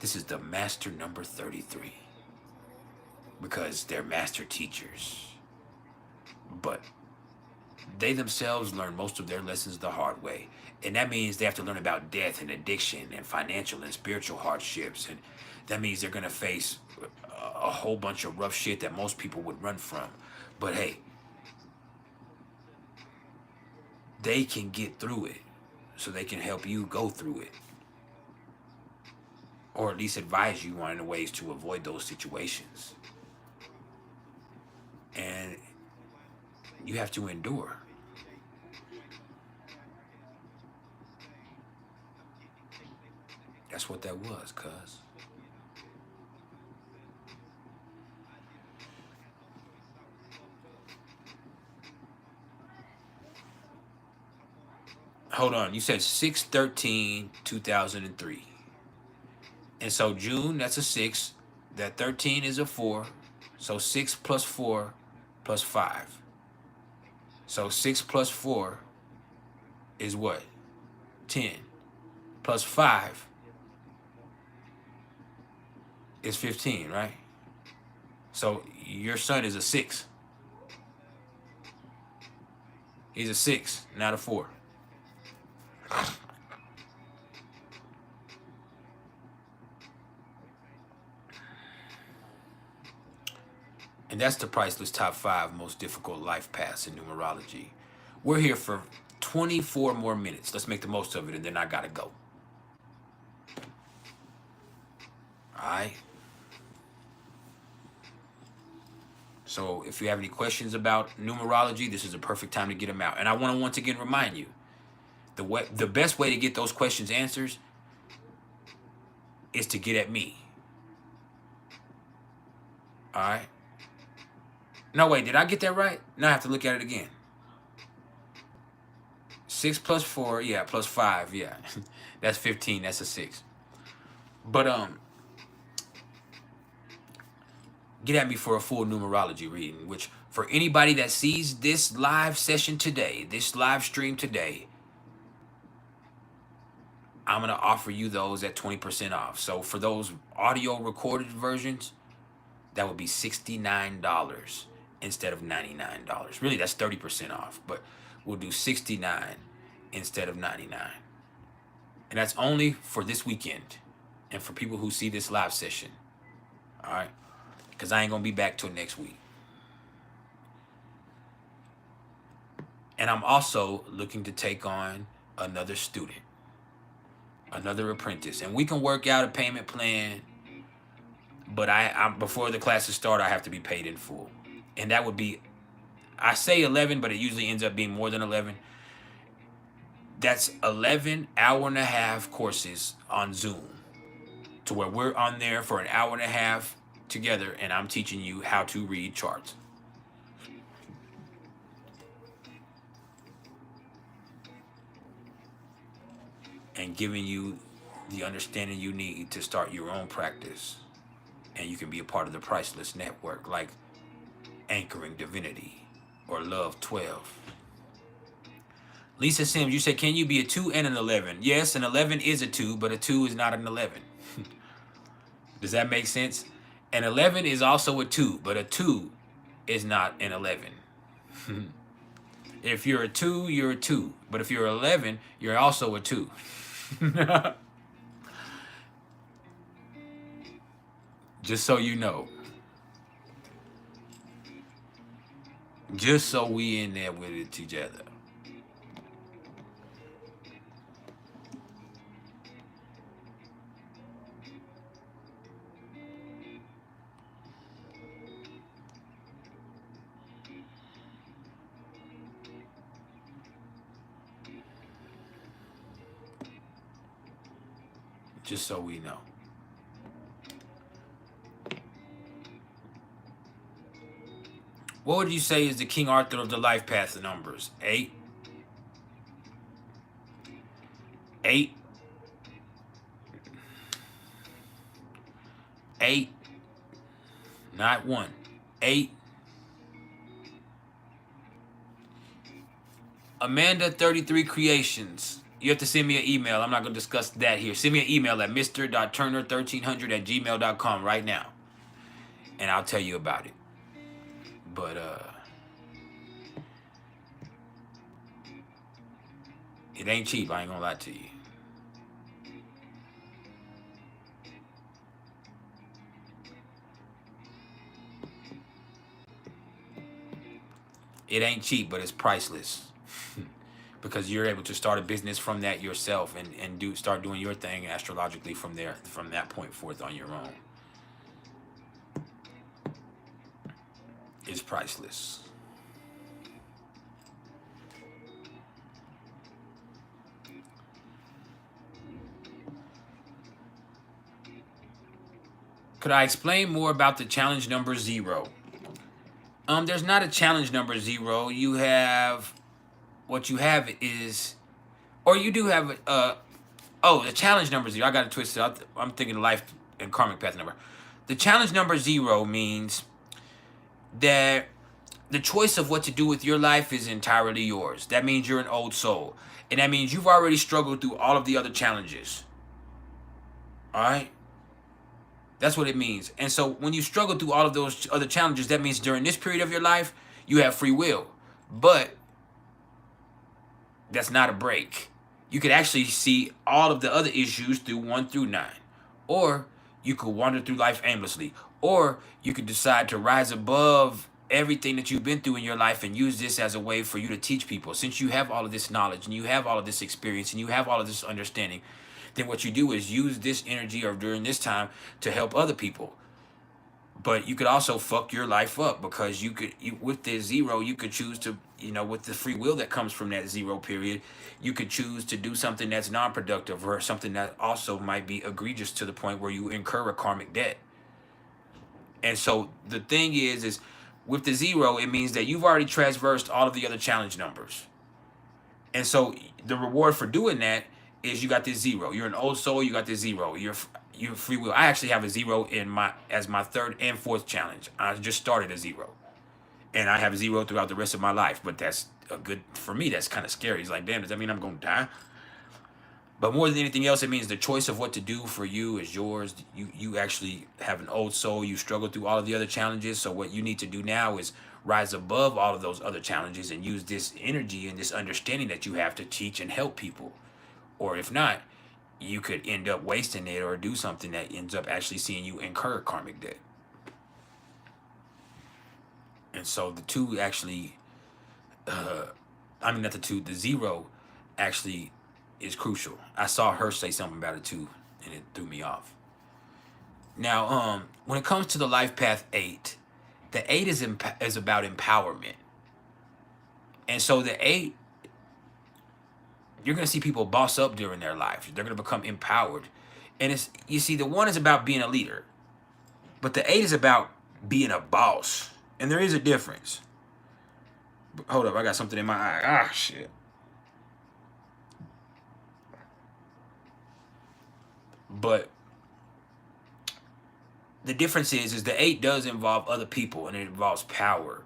S1: This is the master number 33. Because they're master teachers. But they themselves learn most of their lessons the hard way. And that means they have to learn about death and addiction and financial and spiritual hardships. And that means they're going to face a whole bunch of rough shit that most people would run from. But hey, they can get through it, so they can help you go through it, or at least advise you on the ways to avoid those situations. And you have to endure. That's what that was, cuz. Hold on, you said 6/13/2003. And so June, that's a 6. That 13 is a 4. So 6 plus 4 plus 5. So 6 plus 4 is what? 10. Plus 5 is 15, right? So your son is a 6. He's a 6, not a 4. And that's the priceless top 5 most difficult life paths in numerology. We're here for 24 more minutes. Let's make the most of it, and then I gotta go. All right? So if you have any questions about numerology, this is a perfect time to get them out. And I want to once again remind you, the best way to get those questions answered is to get at me. All right? No, wait, did I get that right? Now I have to look at it again. 6 plus 4, yeah, plus 5, yeah. That's 15, that's a 6. But get at me for a full numerology reading, which for anybody that sees this live session today, this live stream today, I'm going to offer you those at 20% off. So for those audio recorded versions, that would be $69 instead of $99. Really, that's 30% off, but we'll do $69 instead of $99. And that's only for this weekend and for people who see this live session. All right? Because I ain't going to be back till next week. And I'm also looking to take on another student, another apprentice. And we can work out a payment plan, but I'm before the classes start, I have to be paid in full. And that would be, I say 11, but it usually ends up being more than 11. That's 11 hour-and-a-half courses on Zoom, to where we're on there for an hour and a half together, and I'm teaching you how to read charts. And giving you the understanding you need to start your own practice. And you can be a part of the PrIcElEs network, like Anchoring Divinity or Love 12. Lisa Sims, you said, can you be a 2 and an 11? Yes, an 11 is a 2, but a 2 is not an 11. Does that make sense? An 11 is also a 2, but a 2 is not an 11. If you're a 2, you're a 2. But if you're 11, you're also a 2. Just so you know. Just so we in there with it together. Just so we know. What would you say is the King Arthur of the life path numbers? 8? 8? 8? Not 1. 8? Amanda 33 Creations. You have to send me an email. I'm not going to discuss that here. Send me an email at mr.turner1300@gmail.com right now. And I'll tell you about it. But, it ain't cheap. I ain't going to lie to you. It ain't cheap, but it's priceless. because you're able to start a business from that yourself and start doing your thing astrologically from there, from that point forth on your own. Is priceless. Could I explain more about the challenge number 0? There's not a challenge number 0. You have, what you have is, or you do have, oh, the challenge number 0. I got it twisted. I'm thinking life and karmic path number. The challenge number 0 means that the choice of what to do with your life is entirely yours. That means you're an old soul. And that means you've already struggled through all of the other challenges. All right? That's what it means. And so when you struggle through all of those other challenges, that means during this period of your life, you have free will. But that's not a break. You could actually see all of the other issues through 1 through 9. Or you could wander through life aimlessly. Or you could decide to rise above everything that you've been through in your life and use this as a way for you to teach people. Since you have all of this knowledge and you have all of this experience and you have all of this understanding, then what you do is use this energy or during this time to help other people. But you could also fuck your life up, because with this 0, you could choose to, with the free will that comes from that 0 period, you could choose to do something that's non-productive or something that also might be egregious to the point where you incur a karmic debt. And so the thing is with the 0, it means that you've already traversed all of the other challenge numbers. And so the reward for doing that is you got this 0. You're an old soul, you got this 0. You're free will. I actually have a 0 as my 3rd and 4th challenge. I just started a 0. And I have 0 throughout the rest of my life. But that's for me, that's kind of scary. It's like, damn, does that mean I'm going to die? But more than anything else, it means the choice of what to do for you is yours. You actually have an old soul. You struggle through all of the other challenges. So what you need to do now is rise above all of those other challenges and use this energy and this understanding that you have to teach and help people. Or if not, you could end up wasting it or do something that ends up actually seeing you incur karmic debt. And so the 2 actually, not the 2, the 0 actually is crucial. I saw her say something about it too, and it threw me off. Now, when it comes to the life path 8, the 8 is about empowerment. And so the 8, you're going to see people boss up during their life. They're going to become empowered. And you see, the 1 is about being a leader, but the 8 is about being a boss. And there is a difference. Hold up, I got something in my eye. Ah, shit. But the difference is the 8 does involve other people, and it involves power.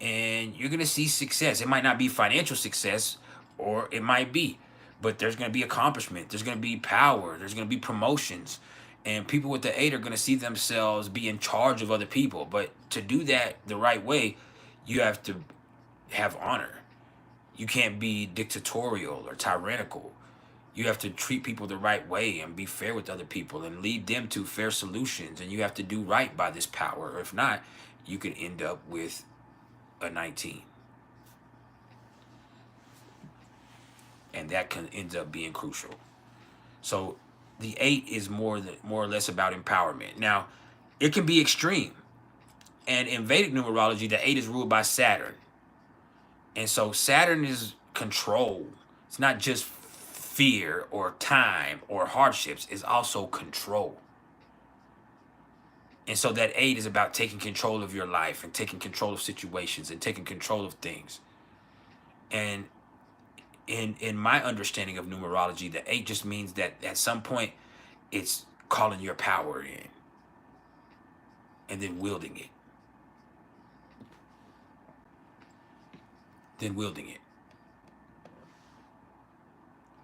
S1: And you're going to see success. It might not be financial success, or it might be, but there's going to be accomplishment. There's going to be power. There's going to be promotions. And people with the 8 are going to see themselves be in charge of other people. But to do that the right way, you have to have honor. You can't be dictatorial or tyrannical. You have to treat people the right way and be fair with other people and lead them to fair solutions. And you have to do right by this power. Or if not, you could end up with a 19. And that can end up being crucial. So the 8 is more or less about empowerment. Now, it can be extreme. And in Vedic numerology, the 8 is ruled by Saturn. And so Saturn is control. It's not just fear or time or hardships. It's also control. And so that 8 is about taking control of your life and taking control of situations and taking control of things. And in my understanding of numerology, the 8 just means that at some point it's calling your power in and then wielding it.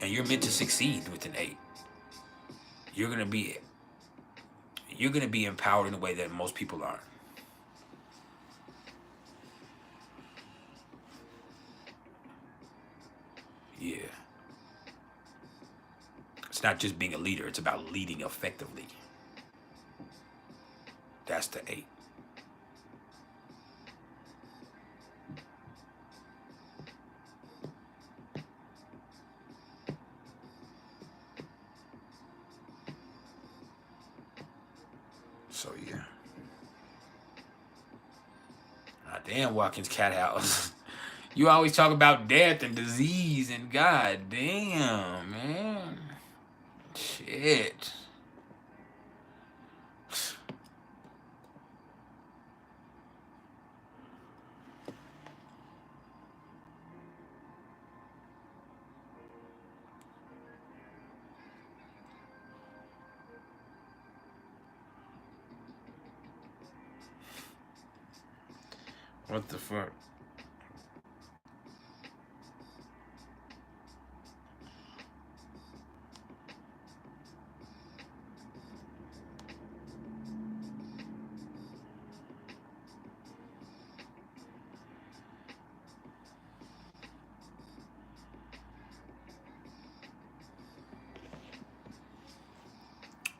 S1: And you're meant to succeed with an 8. You're gonna be empowered in a way that most people aren't. Yeah. It's not just being a leader, it's about leading effectively. That's the 8. So yeah. Ah, damn, Watkins Cat House. You always talk about death and disease and God damn, man. Shit. What the fuck?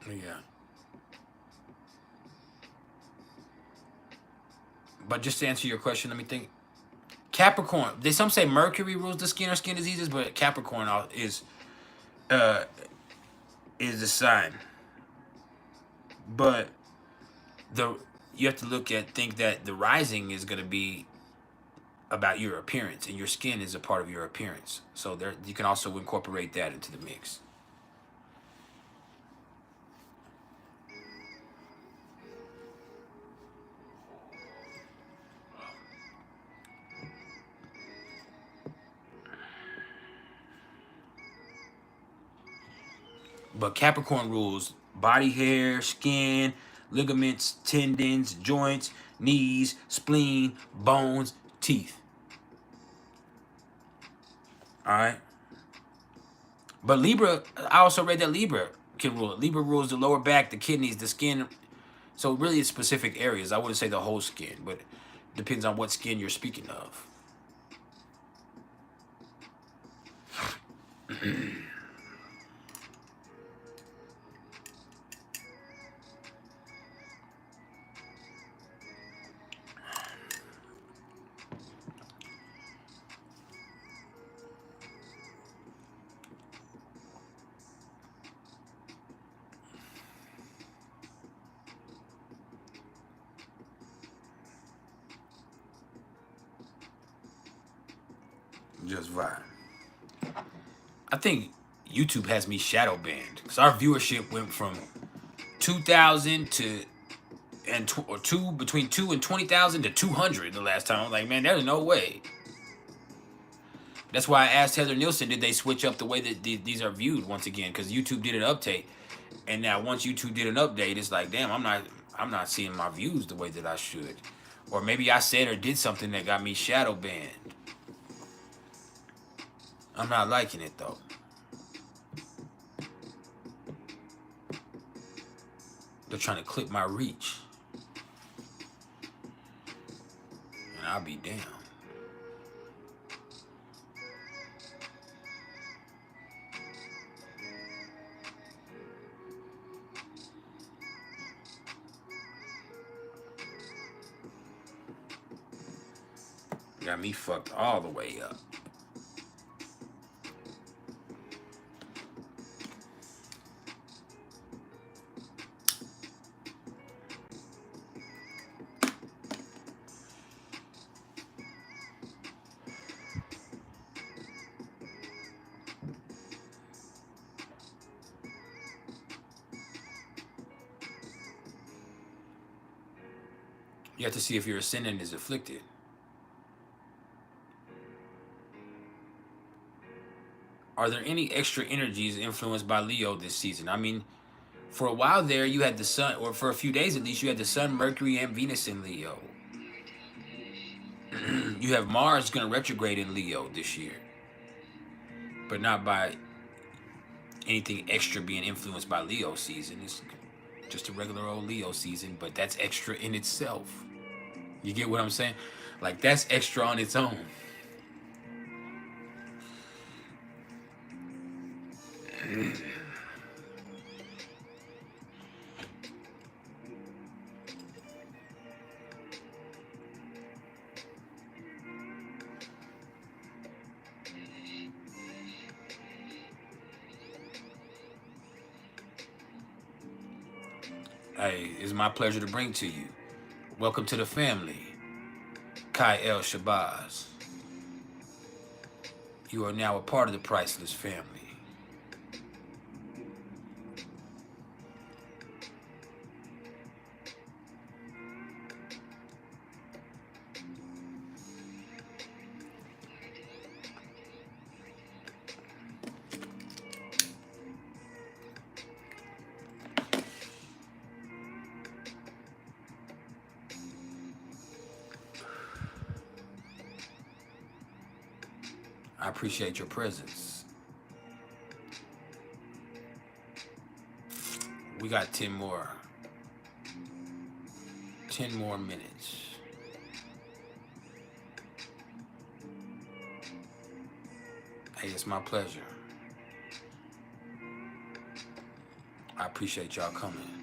S1: Yeah. But just to answer your question, let me think. Capricorn. Some say Mercury rules the skin or skin diseases, but Capricorn is the sign. But you have to think that the rising is going to be about your appearance, and your skin is a part of your appearance. So there, you can also incorporate that into the mix. But Capricorn rules body hair, skin, ligaments, tendons, joints, knees, spleen, bones, teeth. All right. But Libra, I also read that Libra can rule it. Libra rules the lower back, the kidneys, the skin. So really it's specific areas. I wouldn't say the whole skin, but it depends on what skin you're speaking of. Just vibe. I think YouTube has me shadow banned because our viewership went from 2,000 to between 2 and 20,000 to 200 the last time. I'm like, man, there's no way. That's why I asked Heather Nielsen, did they switch up the way that these are viewed once again? Because YouTube did an update, and now once YouTube did an update, it's like, damn, I'm not seeing my views the way that I should, or maybe I said or did something that got me shadow banned. I'm not liking it though. They're trying to clip my reach, and I'll be damned. Got me fucked all the way up. You have to see if your ascendant is afflicted. Are there any extra energies influenced by Leo this season? I mean, for a while there, you had the sun, or for a few days at least, you had the sun, Mercury, and Venus in Leo. You have Mars going to retrograde in Leo this year, but not by anything extra being influenced by Leo season. It's just a regular old Leo season, but that's extra in itself. You get what I'm saying? Like, that's extra on its own. Hey, it's my pleasure to bring to you. Welcome to the family. Kai El Shabazz. You are now a part of the PrIcElEs family. I appreciate your presence. We got 10 more minutes. Hey, it's my pleasure. I appreciate y'all coming.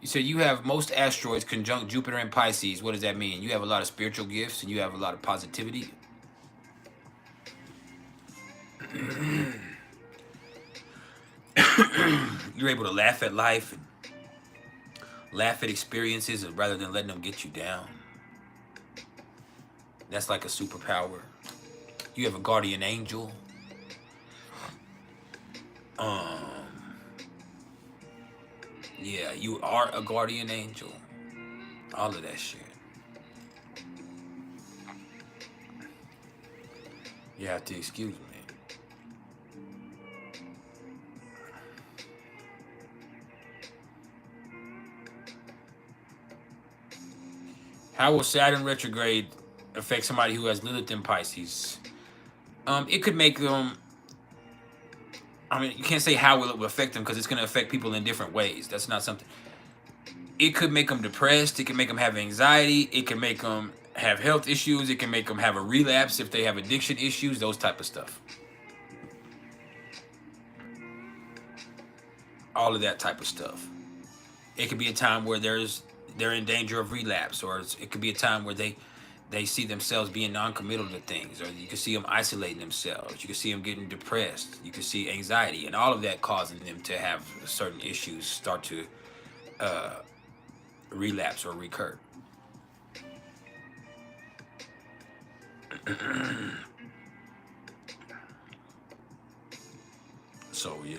S1: You said you have most asteroids conjunct Jupiter and Pisces. What does that mean? You have a lot of spiritual gifts and you have a lot of positivity. You're able to laugh at life and laugh at experiences rather than letting them get you down. That's like a superpower. You have a guardian angel. Yeah, you are a guardian angel. All of that shit. You have to excuse me. How will Saturn retrograde affect somebody who has Lilith in Pisces? It could make them, I mean, you can't say how will it affect them because it's going to affect people in different ways. That's not something. It could make them depressed. It can make them have anxiety. It can make them have health issues. It can make them have a relapse if they have addiction issues, those type of stuff. All of that type of stuff. It could be a time where they're in danger of relapse, or it could be a time where they see themselves being non-committal to things, or you can see them isolating themselves. You can see them getting depressed. You can see anxiety, and all of that causing them to have certain issues start to relapse or recur. So yeah,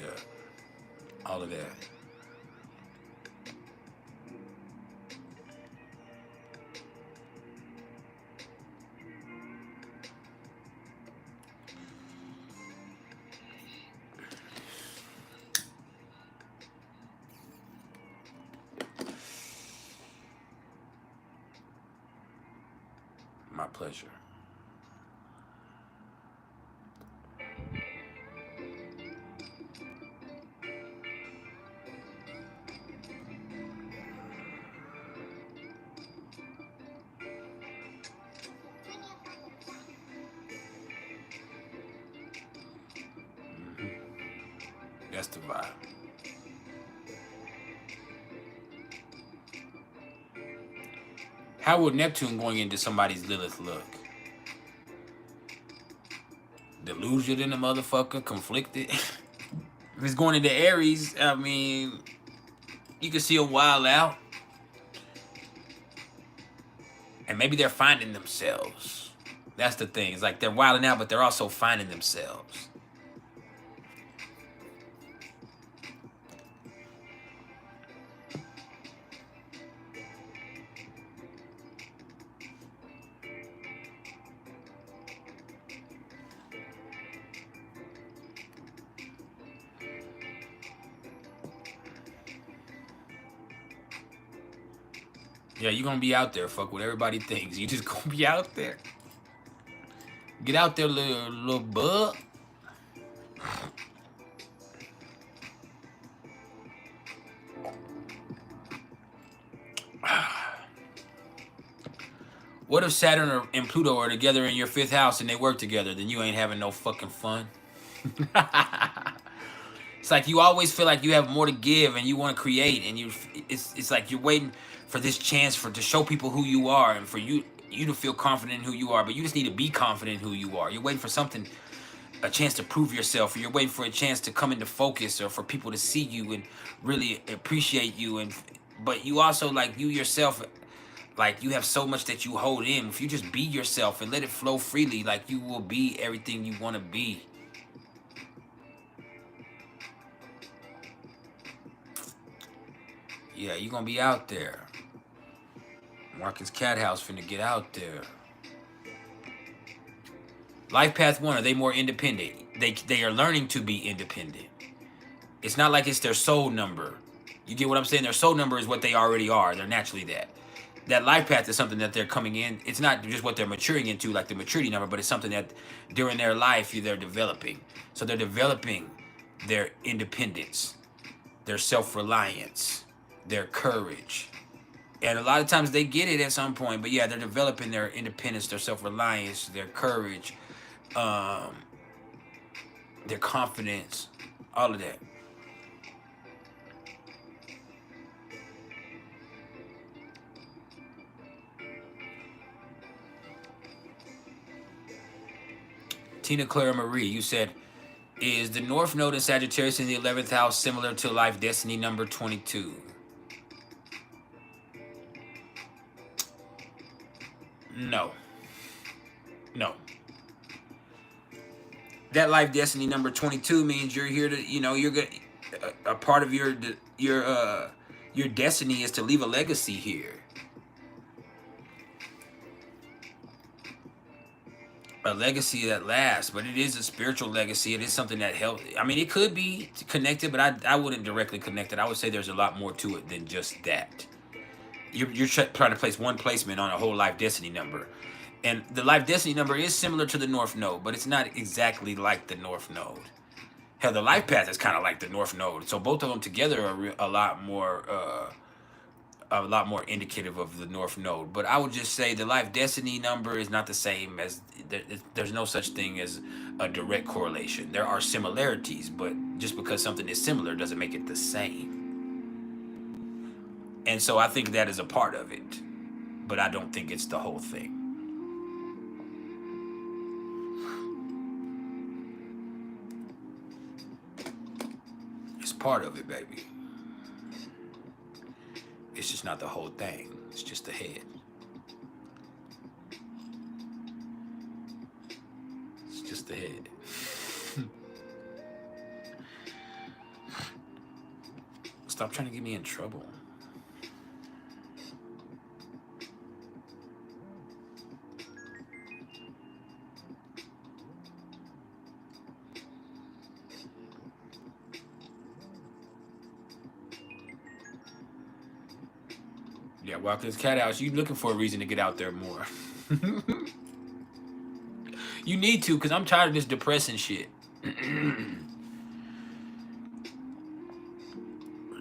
S1: all of that. My pleasure. That's the vibe. How would Neptune going into somebody's Lilith look? Delusional in the motherfucker, conflicted. If it's going into Aries, I mean, you can see them wild out. And maybe they're finding themselves. That's the thing. It's like they're wilding out, but they're also finding themselves. Yeah, you're gonna be out there. Fuck what everybody thinks. You just gonna be out there. Get out there, little bug. What if Saturn and Pluto are together in your 5th house and they work together? Then you ain't having no fucking fun. It's like you always feel like you have more to give and you want to create, and it's like you're waiting for this chance to show people who you are and for you to feel confident in who you are, but you just need to be confident in who you are. You're waiting for something a chance to prove yourself, or you're waiting for a chance to come into focus, or for people to see you and really appreciate you. And but you also, like, you yourself, like, you have so much that you hold in. If you just be yourself and let it flow freely, like, you will be everything you want to be. Yeah, you're gonna be out there. Marcus Cat House finna get out there. Life path 1, are they more independent? They are learning to be independent. It's not like it's their soul number. You get what I'm saying? Their soul number is what they already are. They're naturally that. That life path is something that they're coming in. It's not just what they're maturing into, like the maturity number, but it's something that during their life they're developing. So they're developing their independence, their self-reliance, their courage. And a lot of times they get it at some point, but yeah, they're developing their independence, their self-reliance, their courage, their confidence, all of that. Tina Clara Marie, you said, is the North Node in Sagittarius in the 11th house similar to life destiny number 22? No. No. That life destiny number 22 means you're here to, you're gonna, a part of your destiny is to leave a legacy here. A legacy that lasts, but it is a spiritual legacy. It is something that helps. I mean, it could be connected, but I wouldn't directly connect it. I would say there's a lot more to it than just that. You're trying to place one placement on a whole life destiny number. And the life destiny number is similar to the North Node, but it's not exactly like the North Node. Hell, the life path is kind of like the North Node. So both of them together are a lot more indicative of the North Node. But I would just say the life destiny number is not the same as, there's no such thing as a direct correlation. There are similarities, but just because something is similar doesn't make it the same. And so I think that is a part of it, but I don't think it's the whole thing. It's part of it, baby. It's just not the whole thing. It's just the head. It's just the head. Stop trying to get me in trouble. Yeah, walk this cat out. You looking for a reason to get out there more. You need to, because I'm tired of this depressing shit.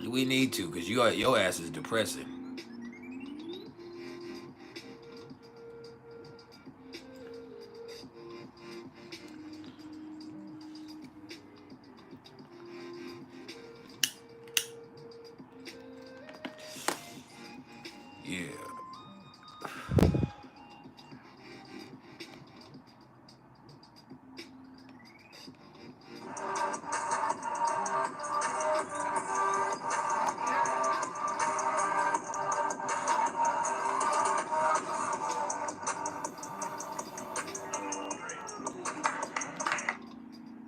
S1: We need to, because your ass is depressing. Yeah.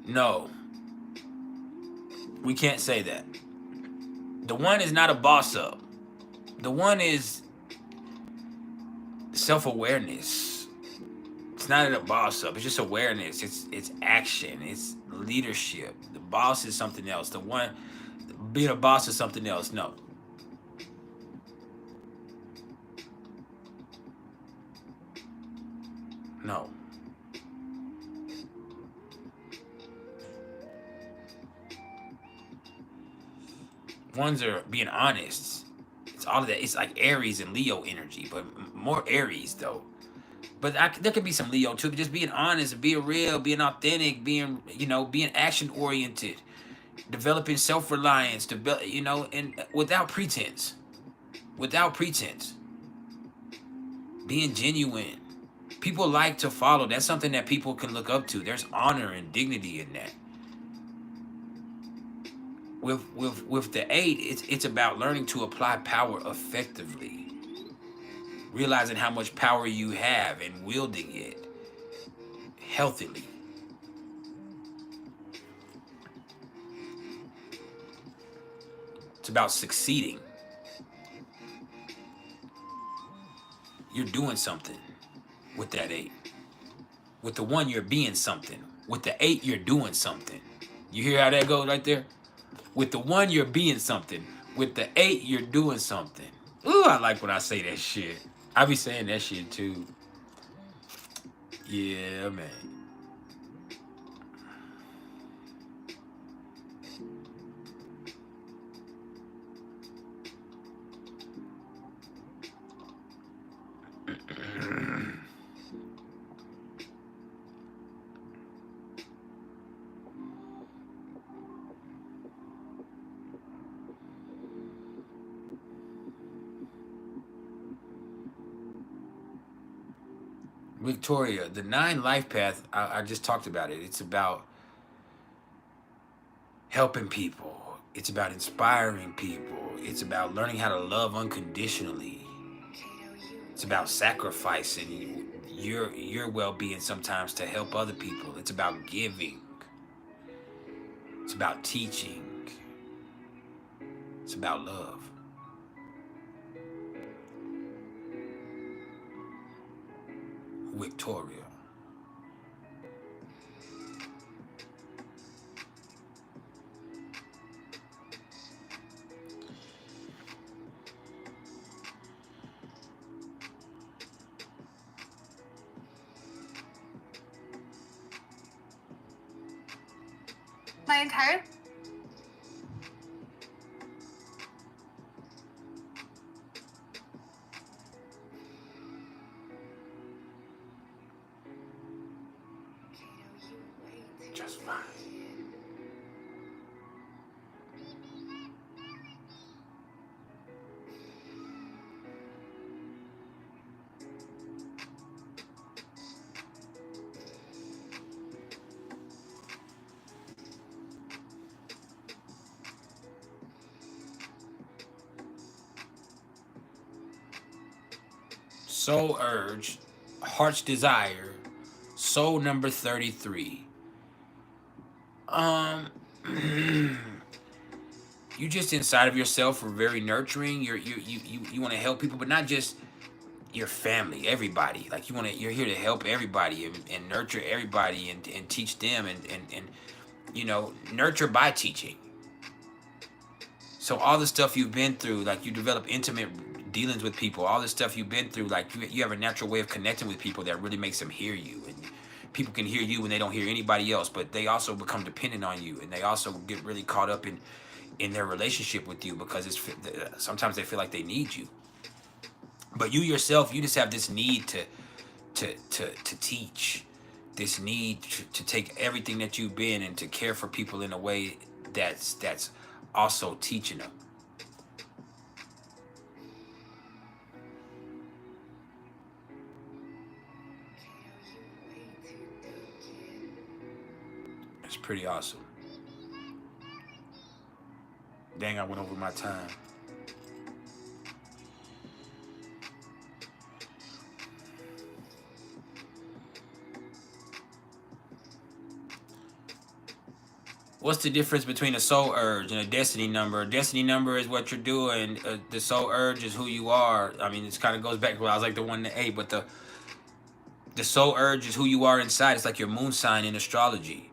S1: No. We can't say that. The one is not a boss up. The one is self-awareness. It's not a boss up. It's just awareness. It's action. It's leadership. The boss is something else. The one being a boss is something else. No. No. Ones are being honest. It's all of that. It's like Aries and Leo energy, but more Aries though. But there could be some Leo too. But just being honest, being real, being authentic, being being action oriented, developing self-reliance, and without pretense, being genuine, People like to follow. That's something that people can look up to. There's honor and dignity in that. With the 8, it's about learning to apply power effectively, realizing how much power you have and wielding it healthily. It's about succeeding. You're doing something with that 8. With the 1, you're being something. With the 8, you're doing something. You hear how that goes right there? With the 1, you're being something. With the 8, you're doing something. Ooh, I like when I say that shit. I be saying that shit too. Yeah, man. Victoria, the 9 life path, I just talked about it. It's about helping people. It's about inspiring people. It's about learning how to love unconditionally. It's about sacrificing your well-being sometimes to help other people. It's about giving. It's about teaching. It's about love. Victoria.
S5: My entire
S1: Just fine. Soul urge, heart's desire, soul number 33. You just inside of yourself are very nurturing. You want to help people, but not just your family, everybody. Like you're here to help everybody and nurture everybody and teach them and nurture by teaching. So all the stuff you've been through, like you develop intimate dealings with people, all the stuff you've been through, like you have a natural way of connecting with people that really makes them hear you. And people can hear you when they don't hear anybody else, but they also become dependent on you, and they also get really caught up in their relationship with you because sometimes they feel like they need you. But you yourself, you just have this need to teach, this need to take everything that you've been and to care for people in a way that's also teaching them. It's pretty awesome. Dang, I went over my time. What's the difference between a soul urge and a destiny number? A destiny number is what you're doing. The soul urge is who you are. I mean, it kind of goes back to what I was like the 1 to 8, but the soul urge is who you are inside. It's like your moon sign in astrology.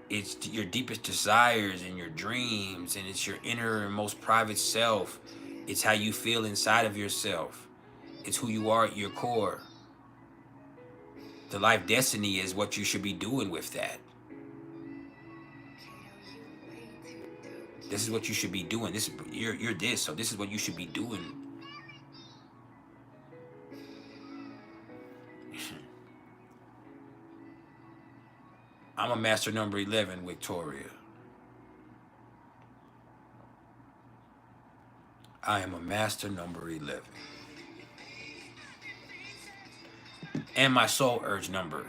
S1: It's your deepest desires and your dreams, and it's your inner and most private self. It's how you feel inside of yourself. It's who you are at your core. The life destiny is what you should be doing with that. This is what you should be doing. You're this, so this is what you should be doing. I'm a master number 11, Victoria. I am a master number 11. And my soul urge number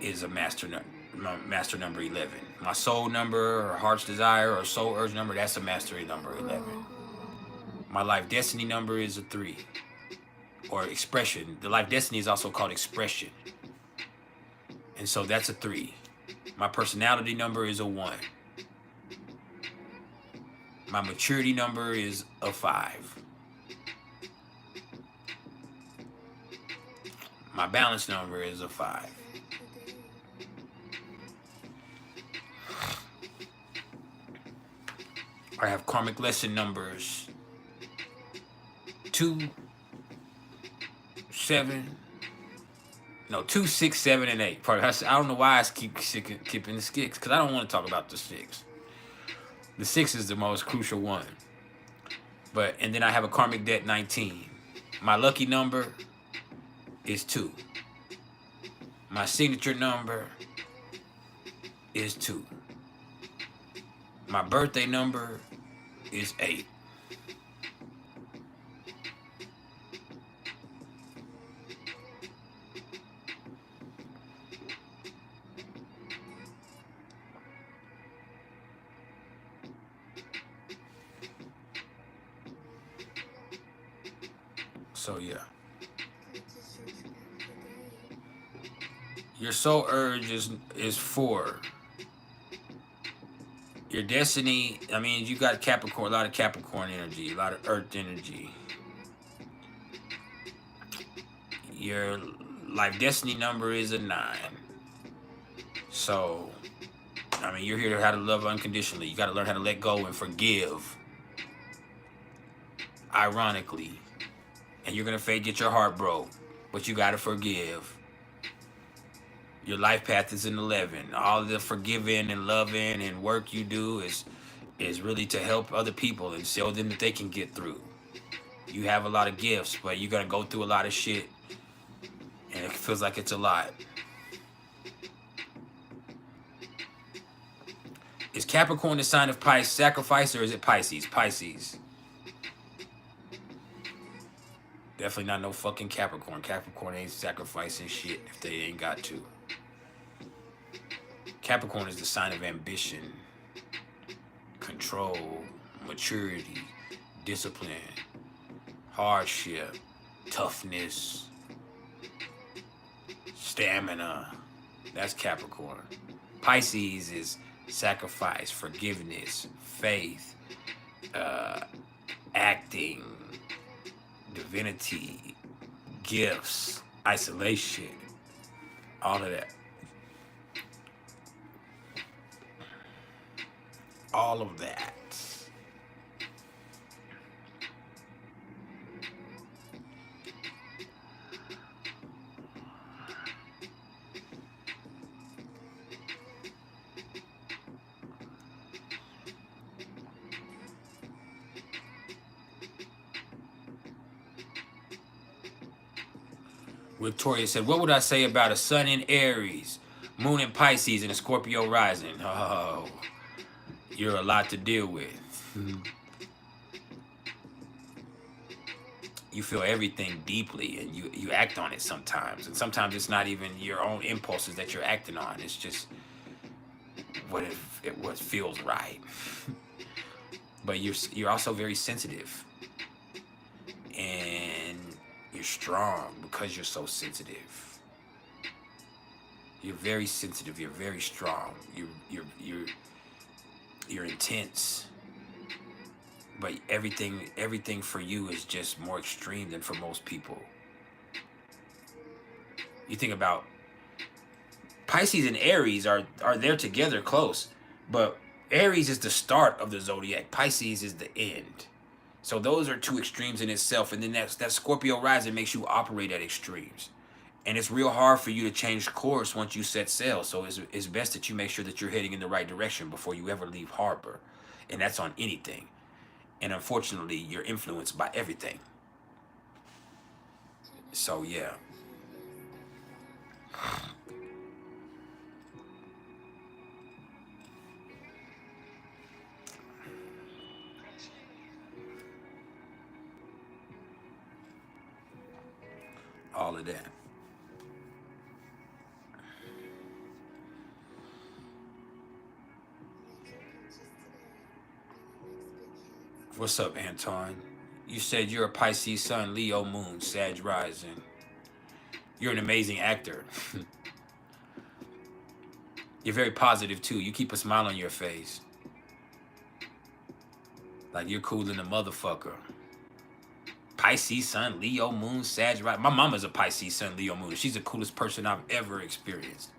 S1: is a master number 11. My soul number or heart's desire or soul urge number, that's a mastery number 11. My life destiny number is a 3. Or expression. The life destiny is also called expression. And so that's a 3. My personality number is a 1. My maturity number is a 5. My balance number is a 5. I have karmic lesson numbers 2, 7, no, 2, 6, 7, and 8. I don't know why I keep skipping the 6, because I don't want to talk about the 6. The 6 is the most crucial one. And then I have a karmic debt 19. My lucky number is 2. My signature number is 2. My birthday number is 8. So yeah. Your soul urge is 4. Your destiny, I mean, you got Capricorn, a lot of Capricorn energy, a lot of Earth energy. Your life destiny number is a 9. So, I mean, you're here to how to love unconditionally. You got to learn how to let go and forgive. Ironically. And you're going to get your heart broke. But you got to forgive. Your life path is an 11. All the forgiving and loving and work you do is really to help other people and show them that they can get through. You have a lot of gifts, but you're going to go through a lot of shit. And it feels like it's a lot. Is Capricorn the sign of sacrifice, or is it Pisces? Pisces. Definitely not no fucking Capricorn. Capricorn ain't sacrificing shit if they ain't got to. Capricorn is the sign of ambition, control, maturity, discipline, hardship, toughness, stamina. That's Capricorn. Pisces is sacrifice, forgiveness, faith, acting, divinity, gifts, isolation, all of that. All of that. Victoria said, what would I say about a sun in Aries, moon in Pisces, and a Scorpio rising? Oh, you're a lot to deal with. You feel everything deeply, and you act on it sometimes. And sometimes it's not even your own impulses that you're acting on. It's just what feels right. But you're also very sensitive. And you're strong because you're so sensitive. You're very sensitive. You're very strong. You're intense. But everything for you is just more extreme than for most people. You think about Pisces and Aries are there together close, but Aries is the start of the zodiac. Pisces is the end. So those are two extremes in itself. And then that Scorpio rising makes you operate at extremes. And it's real hard for you to change course once you set sail. So it's best that you make sure that you're heading in the right direction before you ever leave harbor. And that's on anything. And unfortunately, you're influenced by everything. So, yeah. All of that. What's up, Anton? You said you're a Pisces sun, Leo moon, Sag rising. You're an amazing actor. You're very positive too. You keep a smile on your face. Like you're cool in the motherfucker. Pisces sun, Leo moon, Sag rising. My mama's a Pisces sun, Leo moon. She's the coolest person I've ever experienced.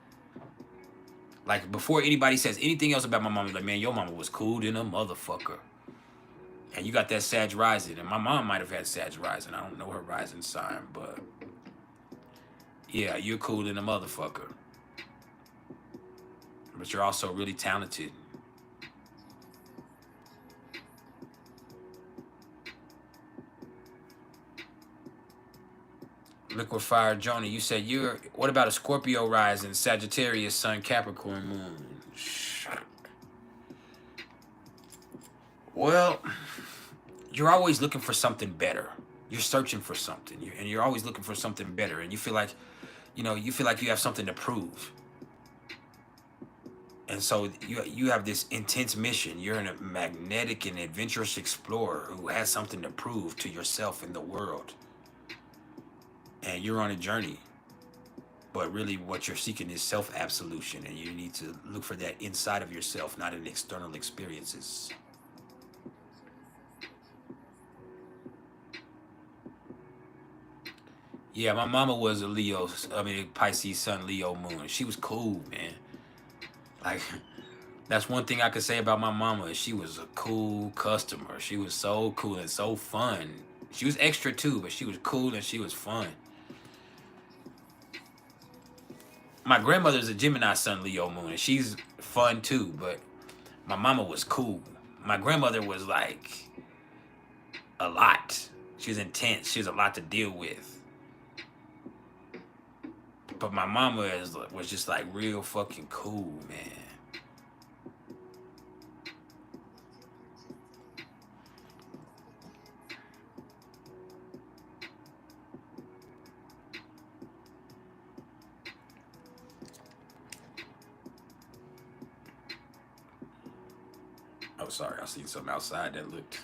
S1: Like before anybody says anything else about my mama, like, man, your mama was cool in a motherfucker. And you got that Sag rising. And my mom might have had Sag rising. I don't know her rising sign, but yeah, you're cool in a motherfucker. But you're also really talented. Liquid Fire Joni, you said what about a Scorpio rising, Sagittarius sun, Capricorn moon? Well, you're always looking for something better. You're searching for something, and you're always looking for something better. And you feel like, you have something to prove. And so you have this intense mission. You're a magnetic and adventurous explorer who has something to prove to yourself and the world. And you're on a journey. But really what you're seeking is self-absolution. And you need to look for that inside of yourself, not in external experiences. Yeah, my mama was a Pisces sun, Leo moon. She was cool, man. Like, that's one thing I could say about my mama. She was a cool customer. She was so cool and so fun. She was extra too, but she was cool and she was fun. My grandmother's a Gemini sun, Leo moon, and she's fun too, but my mama was cool. My grandmother was like a lot. She was intense. She was a lot to deal with. But my mama was just like real fucking cool, man. Oh, sorry, I seen something outside that looked.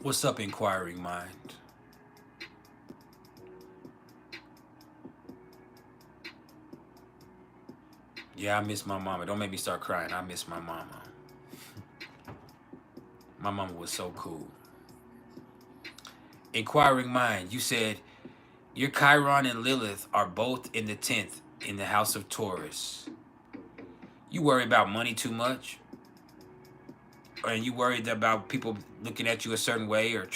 S1: What's up, inquiring mind? Yeah, I miss my mama. Don't make me start crying. I miss my mama. My mama was so cool. Inquiring mind, you said your Chiron and Lilith are both in the 10th in the house of Taurus. You worry about money too much? And you worried about people looking at you a certain way, or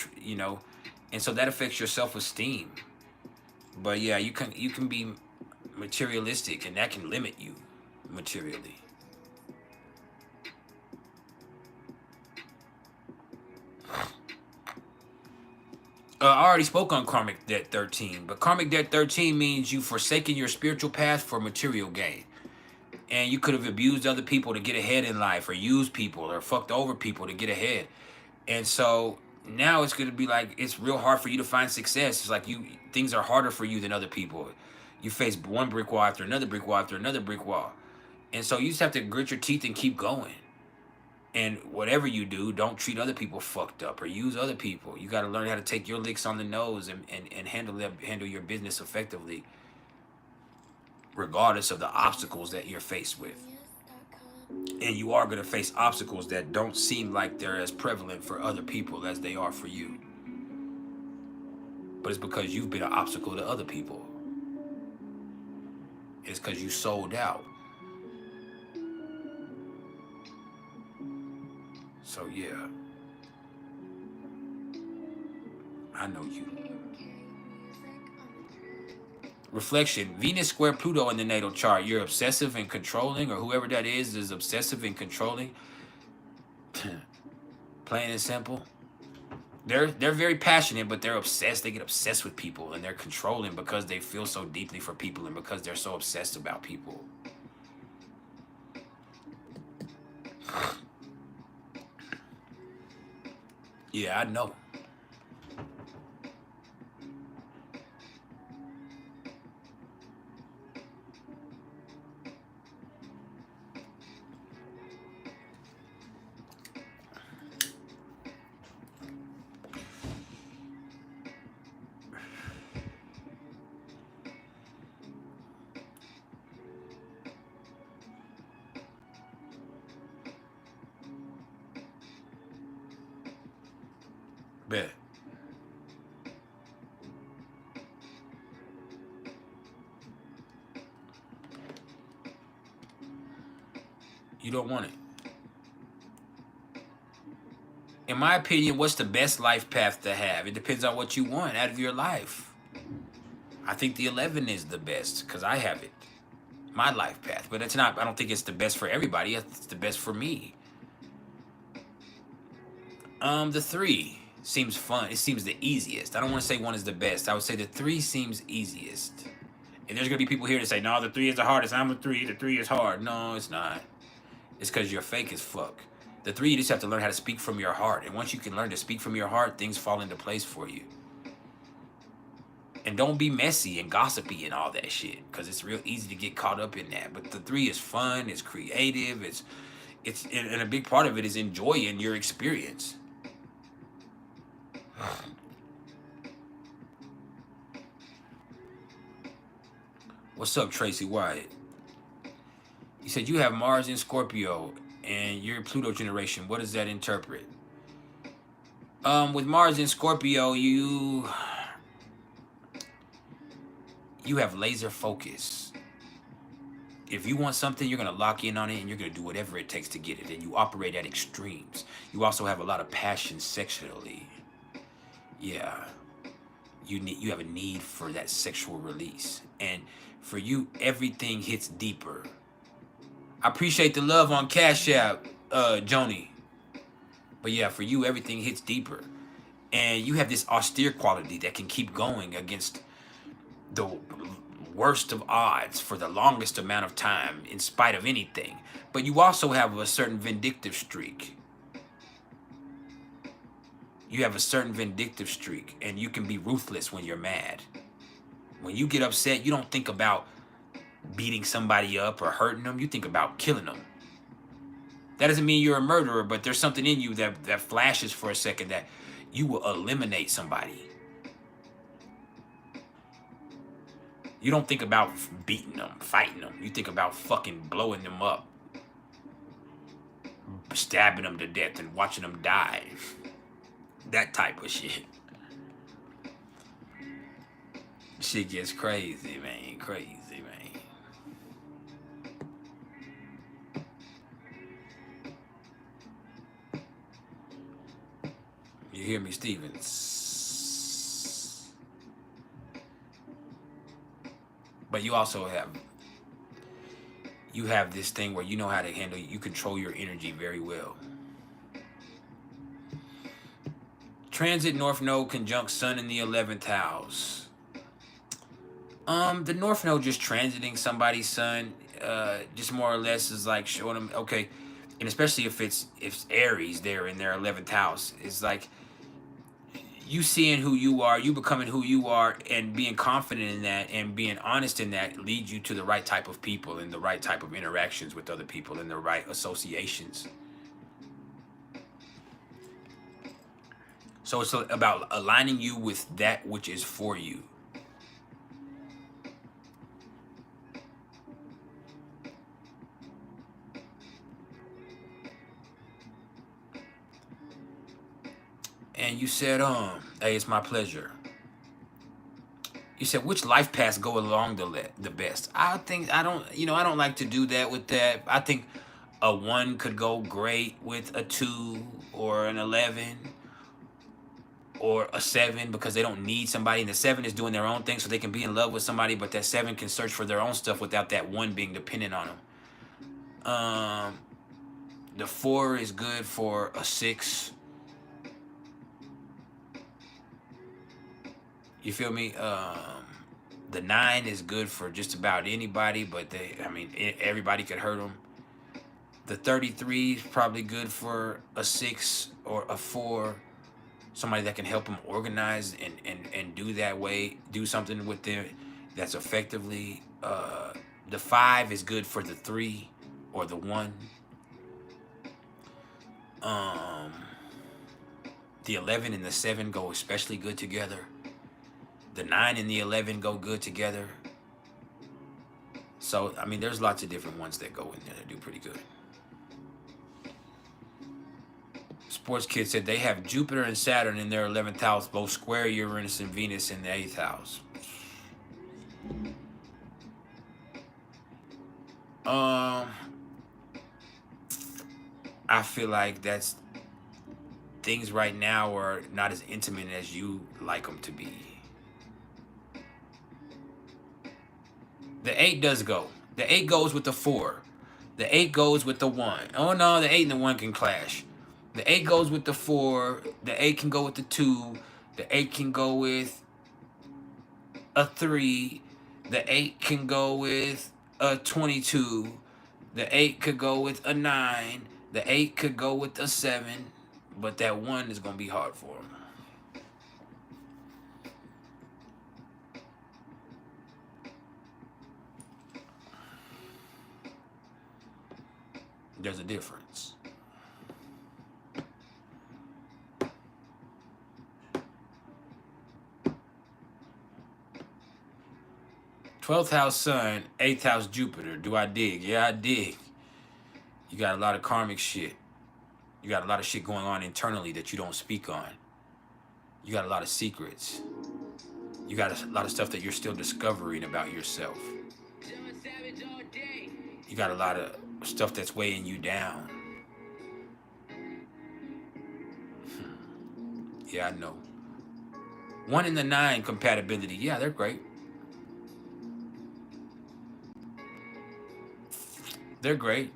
S1: and so that affects your self-esteem. But yeah, you can be materialistic, and that can limit you materially. I already spoke on karmic debt 13, but karmic debt 13 means you forsaken your spiritual path for material gain. And you could have abused other people to get ahead in life, or used people, or fucked over people to get ahead. And so now it's going to be like, it's real hard for you to find success. It's like things are harder for you than other people. You face one brick wall after another brick wall after another brick wall. And so you just have to grit your teeth and keep going. And whatever you do, don't treat other people fucked up or use other people. You got to learn how to take your licks on the nose and handle your business effectively, regardless of the obstacles that you're faced with. And you are going to face obstacles that don't seem like they're as prevalent for other people as they are for you. But it's because you've been an obstacle to other people. It's because you sold out. So yeah, I know you. Reflection, Venus square Pluto in the natal chart. You're obsessive and controlling, or whoever that is obsessive and controlling. Plain and simple. They're very passionate, but they're obsessed. They get obsessed with people, and they're controlling because they feel so deeply for people, and because they're so obsessed about people. Yeah, I know. Bet. You don't want it. In my opinion, what's the best life path to have? It depends on what you want out of your life. I think the 11 is the best because I have it. My life path. But it's not, I don't think it's the best for everybody. It's the best for me. The 3 seems fun. It seems the easiest. I don't want to say 1 is the best. I would say the 3 seems easiest. And there's going to be people here to say, no, the 3 is the hardest. I'm a 3. The 3 is hard. No, it's not. It's because you're fake as fuck. The 3, you just have to learn how to speak from your heart. And once you can learn to speak from your heart, things fall into place for you. And don't be messy and gossipy and all that shit, because it's real easy to get caught up in that. But the 3 is fun, it's creative, and a big part of it is enjoying your experience. What's up, Tracy Wyatt? You said you have Mars in Scorpio and you're Pluto generation. What does that interpret? With Mars in Scorpio, you have laser focus. If you want something, you're going to lock in on it and you're going to do whatever it takes to get it. And you operate at extremes. You also have a lot of passion sexually. Yeah. You have a need for that sexual release. And for you, everything hits deeper. I appreciate the love on CashApp, Joni. But yeah, for you, everything hits deeper. And you have this austere quality that can keep going against the worst of odds for the longest amount of time in spite of anything. But you also have a certain vindictive streak. You have a certain vindictive streak, and you can be ruthless when you're mad. When you get upset, you don't think about beating somebody up or hurting them. You think about killing them. That doesn't mean you're a murderer, but there's something in you that flashes for a second that you will eliminate somebody. You don't think about beating them, fighting them. You think about fucking blowing them up, stabbing them to death and watching them die. That type of shit. Shit gets crazy, man. Crazy, man. You hear me, Stevens? But you also have this thing where you know how to handle, you control your energy very well. Transit North Node conjunct Sun in the 11th house. The North Node just transiting somebody's Sun, just more or less is like showing them, okay, and especially if it's Aries there in their 11th house, it's like you seeing who you are, you becoming who you are, and being confident in that and being honest in that leads you to the right type of people and the right type of interactions with other people and the right associations. So it's about aligning you with that which is for you. And you said, hey, it's my pleasure. You said, which life paths go along the best? I don't like to do that with that. I think a 1 could go great with a 2 or an 11 or a 7 because they don't need somebody. And the 7 is doing their own thing so they can be in love with somebody, but that 7 can search for their own stuff without that 1 being dependent on them. The 4 is good for a 6. You feel me? The 9 is good for just about anybody, but everybody could hurt them. The 33 is probably good for a 6 or a 4. Somebody that can help them organize and do something with them that's effectively. The 5 is good for the 3 or the 1. The 11 and the 7 go especially good together. The 9 and the 11 go good together. So, there's lots of different ones that go in there that do pretty good. Sports Kid said they have Jupiter and Saturn in their 11th house, both square Uranus and Venus in the 8th house. I feel like that's things right now are not as intimate as you like them to be. The 8 does go. The 8 goes with the 4. The 8 goes with the 1. Oh no, the 8 and the 1 can clash. The 8 goes with the 4. The 8 can go with the 2. The 8 can go with a 3. The 8 can go with a 22. The 8 could go with a 9. The 8 could go with a 7. But that 1 is going to be hard for him. There's a difference. Twelfth house Sun, 8th house Jupiter. Do I dig? Yeah, I dig. You got a lot of karmic shit. You got a lot of shit going on internally that you don't speak on. You got a lot of secrets. You got a lot of stuff that you're still discovering about yourself. You got a lot of stuff that's weighing you down. Yeah, I know. 1 and the 9 compatibility. Yeah, they're great. They're great.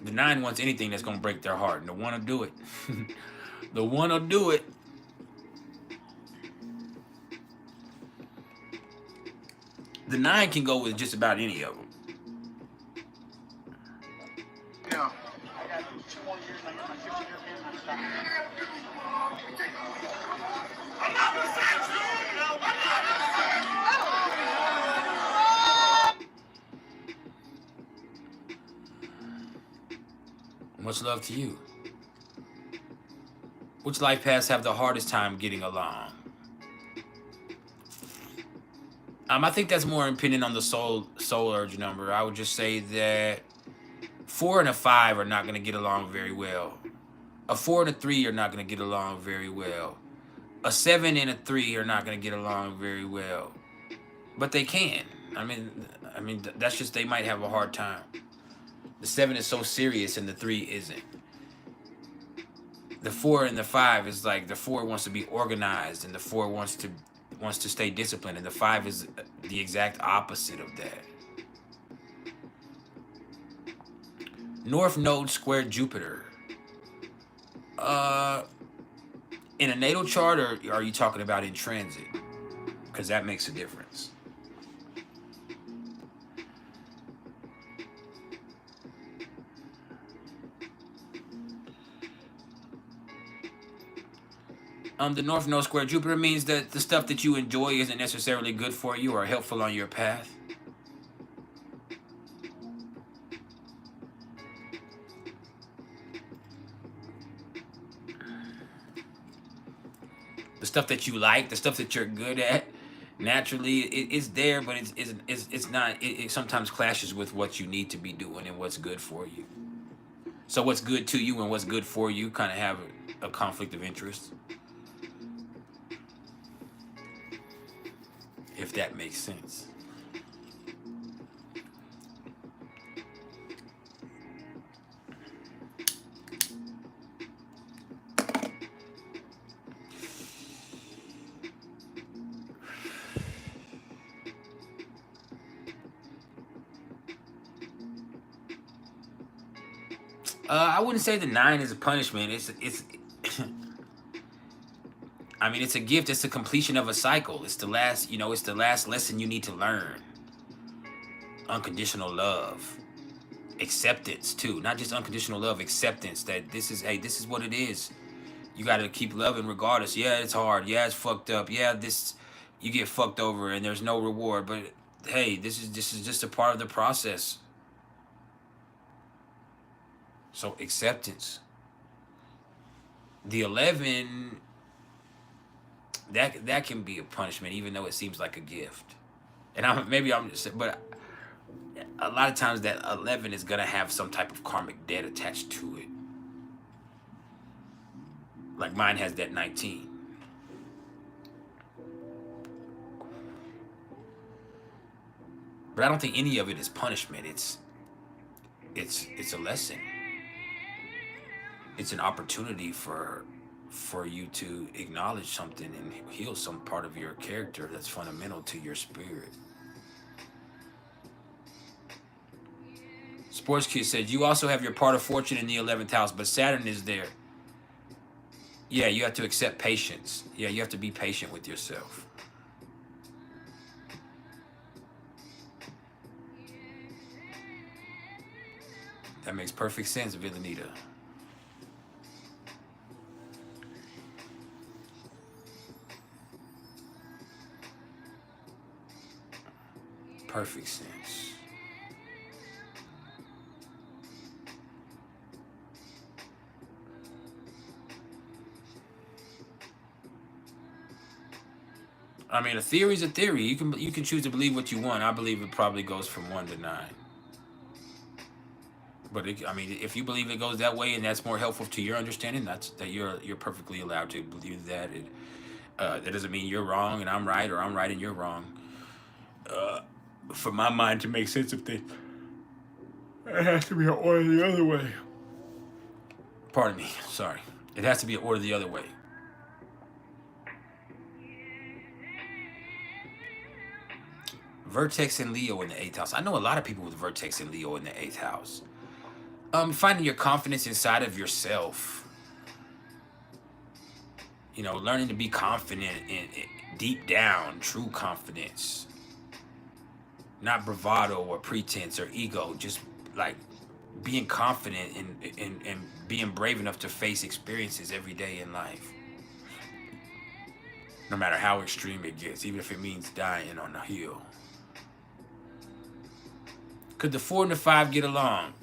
S1: The 9 wants anything that's going to break their heart, and the 1 will do it. The 1 will do it. The 9 can go with just about any of them.
S4: Yeah. I got 2 more years. I got my 50-year plan.
S1: Much love to you. Which life paths have the hardest time getting along? I think that's more dependent on the soul urge number. I would just say that 4 and a 5 are not going to get along very well. A 4 and a 3 are not going to get along very well. A 7 and a 3 are not going to get along very well. But they can. I mean, that's just, they might have a hard time. The 7 is so serious and the 3 isn't. The 4 and the 5 is like the 4 wants to be organized and the 4 wants to stay disciplined, and the 5 is the exact opposite of that. North Node square Jupiter. In a natal chart, or are you talking about in transit? Because that makes a difference. The North Node square Jupiter means that the stuff that you enjoy isn't necessarily good for you or helpful on your path. The stuff that you like, the stuff that you're good at, naturally it's there, but it's not. It sometimes clashes with what you need to be doing and what's good for you. So what's good to you and what's good for you kind of have a conflict of interest. If that makes sense. I wouldn't say the 9 is a punishment. It's I mean, it's a gift. It's the completion of a cycle. It's the last, it's the last lesson you need to learn. Unconditional love. Acceptance, too. Not just unconditional love, acceptance that this is what it is. You got to keep loving regardless. Yeah, it's hard. Yeah, it's fucked up. Yeah, you get fucked over and there's no reward. But, hey, this is just a part of the process. So, acceptance. The 11... That can be a punishment, even though it seems like a gift. And I'm just, but a lot of times that 11 is gonna have some type of karmic debt attached to it. Like mine has that 19. But I don't think any of it is punishment. It's a lesson. It's an opportunity for you to acknowledge something and heal some part of your character that's fundamental to your spirit. Sports Kid said, you also have your part of fortune in the 11th house, but Saturn is there. Yeah, you have to accept patience. Yeah, you have to be patient with yourself. That makes perfect sense, Villanita. Perfect sense. I mean, a theory is a theory. You can choose to believe what you want. I believe it probably goes from 1 to 9. But I mean, if you believe it goes that way and that's more helpful to your understanding, that you're perfectly allowed to believe that. That doesn't mean you're wrong and I'm right, or I'm right and you're wrong. For my mind to make sense of things, it has to be an order the other way. Pardon me. Sorry. It has to be an order the other way. Vertex and Leo in the 8th house. I know a lot of people with Vertex and Leo in the 8th house. Finding your confidence inside of yourself. You know, learning to be confident in deep down, true confidence. Not bravado or pretense or ego. Just like being confident and being brave enough to face experiences every day in life. No matter how extreme it gets, even if it means dying on the hill. Could the 4 and the 5 get along?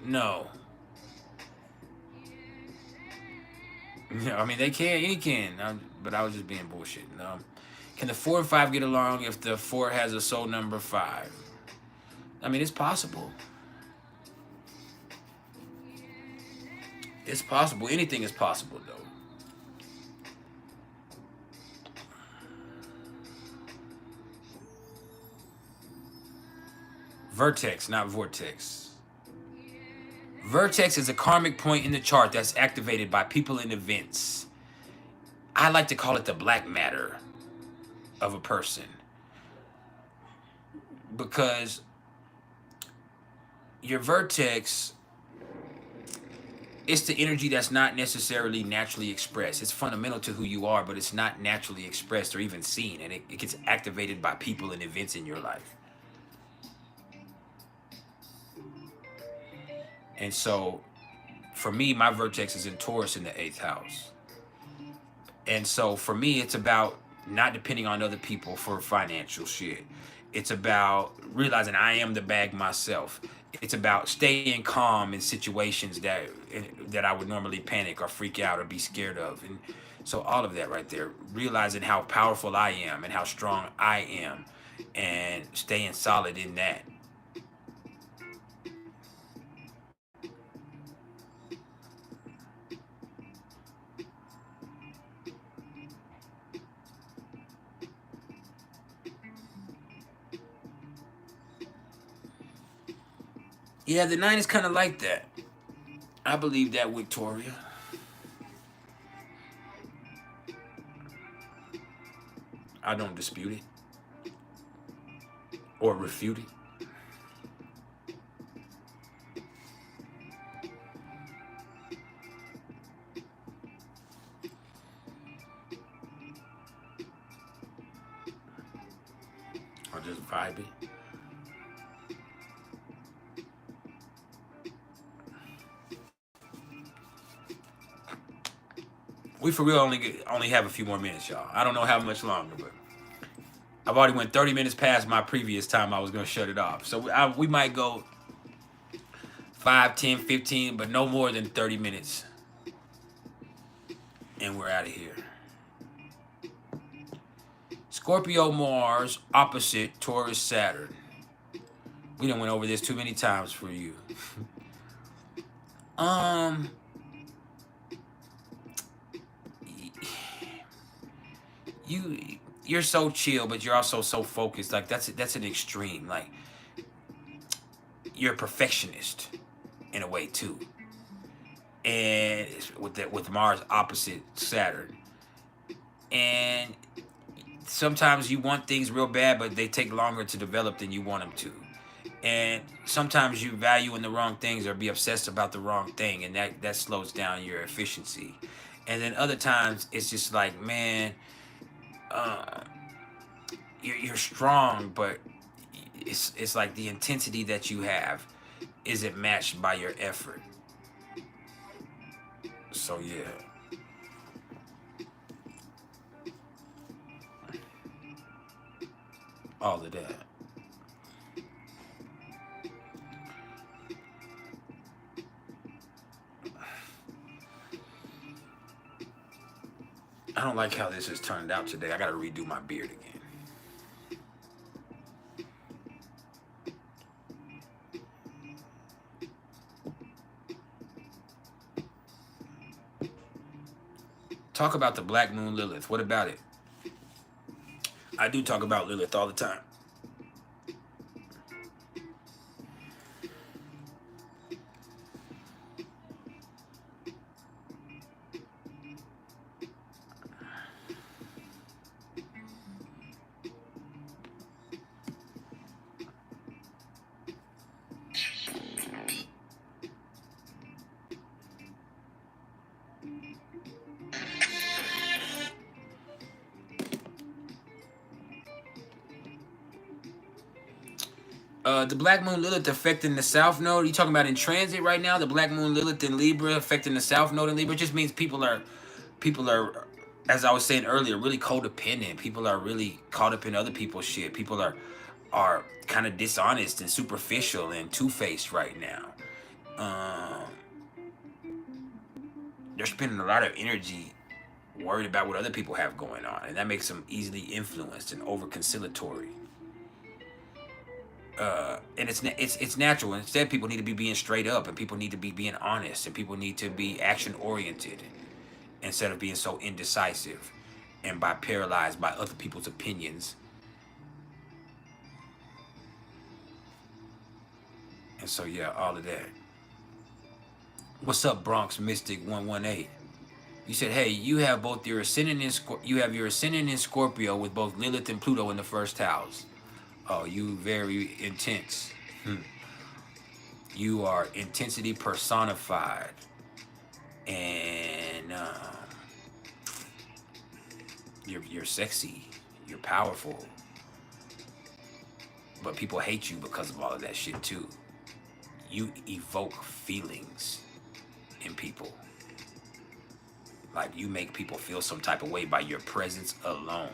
S1: No. Yeah, I mean, they can, he can, but I was just being bullshit. No. Can the 4 and 5 get along if the 4 has a soul number 5? I mean, it's possible. It's possible. Anything is possible, though. Vertex, not vortex. Vertex is a karmic point in the chart that's activated by people and events. I like to call it the black matter of a person. Because your vertex, it's the energy that's not necessarily naturally expressed. It's fundamental to who you are, but it's not naturally expressed or even seen. And it gets activated by people and events in your life. And so, for me, my vertex is in Taurus in the 8th house. And so, for me, it's about not depending on other people for financial shit. It's about realizing I am the bag myself. It's about staying calm in situations that I would normally panic or freak out or be scared of. And so, all of that right there, realizing how powerful I am and how strong I am, and staying solid in that. Yeah, the 9 is kind of like that. I believe that, Victoria. I don't dispute it or refute it. Or just vibe it. We for real only have a few more minutes, y'all. I don't know how much longer, but I've already went 30 minutes past my previous time I was going to shut it off. So we might go 5, 10, 15, but no more than 30 minutes. And we're out of here. Scorpio Mars opposite Taurus Saturn. We done went over this too many times for you. you're so chill, but you're also so focused. Like that's an extreme. Like you're a perfectionist in a way too. And with Mars opposite Saturn, and sometimes you want things real bad, but they take longer to develop than you want them to. And sometimes you value in the wrong things or be obsessed about the wrong thing, and that slows down your efficiency. And then other times it's just like, man, uh, you're strong, but it's like the intensity that you have isn't matched by your effort. So yeah. All of that. I don't like how this has turned out today. I gotta redo my beard again. Talk about the Black Moon Lilith. What about it? I do talk about Lilith all the time. The Black Moon Lilith affecting the South Node. You talking about in transit right now? The Black Moon Lilith in Libra affecting the South Node in Libra. It just means people are, as I was saying earlier, really codependent. People are really caught up in other people's shit. People are kind of dishonest and superficial and two-faced right now. They're spending a lot of energy worried about what other people have going on, and that makes them easily influenced and over-conciliatory. And it's natural. Instead, people need to be being straight up, and people need to be being honest, and people need to be action-oriented instead of being so indecisive and paralyzed by other people's opinions. And so, yeah, all of that. What's up, Bronx Mystic 118? You said, hey, you have both your ascendant in Scorpio with both Lilith and Pluto in the first house. Oh, you very intense. You are intensity personified. And you're sexy. You're powerful. But people hate you because of all of that shit too. You evoke feelings in people. Like you make people feel some type of way by your presence alone.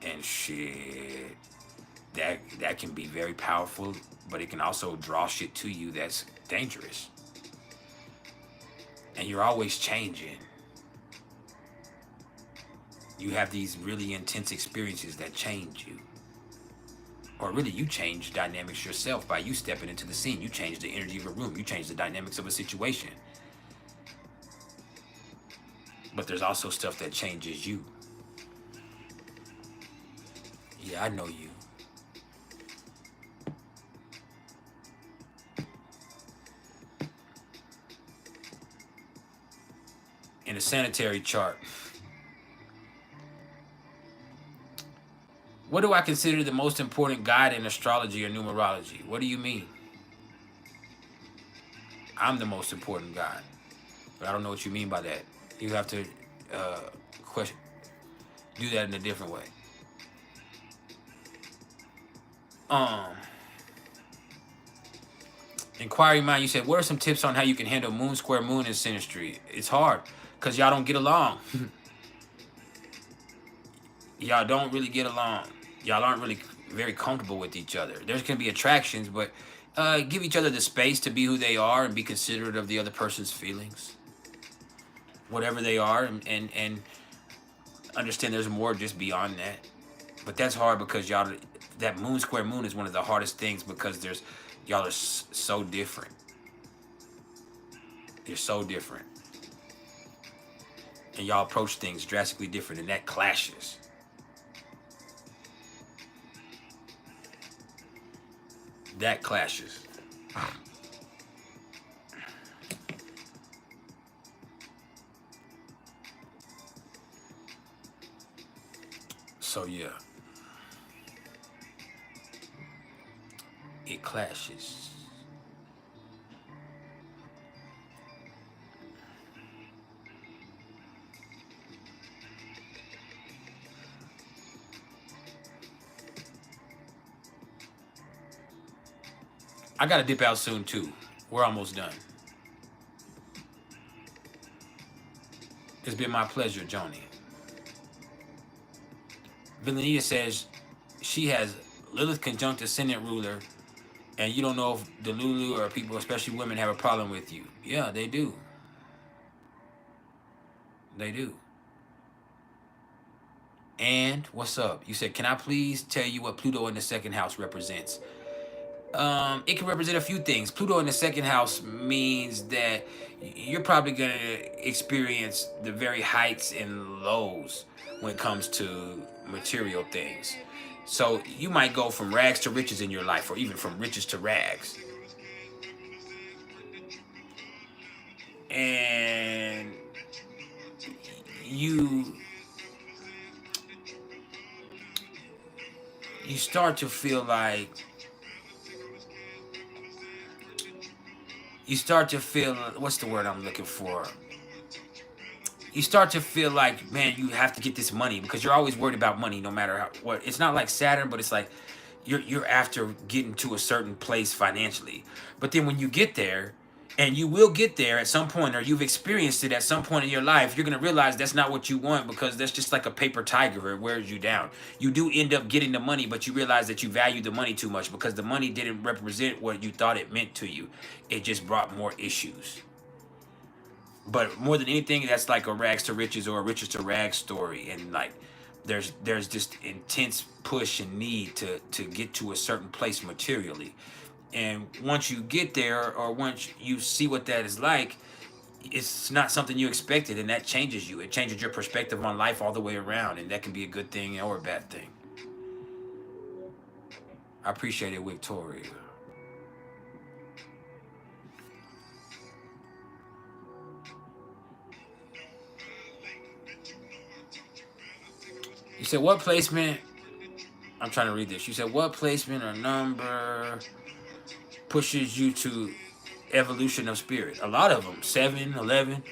S1: And shit, that can be very powerful, but it can also draw shit to you that's dangerous. And you're always changing. You have these really intense experiences that change you. Or really, you change dynamics yourself by you stepping into the scene. You change the energy of a room. You change the dynamics of a situation. But there's also stuff that changes you. Yeah, I know you. In a sanitary chart, what do I consider the most important guide in astrology or numerology? What do you mean? I'm the most important guide, but I don't know what you mean by that. You have to do that in a different way. Inquiring Mind, you said, what are some tips on how you can handle moon square moon in synastry? It's hard because y'all don't get along. Y'all don't really get along. Y'all aren't really very comfortable with each other. There's going to be attractions, but give each other the space to be who they are and be considerate of the other person's feelings. Whatever they are, and understand there's more just beyond that. But that's hard because that moon square moon is one of the hardest things because y'all are so different. You're so different. and y'all approach things drastically different, and that clashes. That clashes. So yeah, it clashes. I gotta dip out soon too. We're almost done. It's been my pleasure, Joni. Villanita says she has Lilith conjunct ascendant ruler, and you don't know if the Lulu or people, especially women, have a problem with you. Yeah, they do. They do. And what's up? You said, can I please tell you what Pluto in the second house represents? It can represent a few things. Pluto in the second house means that you're probably going to experience the very heights and lows when it comes to material things. So you might go from rags to riches in your life, or even from riches to rags. And you start to feel like what's the word I'm looking for? You start to feel like, man, you have to get this money, because you're always worried about money no matter what. It's not like Saturn, but it's like you're after getting to a certain place financially. But then when you get there, and you will get there at some point, or you've experienced it at some point in your life, you're going to realize that's not what you want, because that's just like a paper tiger. It wears you down. You do end up getting the money, but you realize that you value the money too much, because the money didn't represent what you thought it meant to you. It just brought more issues. But more than anything, that's like a rags to riches or a riches to rags story. And like there's just intense push and need to get to a certain place materially. And once you get there, or once you see what that is like, it's not something you expected, and that changes you. It changes your perspective on life all the way around, and that can be a good thing or a bad thing. I appreciate it, Victoria. You said what placement? I'm trying to read this. You said what placement or number pushes you to evolution of spirit? A lot of them. 7, 11.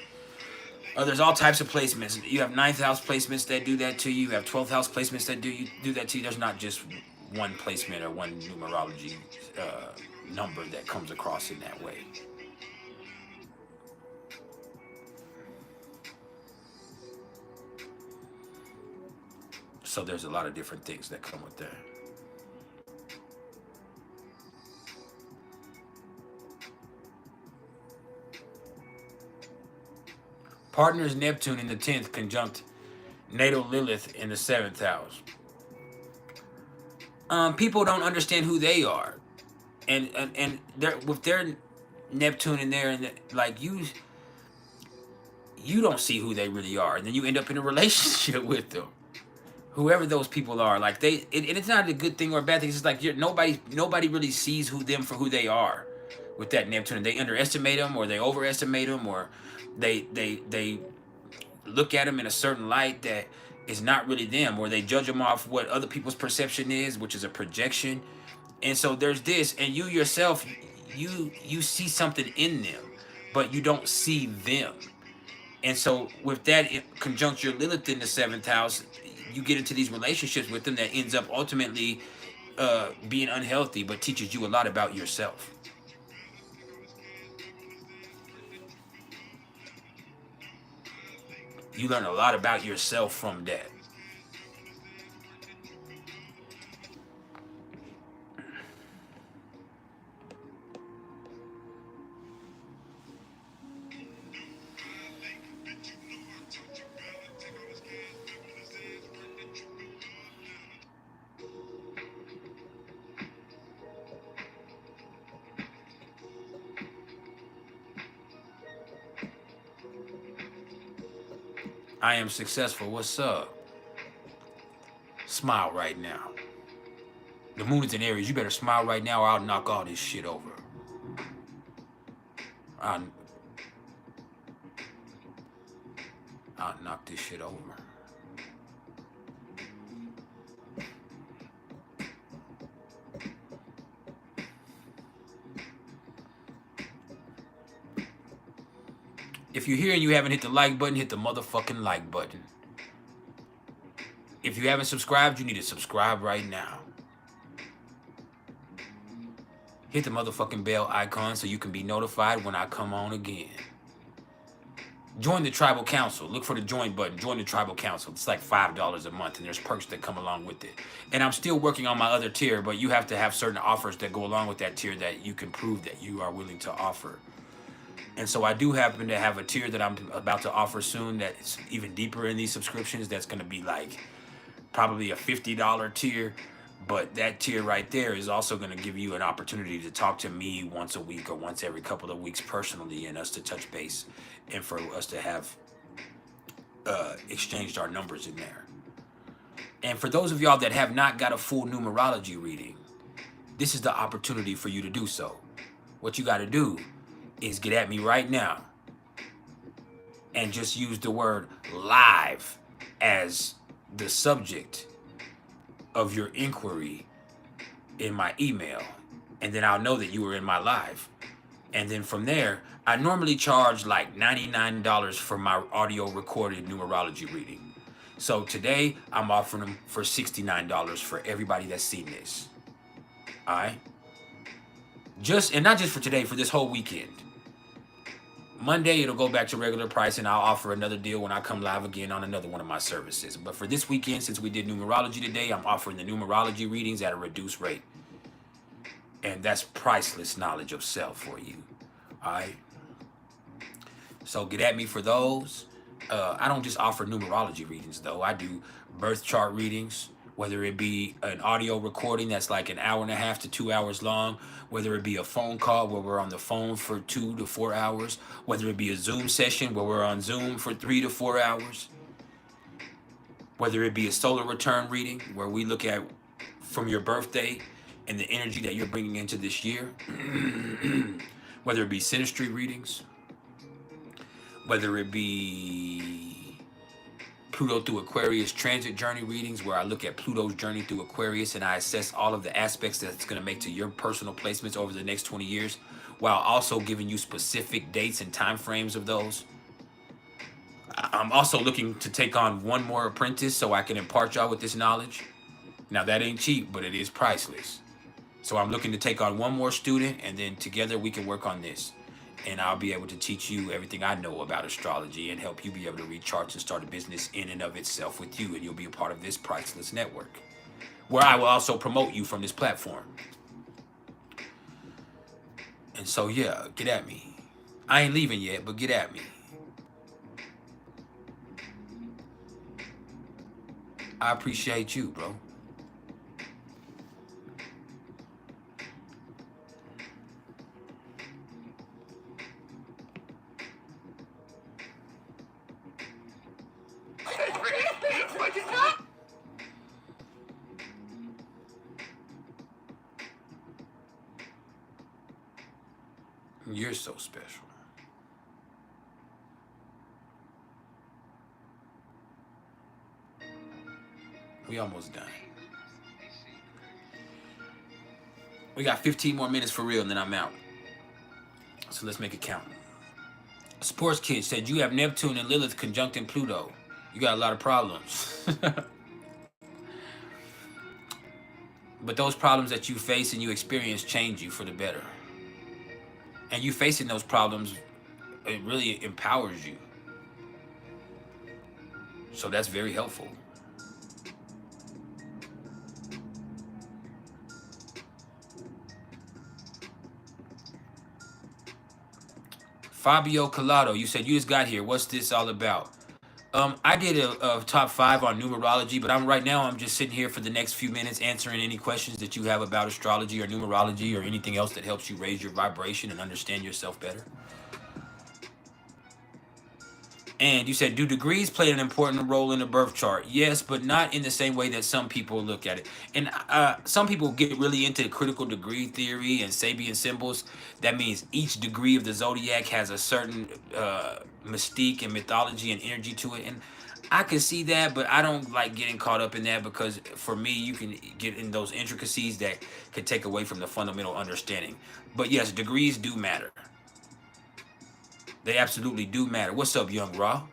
S1: There's all types of placements. You have 9th house placements that do that to you. You have 12th house placements that do that to you. There's not just one placement or one numerology number that comes across in that way. So there's a lot of different things that come with that. Partners Neptune in the 10th conjunct natal Lilith in the 7th house. People don't understand who they are, and they're, with their Neptune in there, and like you don't see who they really are, and then you end up in a relationship with them, whoever those people are. Like and it's not a good thing or a bad thing. It's just like nobody really sees them for who they are with that Neptune. They underestimate them, or they overestimate them, or they look at them in a certain light that is not really them, or they judge them off what other people's perception is, which is a projection. And so there's this, and you yourself, you see something in them, but you don't see them. And so with that conjunct your Lilith in the 7th house, you get into these relationships with them that ends up ultimately being unhealthy, but teaches you a lot about yourself. You learn a lot about yourself from that. I am successful. What's up? Smile right now. The moon is in Aries. You better smile right now or I'll knock all this shit over. I'll knock this shit over. If you're here and you haven't hit the like button, hit the motherfucking like button. If you haven't subscribed, you need to subscribe right now. Hit the motherfucking bell icon so you can be notified when I come on again. Join the tribal council. Look for the join button. Join the tribal council. It's like $5 a month and there's perks that come along with it. And I'm still working on my other tier, but you have to have certain offers that go along with that tier that you can prove that you are willing to offer. And so I do happen to have a tier that I'm about to offer soon that's even deeper in these subscriptions. That's going to be like probably a $50 tier. But that tier right there is also going to give you an opportunity to talk to me once a week or once every couple of weeks personally, and us to touch base and for us to have exchanged our numbers in there. And for those of y'all that have not got a full numerology reading, this is the opportunity for you to do so. What you got to do is get at me right now and just use the word live as the subject of your inquiry in my email, and then I'll know that you were in my live. And then from there, I normally charge like $99 for my audio recorded numerology reading. So today I'm offering them for $69 for everybody that's seen this. All right? And not just for today, for this whole weekend. Monday, it'll go back to regular price, and I'll offer another deal when I come live again on another one of my services. But for this weekend, since we did numerology today, I'm offering the numerology readings at a reduced rate. And that's priceless knowledge of self for you. All right? So get at me for those. I don't just offer numerology readings, though. I do birth chart readings, whether it be an audio recording that's like an hour and a half to 2 hours long, whether it be a phone call where we're on the phone for 2 to 4 hours, whether it be a Zoom session where we're on Zoom for 3 to 4 hours, whether it be a solar return reading where we look at from your birthday and the energy that you're bringing into this year, whether it be synastry readings, whether it be Pluto through Aquarius transit journey readings where I look at Pluto's journey through Aquarius and I assess all of the aspects that it's going to make to your personal placements over the next 20 years while also giving you specific dates and time frames of those. I'm also looking to take on one more apprentice so I can impart y'all with this knowledge. Now that ain't cheap, but it is priceless. So I'm looking to take on one more student, and then together we can work on this. And I'll be able to teach you everything I know about astrology and help you be able to read charts and start a business in and of itself with you. And you'll be a part of this priceless network where I will also promote you from this platform. And so, yeah, get at me. I ain't leaving yet, but get at me. I appreciate you, bro. You're so special. We almost done. We got 15 more minutes for real, and then I'm out. So let's make it count. Sports Kid said, you have Neptune and Lilith conjunct in Pluto. You got a lot of problems. But those problems that you face and you experience change you for the better. And you facing those problems, it really empowers you. So that's very helpful. Fabio Collado, you said you just got here. What's this all about? I did a top 5 on numerology, but right now I'm just sitting here for the next few minutes answering any questions that you have about astrology or numerology or anything else that helps you raise your vibration and understand yourself better. And you said, do degrees play an important role in the birth chart? Yes, but not in the same way that some people look at it. And some people get really into critical degree theory and Sabian symbols. That means each degree of the zodiac has a certain mystique and mythology and energy to it. And I can see that, but I don't like getting caught up in that, because for me, you can get in those intricacies that could take away from the fundamental understanding. But yes, degrees do matter. They absolutely do matter. What's up, Young Raw?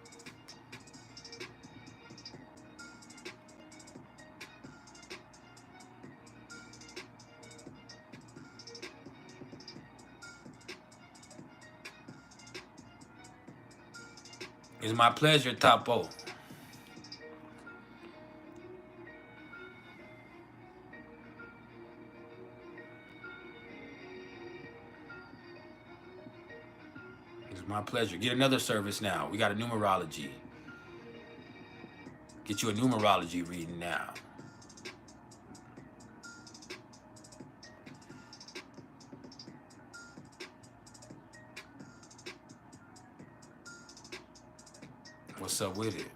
S1: It's my pleasure, Topo. It's my pleasure. Get another service now. We got a numerology. Get you a numerology reading now. What's up with it?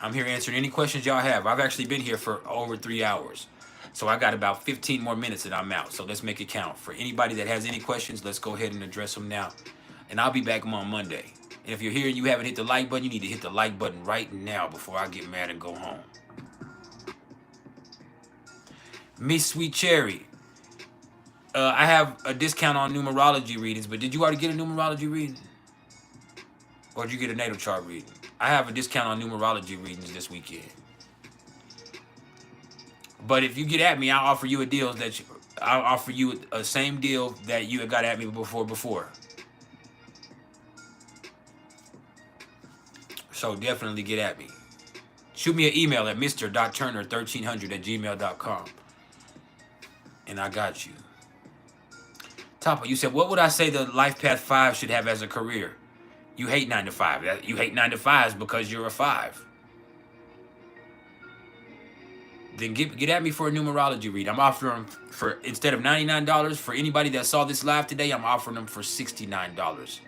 S1: I'm here answering any questions y'all have. I've actually been here for over 3 hours. So I got about 15 more minutes and I'm out. So let's make it count. For anybody that has any questions, let's go ahead and address them now. And I'll be back on Monday. And if you're here and you haven't hit the like button, you need to hit the like button right now before I get mad and go home. Miss Sweet Cherry. I have a discount on numerology readings, but did you already get a numerology reading? Or did you get a natal chart reading? I have a discount on numerology readings this weekend. But if you get at me, I'll offer you a deal that I'll offer you a same deal that you had got at me before. So definitely get at me. Shoot me an email at mr.turner1300@gmail.com. And I got you. Topo, you said, what would I say the life path 5 should have as a career? You hate 9 to 5. You hate 9 to 5s because you're a 5. Then get at me for a numerology read. I'm offering for, instead of $99, for anybody that saw this live today, I'm offering them for $69.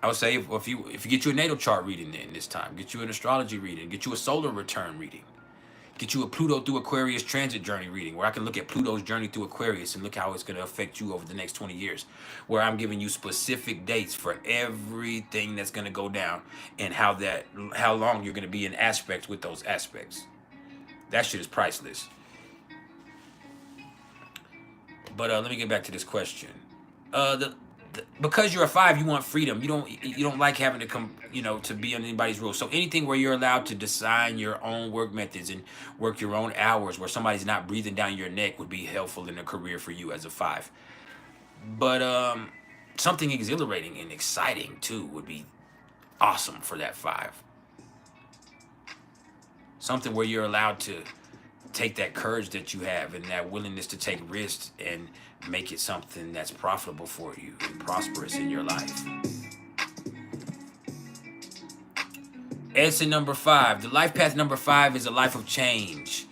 S1: I would say if you get you a natal chart reading then this time, get you an astrology reading, get you a solar return reading, get you a Pluto through Aquarius transit journey reading, where I can look at Pluto's journey through Aquarius and look how it's going to affect you over the next 20 years, where I'm giving you specific dates for everything that's going to go down and how long you're going to be in aspects with those aspects. That shit is priceless. But let me get back to this question. Because you're a 5, you want freedom. You don't like having to come, to be on anybody's rules. So anything where you're allowed to design your own work methods and work your own hours, where somebody's not breathing down your neck, would be helpful in a career for you as a 5. But something exhilarating and exciting too would be awesome for that 5. Something where you're allowed to take that courage that you have and that willingness to take risks and make it something that's profitable for you and prosperous in your life. Edson number 5. The life path number 5 is a life of change.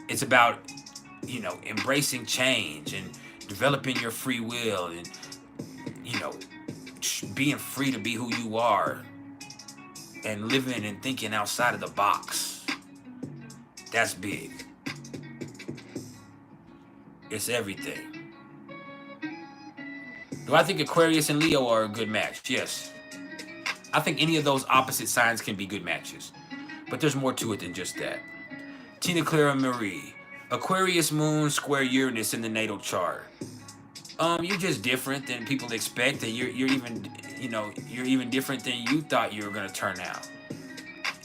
S1: It's about, embracing change and developing your free will and, being free to be who you are and living and thinking outside of the box. That's big. It's everything. Do I think Aquarius and Leo are a good match? Yes. I think any of those opposite signs can be good matches. But there's more to it than just that. Tina Clara Marie. Aquarius moon square Uranus in the natal chart. You're just different than people expect, and you're even different than you thought you were gonna turn out.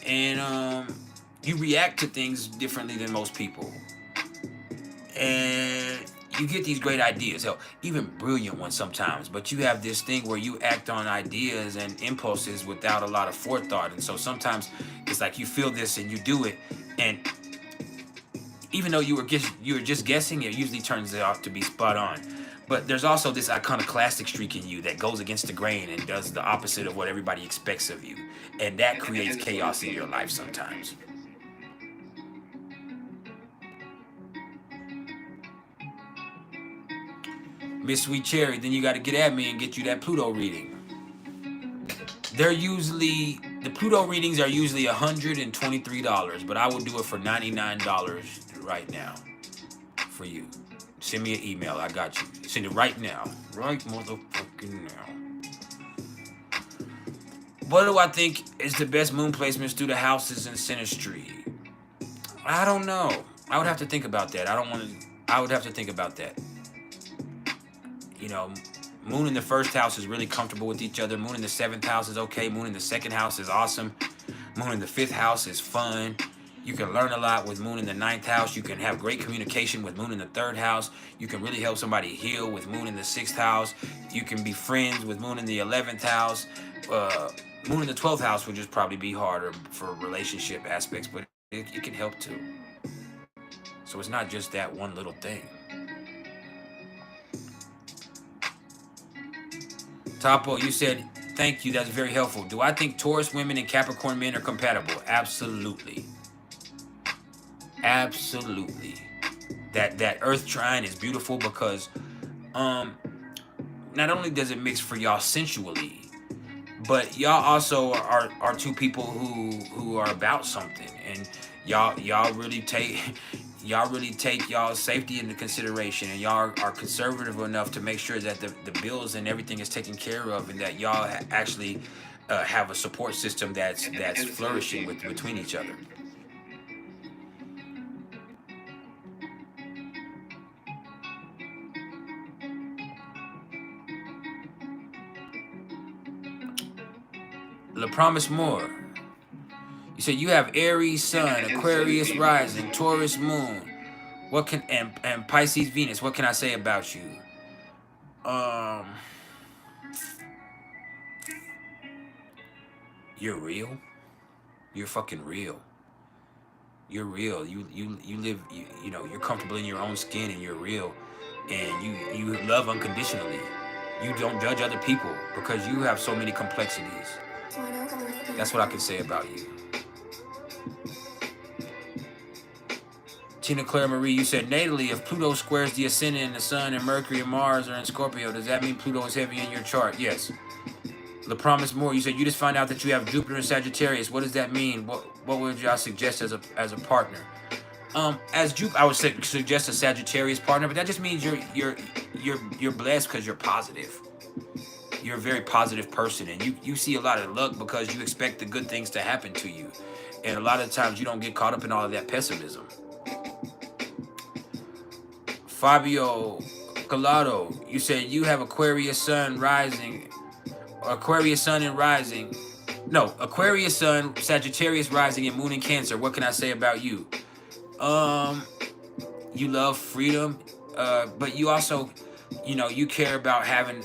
S1: And you react to things differently than most people. And you get these great ideas, hell, even brilliant ones sometimes, but you have this thing where you act on ideas and impulses without a lot of forethought. And so sometimes it's like you feel this and you do it, and even though you were just guessing, it usually turns out to be spot on. But there's also this iconoclastic streak in you that goes against the grain and does the opposite of what everybody expects of you, and that creates chaos in your life sometimes. Miss Sweet Cherry, then you got to get at me and get you that Pluto reading. They're usually, the Pluto readings are usually $123, but I will do it for $99 right now for you. Send me an email. I got you. Send it right now. Right motherfucking now. What do I think is the best moon placements through the houses in Sinistry? I don't know. I would have to think about that. I would have to think about that. You know, moon in the first house is really comfortable with each other. Moon in the 7th house is okay. Moon in the 2nd house is awesome. Moon in the 5th house is fun. You can learn a lot with moon in the 9th house. You can have great communication with moon in the 3rd house. You can really help somebody heal with moon in the 6th house. You can be friends with moon in the 11th house. Moon in the 12th house would just probably be harder for relationship aspects, but it can help too. So it's not just that one little thing. Topo, you said, thank you, that's very helpful. Do I think Taurus women and Capricorn men are compatible? Absolutely. Absolutely. That Earth trine is beautiful because not only does it mix for y'all sensually, but y'all also are two people who are about something, and y'all really take y'all's safety into consideration, and y'all are conservative enough to make sure that the bills and everything is taken care of, and that y'all actually have a support system that's flourishing between each other. La Promise More. You said you have Aries Sun, Aquarius Rising, Taurus Moon. What can and Pisces Venus. What can I say about you? You're real. You're fucking real. You're real. You live. You know. You're comfortable in your own skin, and you're real. And you love unconditionally. You don't judge other people because you have so many complexities. That's what I can say about you. Tina Claire Marie, you said natally, if Pluto squares the ascendant and the Sun and Mercury and Mars are in Scorpio, does that mean Pluto is heavy in your chart? Yes. La Promise Moore, you said you just find out that you have Jupiter in Sagittarius. What does that mean? What would y'all suggest as a partner? I would suggest a Sagittarius partner, but that just means you're blessed because you're positive. You're a very positive person, and you see a lot of luck because you expect the good things to happen to you. And a lot of times you don't get caught up in all of that pessimism. Fabio Collado, you said you have Aquarius Sun rising, Aquarius Sun and rising. No, Aquarius Sun, Sagittarius rising, and Moon in Cancer. What can I say about you? You love freedom, but you also, you care about having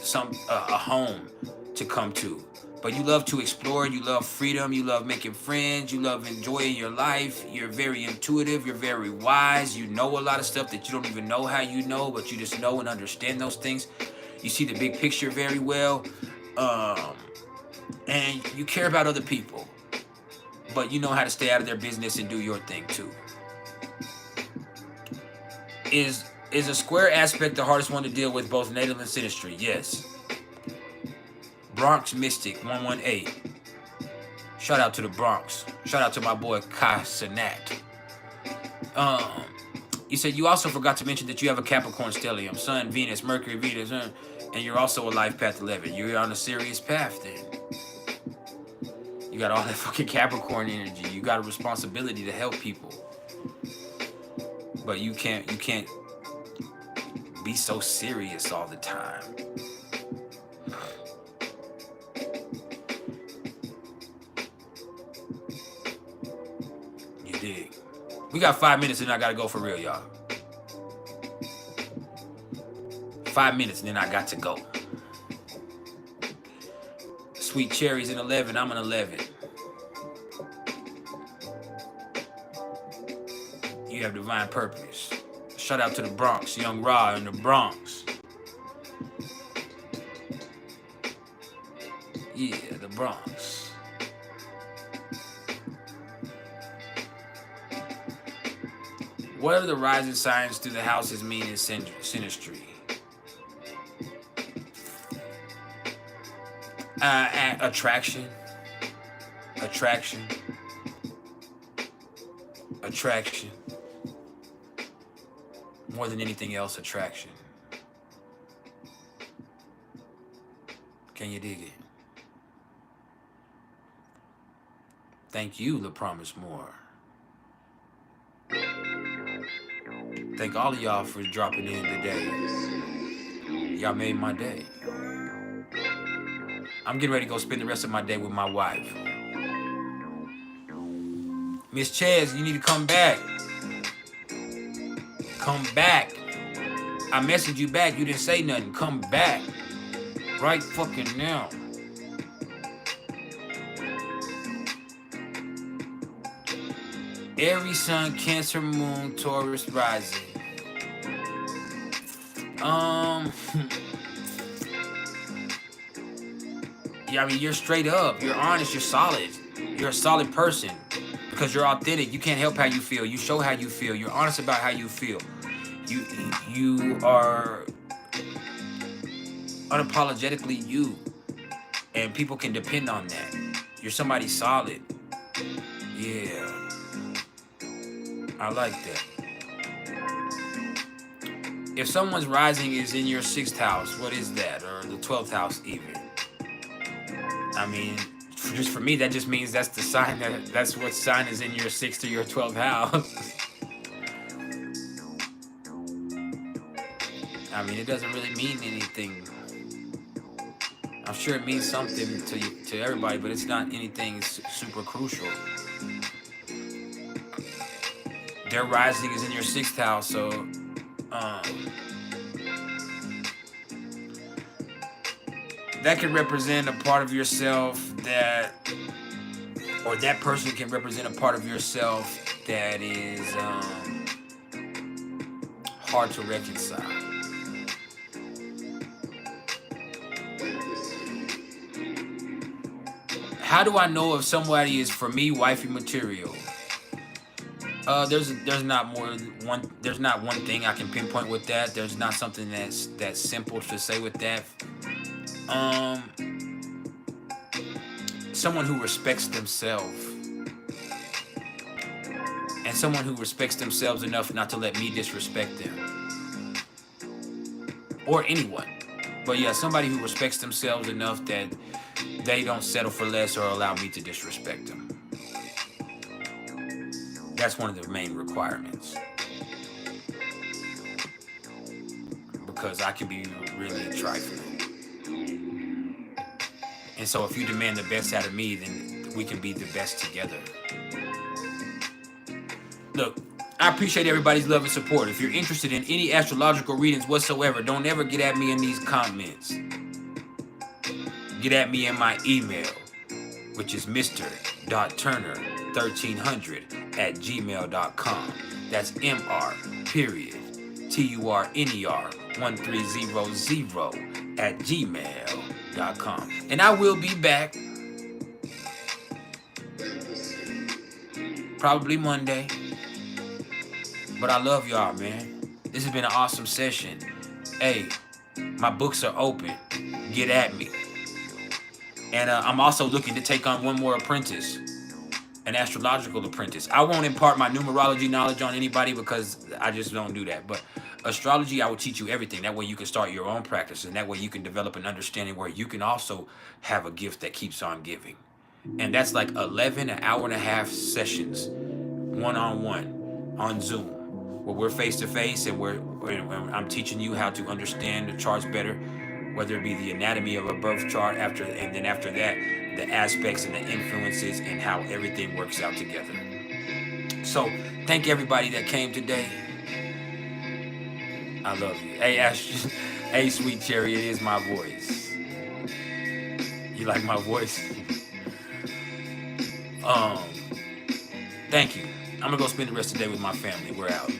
S1: a home to come to. But you love to explore, you love freedom, you love making friends, you love enjoying your life. You're very intuitive, you're very wise, you know a lot of stuff that you don't even know how you know, but you just know and understand those things. You see the big picture very well, and you care about other people, but you know how to stay out of their business and do your thing too. Is a square aspect the hardest one to deal with, both natal and synastry? Yes. Bronx Mystic 118. Shout out to the Bronx. Shout out to my boy Kai Sanat. You said you also forgot to mention that you have a Capricorn stellium, Sun, Venus, Mercury, Venus, and you're also a life path 11. You're on a serious path then. You got all that fucking Capricorn energy. You got a responsibility to help people. But you can't be so serious all the time. You dig? We got 5 minutes and I gotta go for real, y'all. 5 minutes and then I got to go. Sweet Cherry's an 11. I'm an 11. You have divine purpose. Shout out to the Bronx, Young Ra in the Bronx. Yeah, the Bronx. What are the rising signs through the houses mean in synastry? Attraction. Attraction. Attraction. More than anything else, attraction. Can you dig it? Thank you, The Promise More. Thank all of y'all for dropping in today. Y'all made my day. I'm getting ready to go spend the rest of my day with my wife. Miss Chaz, you need to come back. Come back. I messaged you back. You didn't say nothing. Come back. Right fucking now. Aries sun, Cancer moon, Taurus rising. Yeah, I mean, you're straight up. You're honest. You're solid. You're a solid person because you're authentic. You can't help how you feel. You show how you feel. You're honest about how you feel. You are unapologetically you, and people can depend on that. You're somebody solid. Yeah, I like that. If someone's rising is in your 6th house, what is that? Or the 12th house even? I mean, just for me, that just means that's the sign that's what sign is in your 6th or your 12th house. I mean, it doesn't really mean anything. I'm sure it means something to everybody, but it's not anything super crucial. Their rising is in your 6th house, so that can represent a part of yourself that, or that person can represent a part of yourself that is hard to reconcile. How do I know if somebody is for me wifey material? There's not one thing I can pinpoint with that. There's not something that's simple to say with that. Someone who respects themselves, and someone who respects themselves enough not to let me disrespect them, or anyone. But yeah, somebody who respects themselves enough that they don't settle for less or allow me to disrespect them. That's one of the main requirements. Because I can be really trifling. And so if you demand the best out of me, then we can be the best together. Look, I appreciate everybody's love and support. If you're interested in any astrological readings whatsoever, don't ever get at me in these comments. Get at me in my email, which is mr.turner1300@gmail.com. That's mr.turner1300@gmail.com. And I will be back probably Monday. But I love y'all, man. This has been an awesome session. Hey, my books are open. Get at me. And I'm also looking to take on one more apprentice, an astrological apprentice. I won't impart my numerology knowledge on anybody because I just don't do that. But astrology, I will teach you everything. That way you can start your own practice, and that way you can develop an understanding where you can also have a gift that keeps on giving. And that's like 11 an hour and a half sessions, one-on-one, on Zoom, where we're face-to-face, and I'm teaching you how to understand the charts better, whether it be the anatomy of a birth chart, and then after that, the aspects and the influences and how everything works out together. So, thank everybody that came today. I love you. Hey, Ash, hey, sweet cherry, it is my voice. You like my voice? Thank you. I'm gonna go spend the rest of the day with my family. We're out.